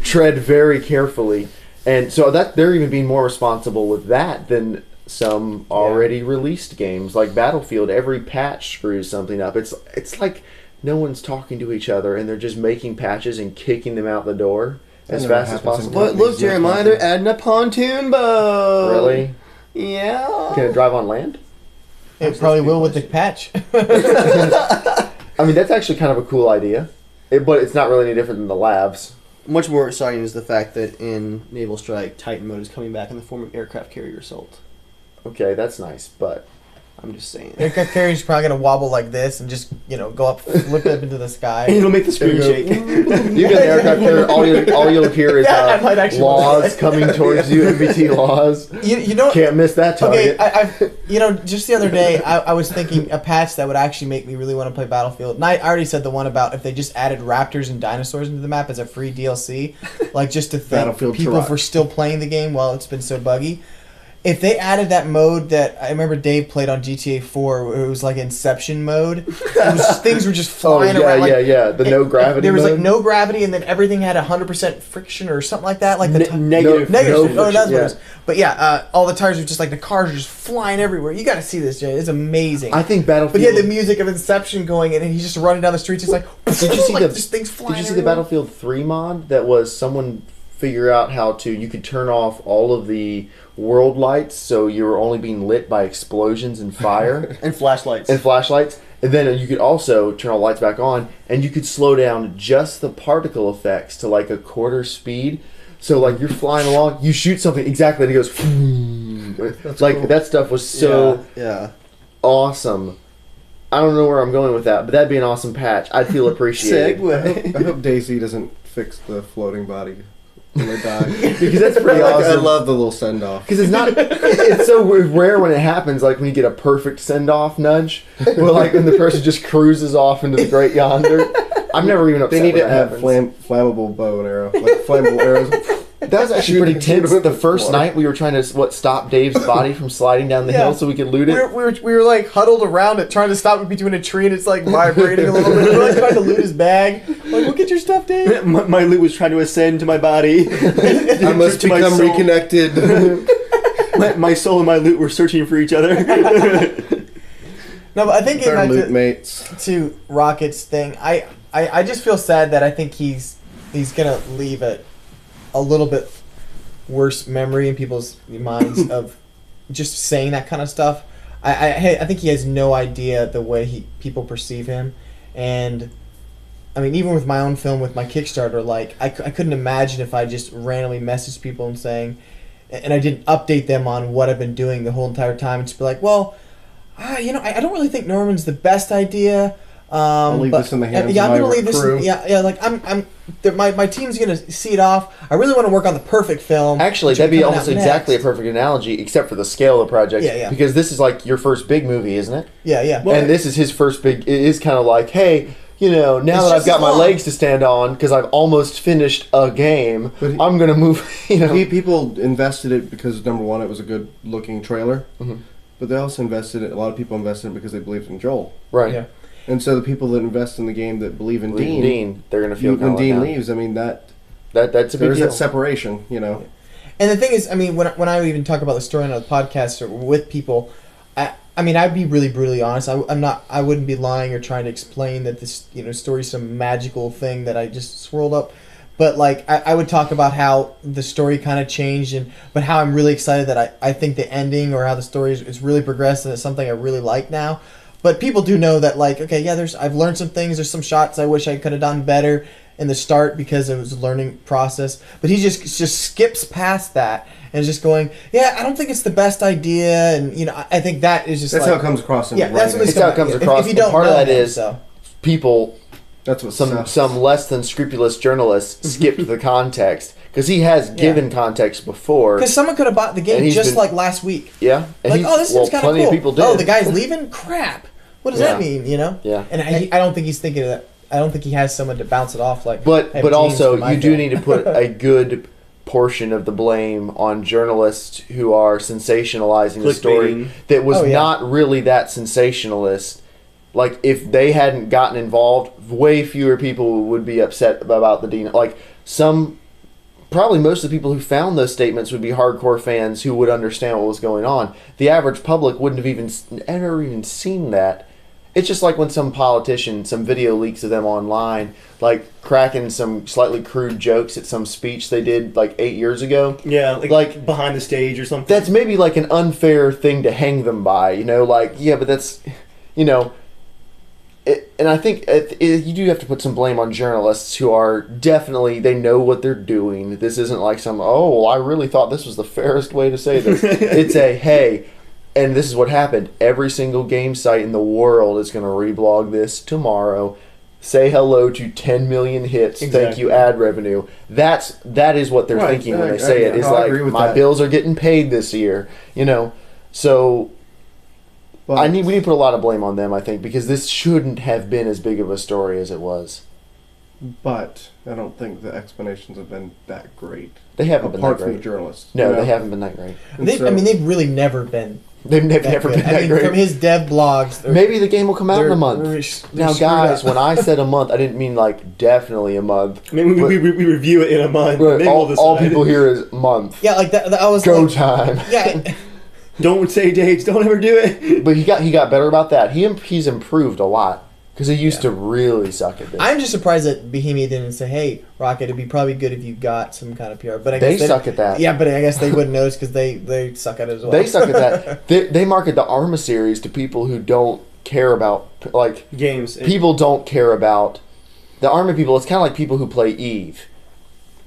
H: tread very carefully. And so that they're even being more responsible with that than some already released games like Battlefield. Every patch screws something up. It's like no one's talking to each other, and they're just making patches and kicking them out the door as fast as possible.
E: But look, Jeremiah, they're adding a pontoon boat.
H: Really?
E: Yeah.
H: Can it drive on land?
G: It probably will with the patch.
H: I mean, that's actually kind of a cool idea, but it's not really any different than the labs.
E: Much more exciting is the fact that in Naval Strike, Titan mode is coming back in the form of aircraft carrier assault.
H: Okay, that's nice, but
E: I'm just saying.
G: Aircraft carrier's probably gonna wobble like this and just go up, look up into the sky.
E: It'll make the screen shake.
H: You get the aircraft carrier. All you'll hear is laws coming towards you. MBT laws.
G: You don't
H: can't miss that target.
G: Okay, just the other day I was thinking a patch that would actually make me really want to play Battlefield. And I already said the one about if they just added raptors and dinosaurs into the map as a free DLC, just to thank people for still playing the game while it's been so buggy. If they added that mode that I remember Dave played on GTA 4, where it was like Inception mode, things were just flying around.
H: The no gravity.
G: There was
H: mode.
G: no gravity, and then everything had 100% friction or something like that.
E: Negative.
G: Oh, that's what it was. But all the tires are just the cars are just flying everywhere. You got to see this, Jay. It's amazing.
H: I think Battlefield.
G: But he had the music of Inception going, and he's just running down the streets. It's like,
H: did you see
G: just things flying?
H: Did you see the Battlefield 3 mod that was someone figure out how you could turn off all of the world lights, so you were only being lit by explosions and fire
E: and flashlights,
H: and then you could also turn all the lights back on, and you could slow down just the particle effects to a quarter speed. So you're flying along, you shoot something exactly, and it goes cool. That stuff was so awesome. I don't know where I'm going with that, but that'd be an awesome patch. I'd feel appreciated.
F: I hope DayZ doesn't fix the floating body when they die.
H: Because that's pretty
F: I
H: awesome.
F: love the little send off.
H: Because it's so rare when it happens, like when you get a perfect send-off nudge, where like when the person just cruises off into the great yonder. I'm never even upset
F: They need
H: when
F: to
H: that
F: have
H: happens.
F: flammable bow and arrow, like flammable arrows.
H: That was actually pretty tense.
F: Shoot
H: The
F: with
H: first
F: water.
H: night we were trying to stop Dave's body from sliding down the
G: Yeah.
H: hill so we could loot it.
G: We were like huddled around it, trying to stop it between a tree, and it's like vibrating a little bit. We're like trying to loot his bag. Like, look at your stuff, Dave.
E: My loot was trying to ascend to my body.
F: I must
E: To my
F: become
E: soul.
F: reconnected.
E: My soul and my loot were searching for each other.
G: No, but I think
F: They're
G: getting
F: loot
G: back
F: mates.
G: to Rocket's thing, I just feel sad that I think he's gonna leave a little bit worse memory in people's minds of just saying that kind of stuff. I think he has no idea the way people perceive him, and I mean, even with my own film, with my Kickstarter, like I couldn't imagine if I just randomly messaged people and saying, and I didn't update them on what I've been doing the whole entire time, and just be like, well, I don't really think Norman's the best idea.
F: I'll leave this in the hands of my crew.
G: Like my team's gonna see it off. I really want to work on the perfect film.
H: Actually,
G: which
H: that'd
G: will
H: be
G: come out
H: almost exactly a
G: next.
H: perfect analogy, except for the scale of the project.
G: Yeah.
H: Because this is like your first big movie, isn't it?
G: Yeah.
H: And this is his first big. It is kind of like, hey, now
G: It's
H: that
G: just
H: I've got
G: as
H: my
G: long.
H: legs to stand on because I've almost finished a game,
F: But
H: I'm gonna move.
F: People invested it because number one, it was a good looking trailer.
H: Mhm.
F: But they also invested it. A lot of people invested it because they believed in Joel.
H: Right.
G: Yeah.
F: And so the people that invest in the game that believe in Dean,
H: they're gonna feel
F: when
H: kind
F: Dean
H: of
F: leaves, I mean that's
H: that's a big
F: there's
H: deal.
F: that separation,
G: And the thing is, I mean, when I even talk about the story on the podcast or with people, I mean, I'd be really brutally honest. I wouldn't be lying or trying to explain that this story's some magical thing that I just swirled up. But like, I would talk about how the story kind of changed, but how I'm really excited that I think the ending or how the story is really progressed and it's something I really like now. But people do know that, like, okay, yeah, I've learned some things. There's some shots I wish I could have done better in the start because it was a learning process. But he just skips past that and is just going, yeah, I don't think it's the best idea, and I think that is just
F: that's
G: like,
F: how it comes across in
G: yeah, that's what
H: It's how it comes across,
G: If you
H: and
G: don't
H: part of
G: know
H: that
G: him,
H: is-
G: so.
H: People,
F: That's what
H: some less than scrupulous journalists skipped the context because he has given context before.
G: Because someone could have bought the
H: And
G: game
H: he's
G: just
H: been-
G: like last week.
H: Yeah, and
G: Like, oh, this seems kind of
H: plenty
G: cool.
H: of people did.
G: Oh, the guy's leaving? Crap. What does that mean,
H: Yeah.
G: And I don't think he's thinking of that. I don't think he has someone to bounce it off like.
H: But
G: hey,
H: but
G: James,
H: also
G: for my
H: you do
G: film.
H: need to put a good portion of the blame on journalists who are sensationalizing the story
E: Clickbaiting.
H: that was
G: Oh, yeah.
H: not really that sensationalist. Like if they hadn't gotten involved, way fewer people would be upset about the Dean. Like probably most of the people who found those statements would be hardcore fans who would understand what was going on. The average public wouldn't have ever even seen that. It's just like when some politician, some video leaks of them online, like cracking some slightly crude jokes at some speech they did like 8 years ago.
E: Yeah,
H: Like-
E: behind the stage or something.
H: That's maybe like an unfair thing to hang them by, like, yeah, but that's, and I think you do have to put some blame on journalists who are definitely, they know what they're doing. This isn't like I really thought this was the fairest way to say this. It's hey, and this is what happened. Every single game site in the world is going to reblog this tomorrow. Say hello to 10 million hits. Thank
E: Exactly.
H: you, ad revenue. That is what they're
F: Right.
H: thinking when
F: I-
H: they say
F: I-
H: it. Is
F: I
H: like,
F: agree with
H: my
F: that.
H: bills are getting paid this year. So
F: But
H: we need to put a lot of blame on them, I think, because this shouldn't have been as big of a story as it was.
F: But I don't think the explanations have been that great.
H: They haven't been
F: Apart
H: that
F: from the
H: great.
F: journalists.
H: No, they haven't been that great.
F: And
G: I
F: so-
G: mean, they've really never been.
H: They've never
G: that
H: been
G: good.
H: that great.
G: From his dev blogs.
H: Maybe the game will come out in a
G: they're
H: month.
G: they're
H: Now,
G: screwed
H: guys,
G: up.
H: when I said a month, I didn't mean like definitely a month.
E: Maybe we review it in a month.
H: Right,
E: Maybe we'll
H: all
E: decide.
H: people hear is month.
G: Yeah, like that. I was
H: Go
G: like,
H: time.
G: yeah.
E: Don't say dates. Don't ever do it.
H: But he got better about that. He's improved a lot because he used to really suck at this.
G: I'm just surprised that Bohemia didn't say, "Hey, Rocket, it'd be probably good if you got some kind of PR." But I
H: They
G: guess
H: suck at that.
G: Yeah, but I guess they wouldn't notice because they suck at it as well.
H: They suck at that. They market the Arma series to people who don't care about like
E: Games.
H: people don't care about the Arma people. It's kind of like people who play Eve.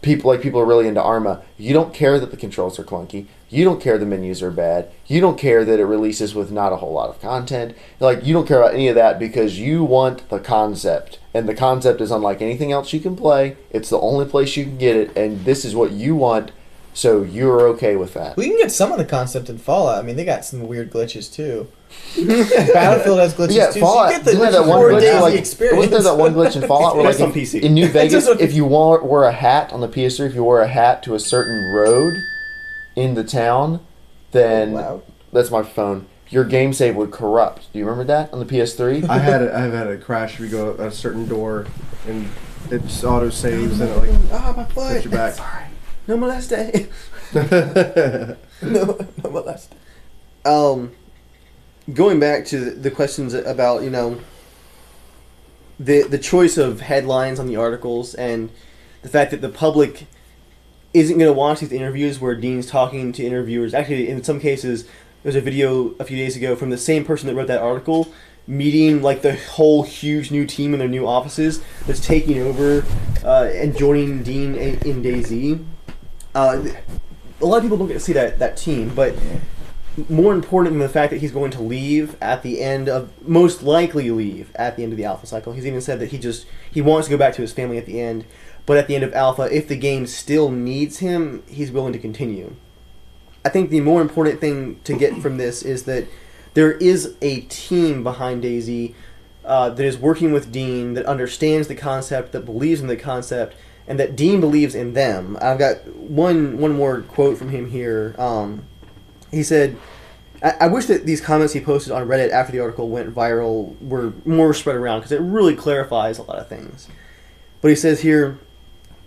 H: People are really into Arma. You don't care that the controls are clunky. You don't care the menus are bad. You don't care that it releases with not a whole lot of content. Like you don't care about any of that because you want the concept, and the concept is unlike anything else you can play. It's the only place you can get it, and this is what you want, so you're okay with that.
G: We can get some of the concept in Fallout. I mean, they got some weird glitches too. Battlefield has glitches too.
H: Fallout.
G: So you get the
H: That one glitch,
G: experience.
H: wasn't there that one glitch in Fallout where,
E: That's
H: like,
E: on PC.
H: in New Vegas, if you wore a hat on the PS3, if you wore a hat to a certain road in the town, then that's my phone. Your game save would corrupt. Do you remember that on the PS3?
F: I've had a crash if you go at a certain door and it just auto saves and it like
G: my foot.
F: puts you back.
E: Sorry. No moleste. no moleste. Going back to the questions about, you know, the choice of headlines on the articles and the fact that the public isn't going to watch these interviews where Dean's talking to interviewers. Actually, in some cases, there's a video a few days ago from the same person that wrote that article meeting like the whole huge new team in their new offices that's taking over and joining Dean in DayZ. A lot of people don't get to see that team, but more important than the fact that he's going to leave at the end of, most likely leave at the end of the alpha cycle. He's even said that he wants to go back to his family at the end, but at the end of alpha, if the game still needs him, he's willing to continue. I think the more important thing to get from this is that there is a team behind DayZ that is working with Dean, that understands the concept, that believes in the concept, and that Dean believes in them. I've got one more quote from him here. He said, I wish that these comments he posted on Reddit after the article went viral were more spread around, because it really clarifies a lot of things. But he says here,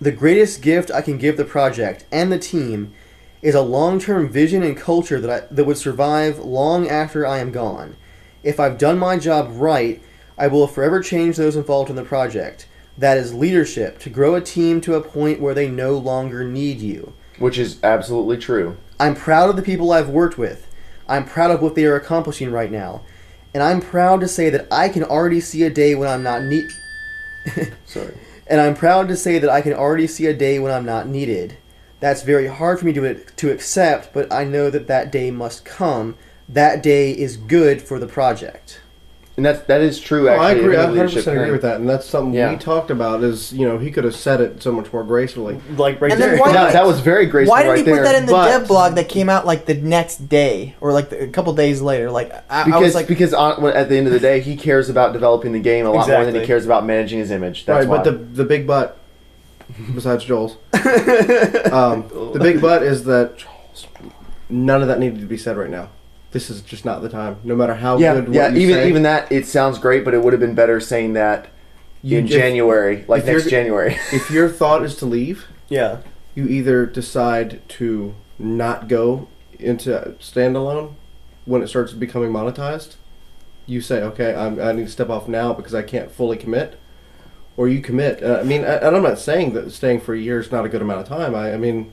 E: the greatest gift I can give the project and the team is a long-term vision and culture that would survive long after I am gone. If I've done my job right, I will forever change those involved in the project. That is leadership, to grow a team to a point where they no longer need you.
H: Which is absolutely true.
E: I'm proud of the people I've worked with. I'm proud of what they are accomplishing right now. And I'm proud to say that I can already see a day when I'm not
H: Sorry.
E: And I'm proud to say that I can already see a day when I'm not needed. That's very hard for me to accept, but I know that day must come. That day is good for the project.
H: And that is true,
F: I
H: actually.
F: agree. I
H: in the leadership
F: 100% agree
H: thing.
F: with that, and that's something we talked about. Is, you know, he could have said it so much more gracefully.
E: Like right
G: And
E: there.
G: then why-
H: That was very graceful
G: Why did
H: right
G: he
H: there.
G: put that in the
H: but-
G: dev blog that came out like the next day or like a couple days later? Like I was like,
H: Because at the end of the day, he cares about developing the game a lot more than
E: Exactly.
H: he cares about managing his image. That's
F: Right,
H: why.
F: but the big but, besides Joel's, the big but is that none of that needed to be said right now. This is just not the time. No matter how good what you say.
H: even that, it sounds great, but it would have been better saying that in January, like next January.
F: If your thought is to leave,
E: Yeah.
F: you either decide to not go into standalone when it starts becoming monetized. You say, okay, I need to step off now because I can't fully commit. Or you commit. I mean, and I'm not saying that staying for a year is not a good amount of time. I mean,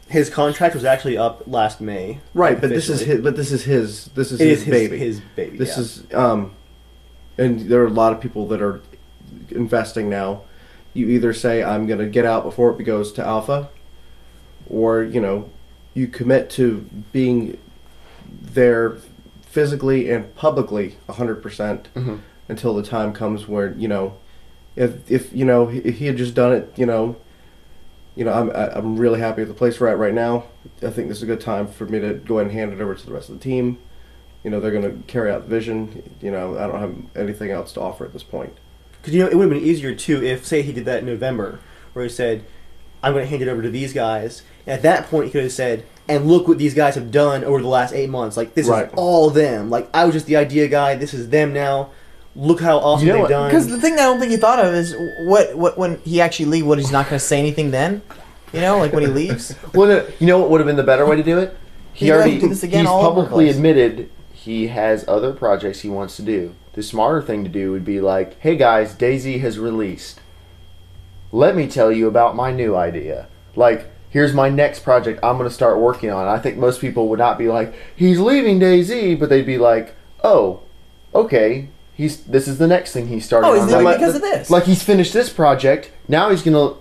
E: His contract was actually up last May.
F: right, but this is
E: officially.
F: his
E: It is
F: baby.
E: His baby.
F: This
E: yeah.
F: is and there are a lot of people that are investing now. You either say I'm going to get out before it goes to alpha, or you commit to being there physically and publicly 100% until the time comes where if he had just done it, I'm really happy with the place we're at right now. I think this is a good time for me to go ahead and hand it over to the rest of the team. They're going to carry out the vision. I don't have anything else to offer at this point.
E: Because it would have been easier too if, say, he did that in November, where he said, "I'm going to hand it over to these guys." And at that point, he could have said, "And look what these guys have done over the last 8 months. Like this
F: Right.
E: is all them. Like I was just the idea guy. This is them now. Look how awesome they've done."
G: because the thing that I don't think he thought of is what when he actually leaves. What, he's not going to say anything then? Like when he leaves.
H: Well, you know what would have been the better way to do it?
G: He'd have to do this again
H: he's
G: all over the
H: publicly
G: place.
H: admitted he has other projects he wants to do. The smarter thing to do would be like, "Hey guys, DayZ has released. Let me tell you about my new idea. Like, here's my next project I'm going to start working on." I think most people would not be like, "He's leaving DayZ," but they'd be like, "Oh, okay. This is the next thing he's starting
G: Oh, he's
H: on."
G: leaving
H: Like,
G: because of this.
H: Like he's finished this project. Now he's gonna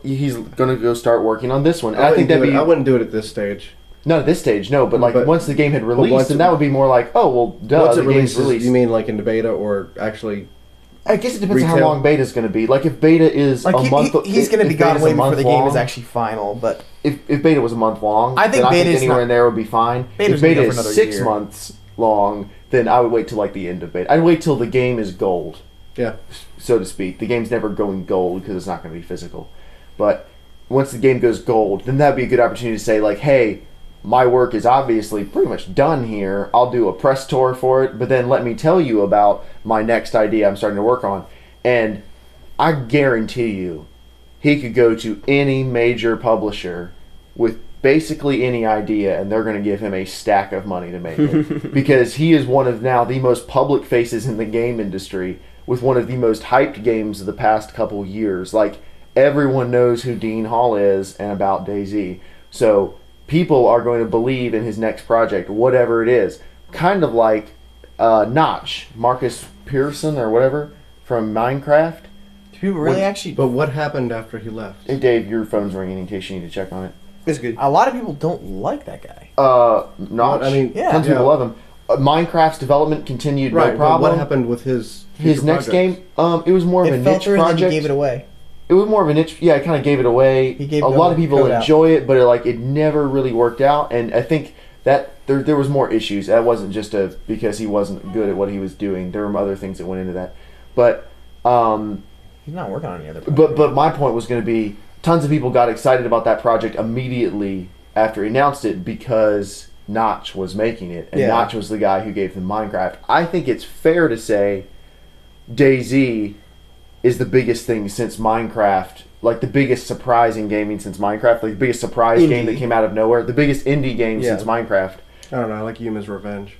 H: go start working on this one. And I think that'd be
F: I wouldn't do it at this stage.
H: not at this stage, no. But like
F: But-
H: once the game had released,
F: once
H: then
F: it-
H: that would be more like, oh well, duh,
F: Once
H: the
F: it
H: game's
F: releases,
H: released.
F: you mean like in the beta or actually
H: I guess it depends on how
F: Retail.
H: long beta is going to be. Like if beta is
G: Like
H: a month,
G: he's going to be
H: if
G: gone
H: beta's
G: way
H: a
G: before
H: month
G: the game is
H: long-
G: actually final. But
H: If beta was a month long,
G: I think
H: then
G: beta's
H: anywhere
G: not-
H: in there would be fine.
G: Beta's
H: If
G: gonna
H: beta
G: go for
H: is
G: another
H: 6
G: year.
H: months long, then I would wait till like the end of beta. I'd wait till the game is gold,
F: Yeah.
H: so to speak. The game's never going gold because it's not going to be physical. But once the game goes gold, then that'd be a good opportunity to say like, hey, my work is obviously pretty much done here. I'll do a press tour for it, but then let me tell you about my next idea I'm starting to work on. And I guarantee you, he could go to any major publisher with basically any idea, and they're going to give him a stack of money to make it. Because he is one of now the most public faces in the game industry with one of the most hyped games of the past couple years. Like, everyone knows who Dean Hall is and about DayZ. So people are going to believe in his next project, whatever it is. Kind of like Notch, Marcus Pearson or whatever, from Minecraft.
G: do people really actually?
F: But what happened after he left?
H: Hey Dave, your phone's ringing in case you need to check on it.
E: It's good.
G: A lot of people don't like that guy.
H: Notch.
F: I mean,
G: Yeah.
H: Tons of people love him. Minecraft's development continued,
F: Right.
H: no
F: But
H: problem.
F: what happened with his
H: His
F: future
H: next
F: projects?
H: game, it was more of a
G: It fell
H: niche
G: through and then he
H: project.
G: gave it away.
H: It was more of a niche. Yeah, it kind of gave it away.
G: He gave
H: a
G: the
H: lot of people
G: code out.
H: enjoy it, but it never really worked out. And I think that there was more issues. That wasn't just because he wasn't good at what he was doing. There were other things that went into that. But
G: He's not working on any other. Project.
H: but my point was going to be, tons of people got excited about that project immediately after he announced it because Notch was making it, and
E: Yeah.
H: Notch was the guy who gave them Minecraft. I think it's fair to say DayZ is the biggest thing since Minecraft, like the biggest surprise in gaming since Minecraft, like the biggest surprise
E: Indie.
H: game that came out of nowhere, the biggest indie game
E: Yeah.
H: since Minecraft.
F: I don't know. I like Yuma's Revenge.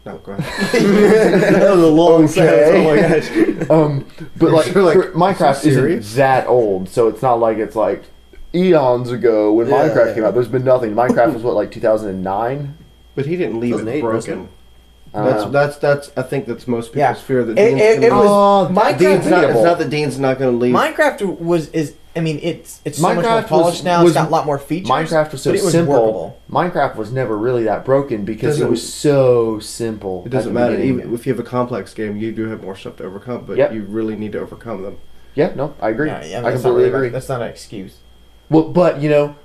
F: No, go ahead.
E: That was a long
H: Okay.
E: sentence. Oh my gosh.
H: But like,
F: You're like,
H: Minecraft
F: serious?
H: isn't that old, so it's not like it's like eons ago when
E: Yeah,
H: Minecraft
E: yeah.
H: came out. There's been nothing. Minecraft was what, like 2009?
F: But he didn't leave it
E: 2008, wasn't
F: broken.
H: Uh,
F: That's. I think that's most people's
G: Yeah.
F: fear that
G: It-
F: Dean's
G: it
F: gonna
G: was-
F: leave.
G: Minecraft-
F: Dean's not. It's
H: Debatable.
F: not that Dean's not going to leave.
G: Minecraft is. I mean, it's so much more
H: Minecraft
G: polished
H: was-
G: now.
H: was-
G: It's got a lot more features.
H: Minecraft was so
G: but it was
H: simple.
G: workable.
H: Minecraft was never really that broken because it
F: Doesn't-
H: was so simple.
F: It doesn't
H: at the
F: matter.
H: beginning.
F: Even if you have a complex game, you do have more stuff to overcome, but
H: Yep.
F: you really need to overcome them.
H: Yeah, no, I agree.
G: Yeah, yeah,
H: I
G: that's not
H: completely
G: really-
H: agree.
G: That's not an excuse.
H: Well, but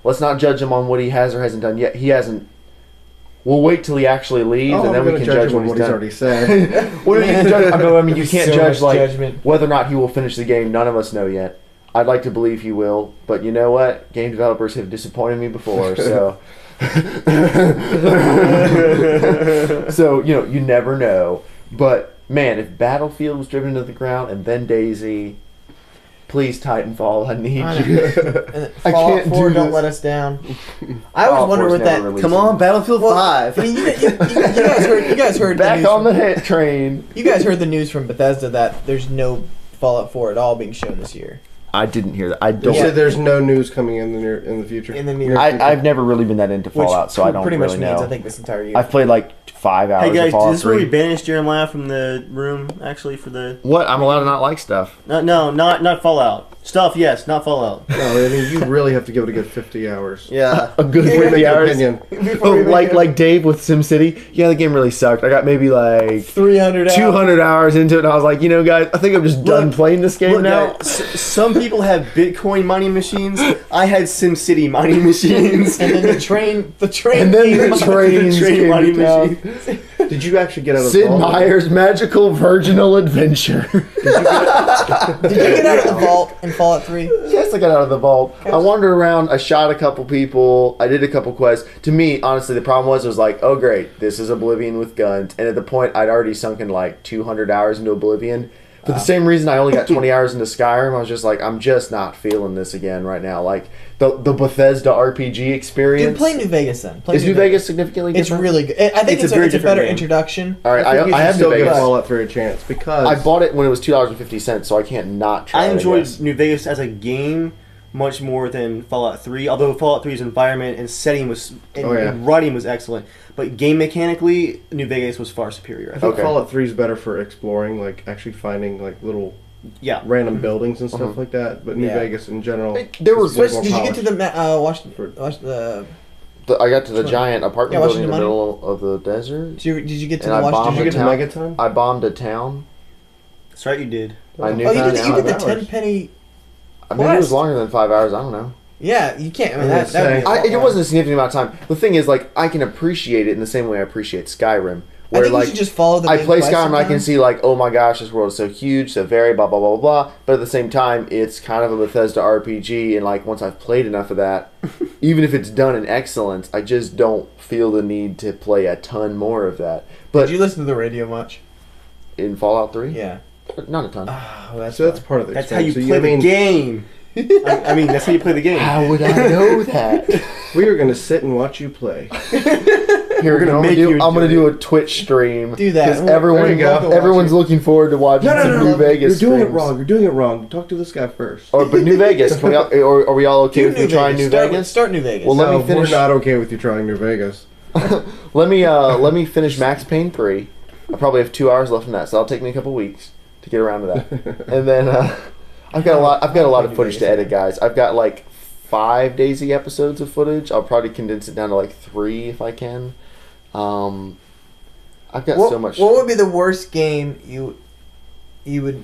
H: let's not judge him on what he has or hasn't done yet. He hasn't. We'll wait till he actually leaves, and then
F: I'm
H: we
F: gonna
H: can judge
F: him
H: what
F: on
H: he's
F: what he's
H: done.
F: already said.
H: What do you judge? I mean, you can't
G: So
H: judge
G: much
H: like
G: judgment.
H: whether or not he will finish the game. None of us know yet. I'd like to believe he will, but you know what? Game developers have disappointed me before, so so you never know. But man, if Battlefield was driven to the ground and then DayZ, please Titanfall, I need
G: I
H: you.
G: And
H: I
G: Fallout
H: can't
G: 4,
H: do
G: don't
H: this.
G: let us down. I always
H: Fallout
G: wonder
H: 4's
G: what
H: never
G: that.
H: released.
E: Come on, Battlefield
G: Well,
E: 5.
G: I mean, you guys heard the
H: Back
G: news
H: on the
G: from-
H: hit train.
G: You guys heard the news from Bethesda that there's no Fallout 4 at all being shown this year.
H: I didn't hear that. I
F: They
H: don't.
F: said there's no news coming in the future.
G: In the near
H: I've never really been that into
G: Which
H: Fallout, so I don't
G: pretty
H: really
G: much means
H: know.
G: I think this entire year.
H: I've played like 5 hours
E: Hey guys,
H: of
E: is
H: Fallout
E: this where we
H: 3.
E: banished Jeremiah from the room? Actually, for the
H: What? I'm allowed to not like stuff.
E: no, not Fallout stuff. Yes, not Fallout.
F: No, I mean you really have to give it a good 50 hours.
E: Yeah.
H: A good
F: Before you make
H: 50
F: your
H: hours.
F: opinion.
H: Oh, like Dave with SimCity. Yeah, the game really sucked. I got maybe like
G: 300 hours.
H: 200 hours into it, and I was like, guys, I think I'm just done
E: Look,
H: playing this game
E: Look,
H: now.
E: some people have Bitcoin mining machines. I had SimCity mining machines.
G: And then the train.
H: And then
G: came
H: the
G: up.
H: trains
E: train
H: came
E: mining
H: to town.
E: machine.
F: Did you actually get out of
H: Sid
F: the vault?
H: Meier's Magical Virginal Adventure.
G: Did you get out of the vault in Fallout 3?
H: Yes, I got out of the vault. I wandered around. I shot a couple people. I did a couple quests. To me, honestly, the problem was like, oh great, this is Oblivion with guns. And at the point, I'd already sunken like 200 hours into Oblivion. For the same reason, I only got 20 hours into Skyrim. I was just like, I'm just not feeling this again right now. Like the Bethesda RPG experience.
G: Dude, play New Vegas then. Play
H: Is New Vegas significantly
G: It's
H: different?
G: really good. I think
E: It's
G: it's
E: a very
G: a
E: different
G: better
E: game.
G: introduction.
H: All right,
F: I think you
H: I
F: should
H: have
F: still
H: New
F: give
H: Vegas.
F: Fallout 3 a chance because
H: I bought it when it was $2.50, so I can't not try
E: I
H: it.
E: enjoyed
H: guess.
E: New Vegas as a game much more than Fallout 3. Although Fallout 3's environment and setting and writing was excellent, but game mechanically, New Vegas was far superior. I
F: I
E: think.
F: think Fallout 3 is better for exploring, like actually finding like little
E: Yeah.
F: random buildings and stuff
H: Uh-huh.
F: like that. But New
G: Yeah.
F: Vegas in general,
H: There were-
F: is way
G: Did
F: more
G: you get
F: polished.
G: to the watch the?
H: I got to the giant apartment
G: Yeah,
H: building in the
G: Washington
H: middle of the desert.
G: Did you get to
H: And
G: the
H: I
G: Washington?
H: bombed
F: Did you get to
H: town.
F: Megaton?
H: I bombed a town.
E: That's right, you did.
H: I knew
G: Oh,
H: that.
G: you did the
F: 5
G: 10 penny.
H: Maybe it was longer than 5 hours. I don't know.
G: Yeah, you can't. I mean,
F: I was
G: that would be a lot
H: It
G: more.
H: wasn't a significant amount of time. The thing is, like, I can appreciate it in the same way I appreciate Skyrim.
G: I
H: Where,
G: think
H: like,
G: you should just follow the
H: I
G: main
H: play
G: quest
H: Skyrim and I can
G: sometimes.
H: see, like, oh my gosh, this world is so huge, so varied, blah, blah, blah, blah, blah. But at the same time, it's kind of a Bethesda RPG, and, like, once I've played enough of that, even if it's done in excellence, I just don't feel the need to play a ton more of that. But
G: Did you listen to the radio much?
H: in Fallout 3?
G: Yeah.
H: Not a ton.
G: Oh, that's
F: So that's part of the
E: That's how you
F: experience.
E: play
F: So
E: the game. I mean, that's how you play the game.
H: How would I know that?
F: We are going to sit and watch you play.
H: Here,
E: gonna
H: I'm
E: make
H: gonna
E: you
H: I'm gonna
E: enjoy
H: do a Twitch stream.
G: Do that.
H: Because everyone,
F: There you go.
H: everyone's looking forward to watching some New Vegas
F: You're doing it
H: streams.
F: wrong. You're doing it wrong. Talk to this guy first.
H: But New Vegas, can we all, or are we all okay
G: Do
H: with me trying New Vegas?
G: Start New Vegas.
H: Well, let me
F: No,
H: finish.
F: We're not okay with you trying New Vegas.
H: Let me finish Max Payne 3. I probably have 2 hours left in that, so that'll take me a couple weeks to get around to that. And then I've got a lot of footage to edit, guys. I've got like 5 DayZ episodes of footage. I'll probably condense it down to like 3 if I can. I've got so much.
G: What would be the worst game you would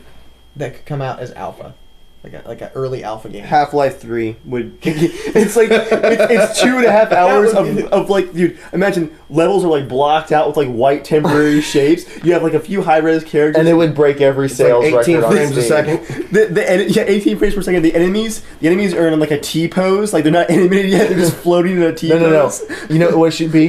G: that could come out as alpha, like an early alpha game?
E: Half-Life 3 would. It's like it's 2.5 hours of like, dude. Imagine levels are like blocked out with like white temporary shapes. You have like a few high-res characters,
H: and it would break every sales
F: Like 18
H: record on
F: frames a
H: Steam.
F: second.
E: 18 frames per second. The enemies are in like a T pose. Like they're not animated yet. They're just floating in a T
H: No.
E: pose.
H: You know what it should be?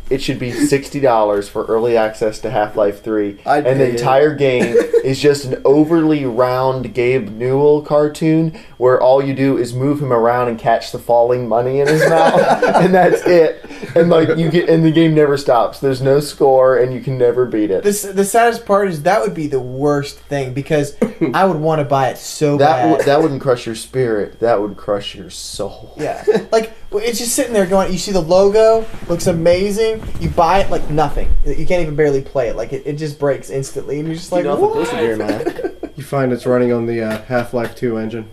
H: It should be $60 for early access to Half-Life 3,
E: I'd
H: and the
E: pay it.
H: entire game is just an overly round Gabe Newell cartoon where all you do is move him around and catch the falling money in his mouth, and that's it. And like and the game never stops. There's no score, and you can never beat it.
G: The saddest part is that would be the worst thing because I would want to buy it so bad.
H: That wouldn't crush your spirit. That would crush your soul.
G: Yeah, like it's just sitting there going. You see the logo, looks amazing. You buy it like nothing. You can't even barely play it. Like it just breaks instantly, and you're just like,
E: Get off
G: what?
E: the poster here, man.
F: You find it's running on the Half-Life 2 engine.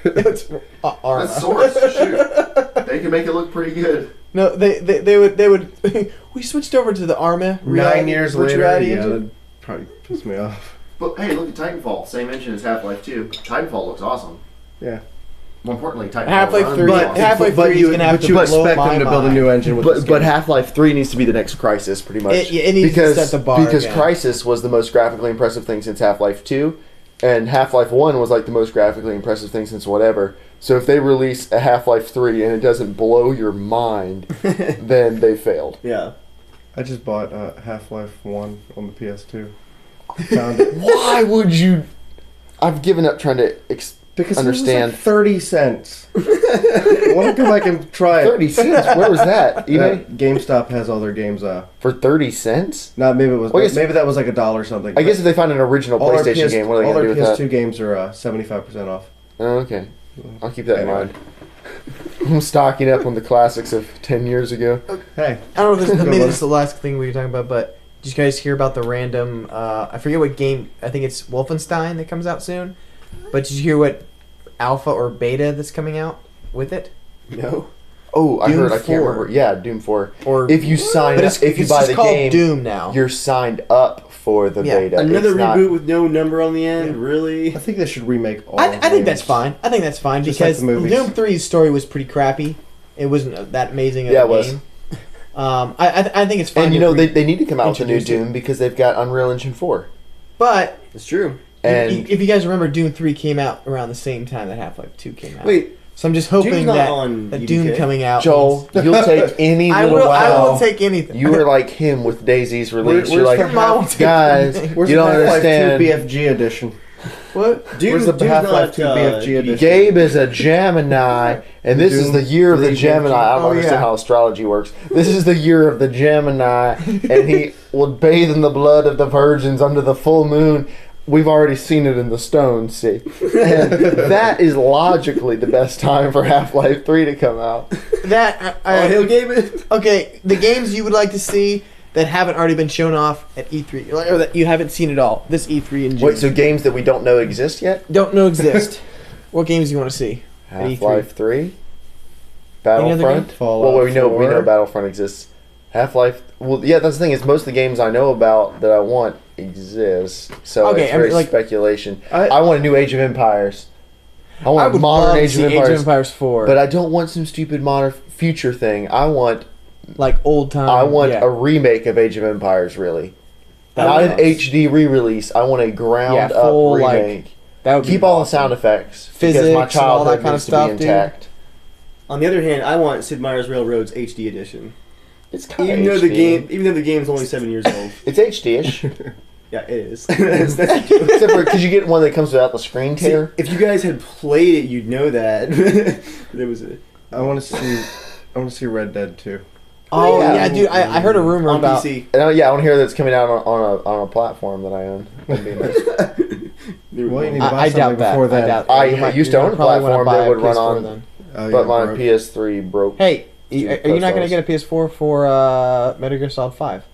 G: It's Arma.
H: Shoot. They can make it look pretty good.
G: No, they would. We switched over to the Arma.
F: 9 years
G: virtual
F: later,
G: reality
F: yeah,
G: engine.
F: that'd probably piss me off.
H: But hey, look at Titanfall. Same engine as Half-Life 2. Titanfall looks awesome.
F: Yeah.
H: More importantly, Titanfall
G: Half-Life
H: runs
G: 3
H: awesome.
G: Half-Life 3 is gonna have to
F: you
G: blow
F: expect
G: my
F: them to build a
G: mind.
F: new engine with this
H: But
F: game.
H: Half-Life 3 needs to be the next Crysis, pretty much.
G: It needs to set the bar
H: Because
G: again.
H: Crysis was the most graphically impressive thing since Half-Life 2, and Half-Life 1 was like the most graphically impressive thing since whatever. So if they release a Half-Life 3 and it doesn't blow your mind, then they failed.
E: Yeah.
F: I just bought Half-Life 1 on the PS2. Found it.
H: Why would you... I've given up trying to
F: Because
H: understand.
F: it was like 30 cents. I want to go back and try it.
H: 30 cents? Where was that? eBay?
F: GameStop has all their games.
H: For 30 cents?
F: Not maybe it was.
H: Well, I guess-
F: maybe that was like $1 or something.
H: I guess if they find an original
F: all our
H: PlayStation game, what are they
F: all
H: going
F: our
H: to do with
F: PS2
H: that?
F: games are 75% off.
H: Oh, okay. I'll keep that in
F: Anyway.
H: mind. I'm stocking up on the classics of 10 years ago.
F: Hey,
G: I don't know if this, maybe
F: one.
G: this is the last thing we were talking about, but did you guys hear about the random? I forget what game. I think it's Wolfenstein that comes out soon. But did you hear what alpha or beta that's coming out with it?
E: No.
H: Oh, I
G: Doom
H: heard. I can't
G: 4.
H: remember. Yeah, Doom 4.
G: Or
H: If you sign
G: but
H: up,
G: it's,
H: if you
G: it's
H: buy
G: just
H: the
G: called
H: game,
G: Doom now.
H: you're signed up for the
G: Yeah.
H: beta.
E: Another
H: It's not-
E: reboot with no number on the end. Really?
F: I think they should remake all.
G: I think
F: games.
G: that's fine. I think that's fine
F: Just like
G: because
F: the movies.
G: Doom 3's story was pretty crappy. It wasn't that amazing of
H: Yeah,
G: a
H: it was.
G: game. I think it's fine.
H: And you
G: to
H: know, they need to come out with a new
G: introduce it.
H: Doom because they've got Unreal Engine 4.
G: But
E: It's true.
H: And
G: if you guys remember, Doom 3 came out around the same time that Half-Life 2 came out.
E: Wait,
G: So I'm just hoping
E: Doom's not
G: that,
E: on
G: that
E: UDK.
G: Doom coming out.
H: Joel, you'll take any
G: I
H: little
G: will.
H: wow.
G: I will take anything.
H: You were like him with DayZ's release.
F: Where's
H: You're like,
F: the
G: Mom will take
H: guys,
G: anything.
F: Where's
H: you
F: the
H: don't
F: Half-Life 2
H: understand.
F: BFG edition?
G: What?
E: Doom,
F: Where's the
E: Doom's
F: Half-Life 2
E: not,
F: BFG edition?
H: Gabe is a Gemini, and this is the year of the
F: Doom
H: Gemini. I don't
G: Oh,
H: understand
G: yeah.
H: how astrology works. This is the year of the Gemini, and he will bathe in the blood of the virgins under the full moon. We've already seen it in the stones, see? And that is logically the best time for Half-Life 3 to come out.
G: That
E: Oh, he'll game it.
G: okay. The games you would like to see that haven't already been shown off at E3, or that you haven't seen at all. This E3 in June.
H: Wait, so games that we don't know exist yet?
G: Don't know exist. What games do you want to see? At E3.
H: Half-Life 3?
G: Any other
H: Battlefront?
F: game? Fallout
H: Well, we know
F: 4.
H: Battlefront exists. Half-Life. Well, yeah, that's the thing. Is most of the games I know about that I want exist. So
G: Okay,
H: it's
G: I mean,
H: very
G: like,
H: speculation.
F: I-
H: I want a new Age of Empires. I want a
G: would
H: modern
G: love to
H: Age
G: see
H: of
G: Age of
H: Empires.
G: Empires 4.
H: But I don't want some stupid modern future thing. I want
G: like old time. Yeah.
H: a remake of Age of Empires, really.
G: That
H: Not
G: would
H: an
G: be
H: HD re-release. I want a ground
G: full,
H: up
G: like,
H: remake.
G: That would be
H: Keep all the
G: awesome.
H: sound effects.
G: Physics
H: because my
G: and all that
H: childhood
G: kind of
H: needs
G: stuff,
H: to be
G: dude.
H: intact.
E: On the other hand, I want Sid Meier's Railroads HD edition.
H: It's kind
E: Even though the game's only 7 years old.
H: It's HD-ish.
E: Yeah, it is. That's
H: Except for because you get one that comes without the screen
E: See,
H: tear.
E: if you guys had played it, you'd know that. There was a
F: I want to see Red Dead 2.
G: Oh
H: Yeah.
G: yeah, dude! I heard a rumor
E: on
G: about.
E: PC.
H: And I want to hear that it's coming out on a platform that I own. That'd be nice.
F: Well, you need to buy
G: I doubt
F: something
G: that.
F: before then.
G: I doubt.
H: I
G: you might-
H: used
G: you're
H: to own a
G: probably wanna
H: platform
G: buy
H: that
G: a
H: would run
G: PS4
H: on-
G: then.
F: Oh,
H: But
F: yeah,
H: my
F: broke.
H: PS3 broke.
G: Hey,
H: Stupid
G: are you not going to
H: post
G: get a PS4 for Metal Gear Solid 5?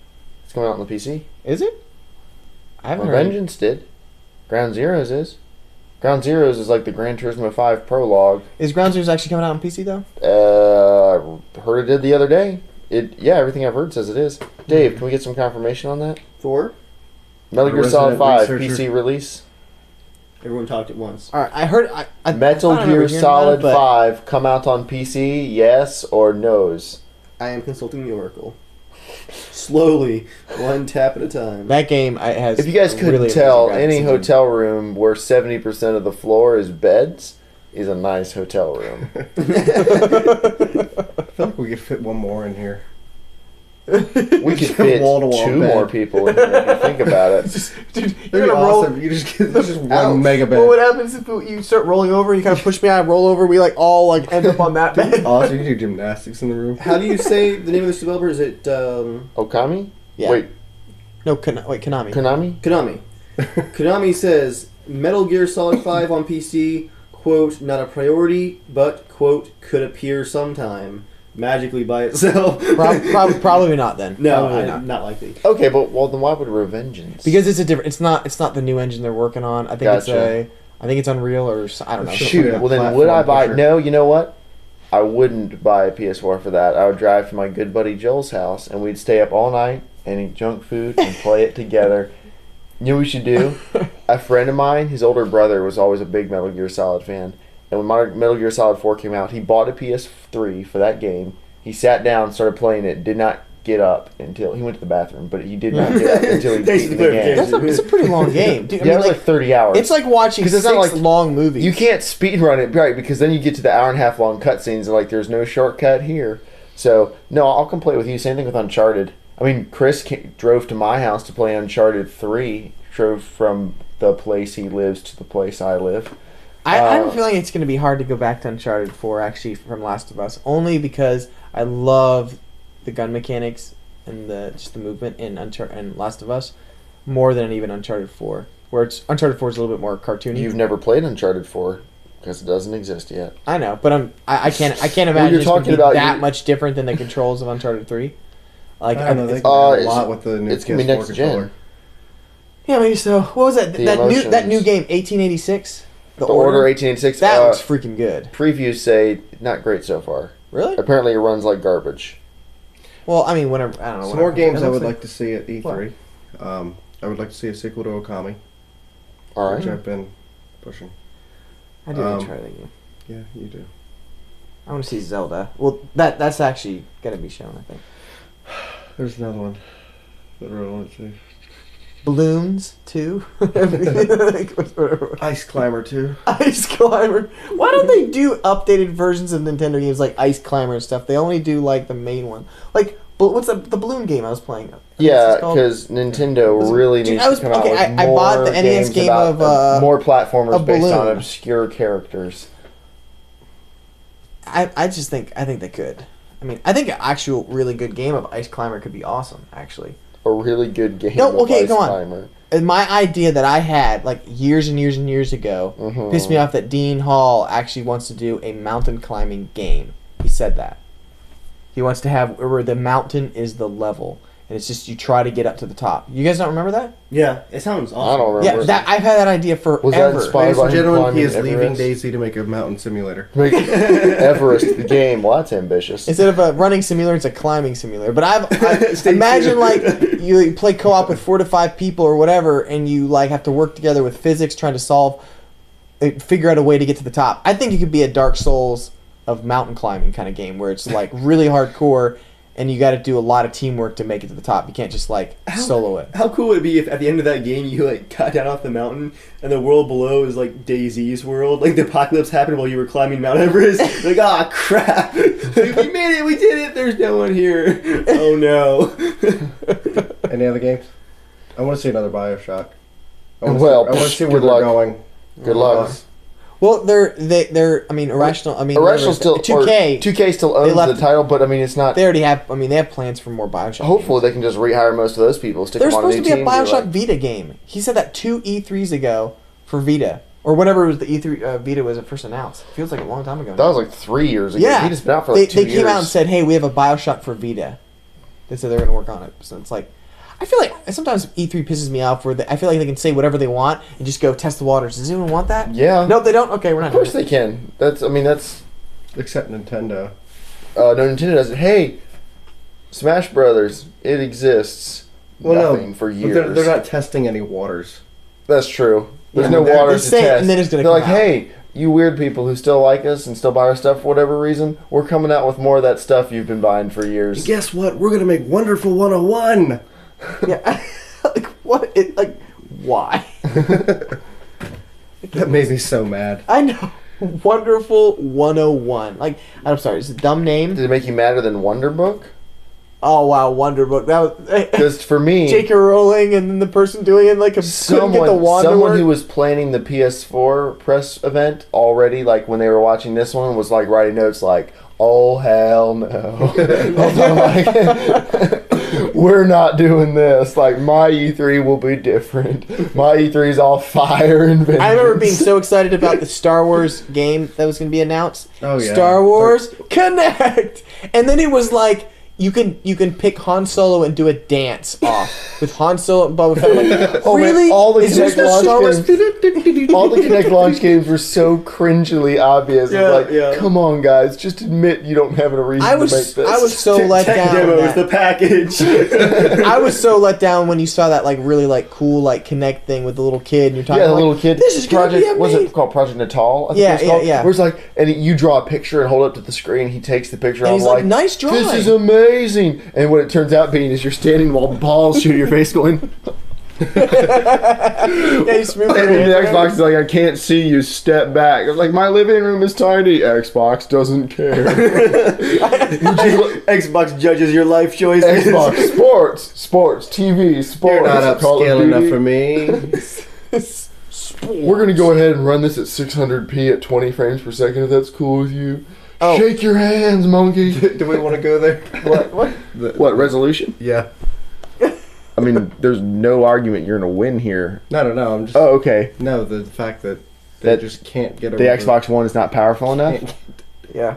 H: It's coming out on the PC.
G: Is it? I haven't
H: Well,
G: heard.
H: Vengeance did. Ground Zeroes is. Ground Zeroes is like the Gran Turismo 5 prologue.
G: Is Ground Zeroes actually coming out on PC though?
H: I heard it did the other day. Everything I've heard says it is. Dave, can we get some confirmation on that?
E: Thor.
H: Metal Gear
F: Resident
H: Solid 5
F: Researcher.
H: PC release.
E: Everyone talked at once.
G: All right, I heard. I
H: Metal
G: thought I remember
H: Gear
G: hearing
H: Solid
G: about it, but
H: 5 come out on PC, yes or no's?
E: I am consulting the Oracle. Slowly, one tap at a time.
G: That game has.
H: If you guys couldn't
G: really
H: tell,
G: amazing
H: any
G: graphics.
H: hotel room where 70% of the floor is beds is a nice hotel room.
F: I feel like we could fit one more in here.
H: We could fit
F: Wall-to-wall
H: two
F: bed.
H: more people in here if you think about it.
G: Dude,
F: That'd
G: you're
F: be
G: gonna roll.
F: awesome. You just get just
G: Ow.
F: one mega bed.
G: Well, what happens if you start rolling over? You kind of push me out, I roll over. We like all like end up on that bed.
F: Awesome. You do gymnastics in the room.
E: How do you say the name of this developer? Is it
H: Okami?
G: Yeah.
H: Wait,
G: No, Konami.
H: Konami?
E: Konami? Konami says Metal Gear Solid 5 on PC, quote, not a priority, but, quote, could appear sometime. Magically by itself.
G: Probably not then.
E: No,
G: Probably
E: not likely.
H: Okay, but then why would Revengeance?
G: Because it's a different. It's not the new engine they're working on. I think
H: Gotcha.
G: I think it's Unreal or I don't know.
H: Shoot,
F: Yeah,
H: well then would I
F: platform
H: buy...
F: pusher.
H: No, you know what? I wouldn't buy a PS4 for that. I would drive to my good buddy Joel's house and we'd stay up all night and eat junk food and play it together. You know what we should do? A friend of mine, his older brother, was always a big Metal Gear Solid fan. And when Metal Gear Solid 4 came out, he bought a PS3 for that game. He sat down, started playing it, did not get up until... He went to the bathroom, but he did not get up until he
E: Thanks
H: beat
E: for
H: the
E: the
H: game.
E: clarification.
G: It's a pretty long game. Dude, I
H: Yeah,
G: mean,
H: it was like 30 hours.
G: it's like watching
H: 'Cause
G: six
H: it's not like-
G: long movies.
H: You can't speed run it, right? Because then you get to the hour and a half long cutscenes, and like there's no shortcut here. So no, I'll come play with you. Same thing with Uncharted. I mean, Chris drove to my house to play Uncharted 3. Drove from the place he lives to the place I live.
G: I have a feeling it's going to be hard to go back to Uncharted 4 actually from Last of Us, only because I love the gun mechanics and just the movement in Last of Us more than even Uncharted 4. Where Uncharted 4 is a little bit more cartoony.
H: You've never played Uncharted 4 because it doesn't exist yet.
G: I know, but I can't imagine
H: you're
G: it's going
H: talking
G: to be
H: about
G: that
H: you-
G: much different than the controls of Uncharted 3. Like
F: I don't know. They
G: it's-
F: can do a
H: it's-
F: lot with the new
H: it's gonna be
F: PS4
H: next gen.
F: controller.
G: yeah, maybe so. What was that?
H: The
G: That new
H: emotions.
G: game 1886.
H: The Order 1886.
G: That looks freaking good.
H: Previews say not great so far.
G: Really?
H: Apparently, it runs like garbage.
G: Well, I mean, whenever I don't know.
F: Some more games I would
G: like.
F: like to see at E3. I would like to see a sequel to Okami,
H: All
F: which
H: right.
F: I've been pushing.
G: I do want
F: um,
G: to try that game.
F: Yeah, you do.
G: I want to see Zelda. Well, that's actually gonna be shown, I think.
F: There's another one that I really want to see.
G: Balloons too.
F: Ice Climber 2.
G: Ice Climber. Why don't they do updated versions of Nintendo games like Ice Climber and stuff? They only do like the main one. Like, what's the balloon game I was playing?
H: Yeah, because Nintendo really
G: Dude,
H: needs
G: I was-
H: to come out
G: okay,
H: with
G: I
H: more
G: bought the NES
H: games
G: game
H: about,
G: of,
H: more platformers
G: a
H: based on
G: balloon.
H: obscure characters.
G: I just think they could. I mean, I think an actual really good game of Ice Climber could be awesome, actually.
H: A really good game.
G: No,
H: of
G: okay,
H: Ice
G: go on.
H: Climber.
G: And my idea that I had like years and years and years ago
H: Mhm.
G: pissed me off that Dean Hall actually wants to do a mountain climbing game. He said that. He wants to have where the mountain is the level. and it's just you try to get up to the top. You guys don't remember that?
E: Yeah, it sounds awesome.
H: I don't remember.
G: Yeah, I've had that idea forever.
H: Was that inspired
F: Ladies
H: by
F: and
H: him
F: gentlemen, he
H: climbing
F: is leaving
H: Everest?
F: DayZ to make a mountain simulator.
H: Make Everest the game. Well, that's ambitious.
G: Instead of a running simulator, it's a climbing simulator. But I imagine like you play co-op with 4 to 5 people or whatever, and you like have to work together with physics trying to figure out a way to get to the top. I think it could be a Dark Souls of mountain climbing kind of game where it's like really hardcore, and you got to do a lot of teamwork to make it to the top. You can't just like solo it.
E: How cool would it be if at the end of that game you like got down off the mountain and the world below is like DayZ's world? Like the apocalypse happened while you were climbing Mount Everest. Like, ah, crap! Like, we made it! We did it! There's no one here. Oh no!
F: Any other games? I want to see another Bioshock. I want to see where
H: good
F: they're
H: luck.
F: going.
H: Good luck.
G: Well, they're. I mean, Irrational. I mean,
H: Irrational still
G: 2K.
H: 2K still owns the title, but I mean, it's not.
G: They already have. I mean, they have plans for more Bioshock.
H: Hopefully, they can just rehire most of those people. Stick
G: There's
H: them on a
G: supposed
H: new
G: to be a
H: team,
G: Bioshock Vita game. He said that 2 E3s ago for Vita, or whenever it was the E3 Vita was first announced. Feels like a long time ago.
H: That was like 3 years ago.
G: Yeah,
H: He just been out for like 2 years.
G: They came out and said, "Hey, we have a Bioshock for Vita." They said they're going to work on it. So it's like, I feel like sometimes E3 pisses me off where I feel like they can say whatever they want and just go test the waters. Does anyone want that?
H: Yeah.
G: No, they don't. Okay, we're not.
H: Of course
G: doing
H: they can. That's.
F: Except Nintendo.
H: No, Nintendo does it. Hey, Smash Brothers, it exists. Nothing for
F: but
H: years.
F: they're not testing any waters.
H: That's true. There's
G: Yeah,
H: no
G: they're
H: waters to
G: saying-
H: test.
G: and then it's gonna
H: They're
G: come
H: like,
G: out.
H: hey, you weird people who still like us and still buy our stuff for whatever reason, we're coming out with more of that stuff you've been buying for years.
F: And guess what? We're gonna make Wonderful 101.
G: Yeah. Like what? Like why?
F: That made me so mad.
G: I know. Wonderful 101. Like, I'm sorry, it's a dumb name.
H: Did it make you madder than Wonder Book?
G: Oh wow, Wonder Book. That was
H: Because for me,
G: J.K. Rowling and then the person doing it like couldn't get the wand to
H: someone
G: work.
H: who was planning the PS4 press event already, like when they were watching this one, was like writing notes like, "Oh hell no!" I'm like, we're not doing this. Like my E3 will be different. My E3 is all fire and vengeance.
G: I remember being so excited about the Star Wars game that was going to be announced.
F: Oh, yeah.
G: Star Wars Connect, and then it was like you can pick Han Solo and do a dance off with Han Solo and Boba Fett. I'm like,
H: Oh, man,
G: really?
H: all the
G: Is this
H: Kinect
G: the Star Wars?
H: launch all the Kinect launch games were so cringily obvious.
E: Yeah,
H: It's like,
E: yeah.
H: come on, guys, just admit you don't have a reason to make this.
G: I was so let
E: Tech
G: down.
E: demos,
G: that-
E: the package.
G: I was so let down when you saw that like really like cool like Connect thing with the little kid and you're talking
H: Yeah, the
G: like,
H: little kid.
G: This is gonna
H: Project.
G: be
H: Was
G: amazing.
H: it called Project Natal? I think
G: Yeah,
H: it was called.
G: yeah.
H: Where it's like, and you draw a picture and hold it up to the screen. He takes the picture.
G: And
H: I'm
G: he's like, "Nice drawing."
H: This is amazing. And what it turns out being is you're standing while balls shoot your face, going.
G: Yeah, you smooth
H: And
G: it.
H: the Xbox is like, I can't see you. Step back. I'm like, my living room is tiny. Xbox doesn't care.
E: Xbox judges your life choices.
H: Xbox sports, TV, sports.
F: You're not
H: Call of
F: upscale
H: Duty.
F: enough for me.
H: We're gonna go ahead and run this at 600p at 20 frames per second if that's cool with you.
G: Oh.
H: Shake your hands, monkey.
F: Do we want to go there?
H: What resolution?
F: Yeah.
H: I mean, there's no argument you're gonna win here.
F: No. I'm just.
H: Oh, okay.
F: No, the fact that they
H: That
F: just can't get
H: The Xbox One is not powerful enough.
G: Yeah.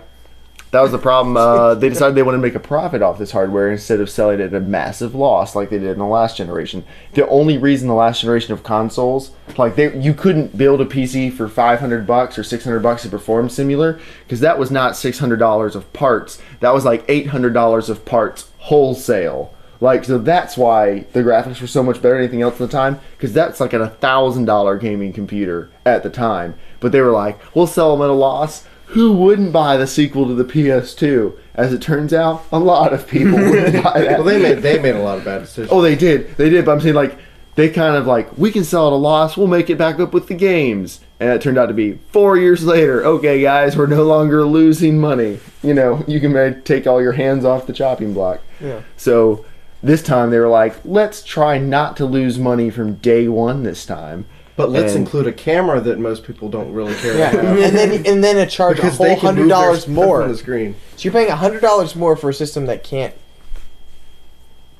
H: That was the problem. They decided they wanted to make a profit off this hardware instead of selling it at a massive loss like they did in the last generation. The only reason the last generation of consoles, like you couldn't build a PC for $500 or $600 to perform similar, because that was not $600 of parts. That was like $800 of parts wholesale. Like, so that's why the graphics were so much better than anything else at the time, because that's like a $1,000 gaming computer at the time. But they were like, we'll sell them at a loss. Who wouldn't buy the sequel to the PS2? As it turns out, a lot of people wouldn't buy that.
F: Well, they made a lot of bad decisions.
H: Oh, they did. But I'm saying, like, they kind of like, we can sell at a loss, we'll make it back up with the games. And it turned out to be 4 years later, okay, guys, we're no longer losing money. You know, you can take all your hands off the chopping block.
G: Yeah.
H: So this time they were like, let's try not to lose money from day one this time.
F: But let's
H: And-
F: include a camera that most people don't really care
G: Yeah.
F: about.
G: and then a charge a
F: Because
G: whole
F: they can move their
G: $100
F: stuff
G: more.
F: on the screen.
G: So you're paying $100 more for a system that can't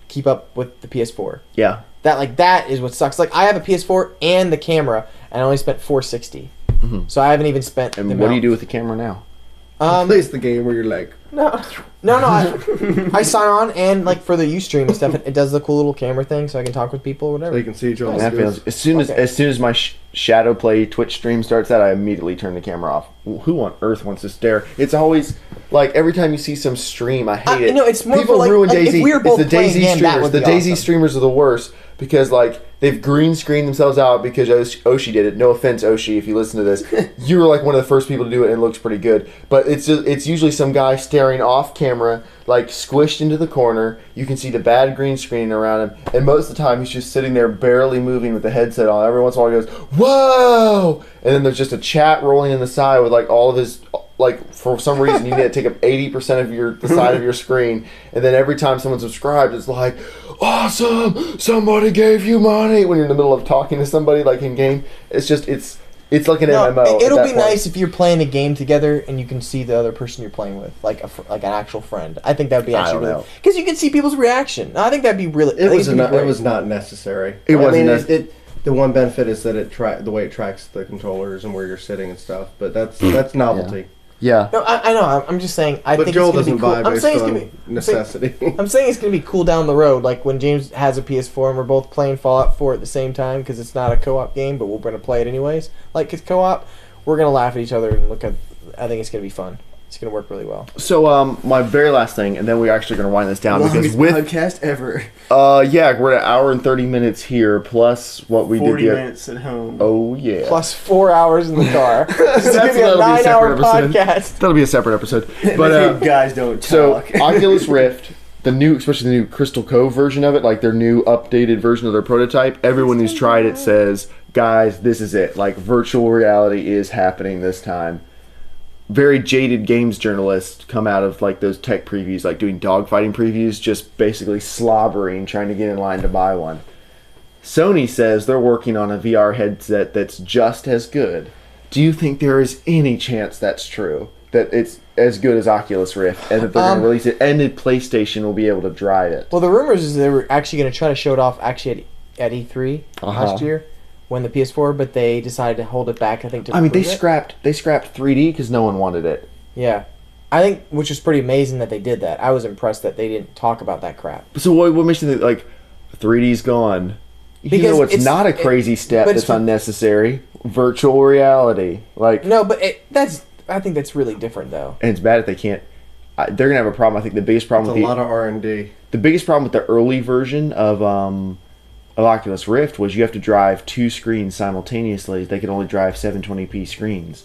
G: keep up with the PS4.
H: Yeah.
G: That is what sucks. Like I have a PS4 and the camera, and I only spent $460. So I haven't even spent.
H: And
G: the
H: what do you
G: amount.
H: do with the camera now?
F: Place the game where you're like,
G: No. I sign on and like for the Ustream and stuff, it does the cool little camera thing, so I can talk with people or whatever.
F: So you can see each other's
H: That feels, as soon as my shadow play Twitch stream starts out, I immediately turn the camera off. Who on earth wants to stare? It's always like every time you see some stream, I hate it.
G: No, it's more
H: people
G: for, like,
H: ruin
G: if
H: DayZ.
G: we were both
H: it's the
G: playing
H: DayZ
G: again, that
H: streamers.
G: would
H: The
G: be
H: DayZ
G: awesome.
H: streamers are the worst because like they've green screened themselves out because Oshi did it. No offense, Oshi, if you listen to this, you were like one of the first people to do it, and it looks pretty good. But it's usually some guy staring off camera, like squished into the corner. You can see the bad green screen around him, and most of the time he's just sitting there barely moving with the headset on. Every once in a while he goes, "Whoa!" and then there's just a chat rolling in the side with like all of his. Like for some reason you need to take up 80% of the side of your screen, and then every time someone subscribes, it's like, awesome! Somebody gave you money when you're in the middle of talking to somebody like in game. It's just it's like an MMO.
G: It'll be nice if you're playing a game together and you can see the other person you're playing with, like an actual friend. I think that'd be actually really because you can see people's reaction. I think that'd be really.
F: It was not necessary.
H: It wasn't necessary.
F: The one benefit is that the way it tracks the controllers and where you're sitting and stuff, but that's novelty.
H: Yeah.
G: No, I know. I'm just saying. I think
F: Joel
G: it's gonna be cool.
F: doesn't buy based on necessity.
G: I'm saying it's gonna be cool down the road, like when James has a PS4 and we're both playing Fallout 4 at the same time because it's not a co-op game, but we're gonna play it anyways. Like it's co-op, we're gonna laugh at each other and look at. I think it's gonna be fun. It's gonna work really well.
H: So my very last thing, and then we're actually gonna wind this down because with
E: podcast ever.
H: Yeah, we're at 1 hour and 30 minutes here plus what we
E: 40
H: did.
E: 40 minutes at home.
H: Oh yeah.
G: Plus 4 hours in the car. This is gonna be a
H: that'll be a
G: 9-hour
H: separate episode.
G: podcast.
H: That'll be a separate episode.
E: But
H: But
E: guys don't
H: so
E: talk.
H: Oculus Rift, especially the new Crystal Cove version of it, like their new updated version of their prototype. Everyone who's tried it says, guys, this is it. Like virtual reality is happening this time. Very jaded games journalists come out of like those tech previews, like doing dogfighting previews, just basically slobbering, trying to get in line to buy one. Sony says they're working on a VR headset that's just as good. Do you think there is any chance that's true? That it's as good as Oculus Rift, and that they're going to release it, and that PlayStation will be able to drive it?
G: Well, the rumors is they were actually going to try to show it off actually at E3 last year. When the PS4, but they decided to hold it back. I think
H: they scrapped 3D because no one wanted it.
G: Yeah, I think which is pretty amazing that they did that. I was impressed that they didn't talk about that crap.
H: So what makes you think like 3D's gone?
G: Because
H: you know, it's not a crazy step that's unnecessary. Virtual reality, like
G: no, but I think that's really different though.
H: And it's bad if they can't. They're gonna have a problem. I think the biggest problem
F: with a lot of R&D.
H: The biggest problem with the early version of Oculus Rift was you have to drive 2 screens simultaneously. They could only drive 720p screens.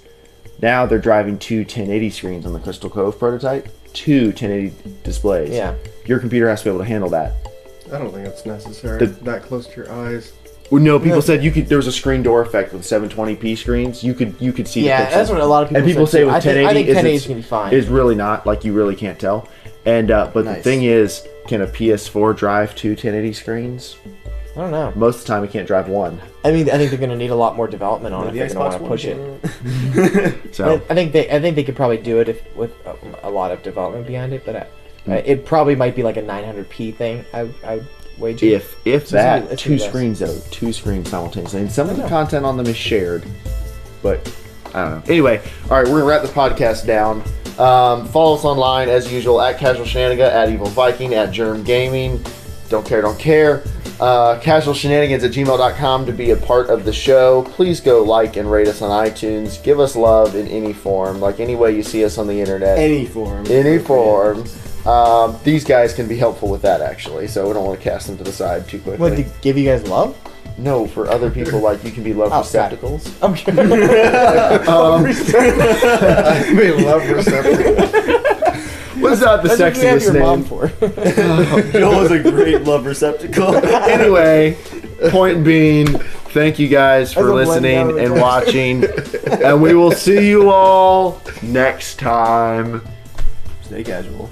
H: Now they're driving 2 1080 screens on the Crystal Cove prototype. 2 1080 displays.
G: Yeah.
H: Your computer has to be able to handle that.
F: I don't think it's necessary. That close to your eyes.
H: Well, no, people said you could. There was a screen door effect with 720p screens. You could see.
G: Yeah,
H: the pixels.
G: that's what a lot of people.
H: And people say with 1080,
G: I think 1080 is gonna be fine.
H: Is really not, like, you really can't tell. And but the thing is, can a PS4 drive 2 1080 screens?
G: I don't know.
H: Most of the time, it can't drive 1.
G: I mean, I think they're going to need a lot more development on it. They're going to want to push it.
H: So
G: I think they could probably do it with a lot of development behind it, but it probably might be like a 900p thing. I wager.
H: If that 2 screens though, 2 screens simultaneously, and some of the content on them is shared, but I don't know. Anyway, all right, we're gonna wrap the podcast down. Follow us online as usual at Casual Shenanigans, at Evil Viking, at JERMgaming. Don't care. CasualShenanigans@gmail.com to be a part of the show. Please go like and rate us on iTunes. Give us love in any form, like any way you see us on the internet.
E: Any form.
H: These guys can be helpful with that, actually, so we don't want to cast them to the side too quickly.
G: What, to give you guys love?
H: No, for other people, like, you can be love receptacles.
G: Okay.
F: Love receptacle.
H: What's not the sexiest name?
G: For?
E: Joel is a great love receptacle.
H: Anyway, point being, thank you guys for listening and watching, and we will see you all next time.
E: Stay casual.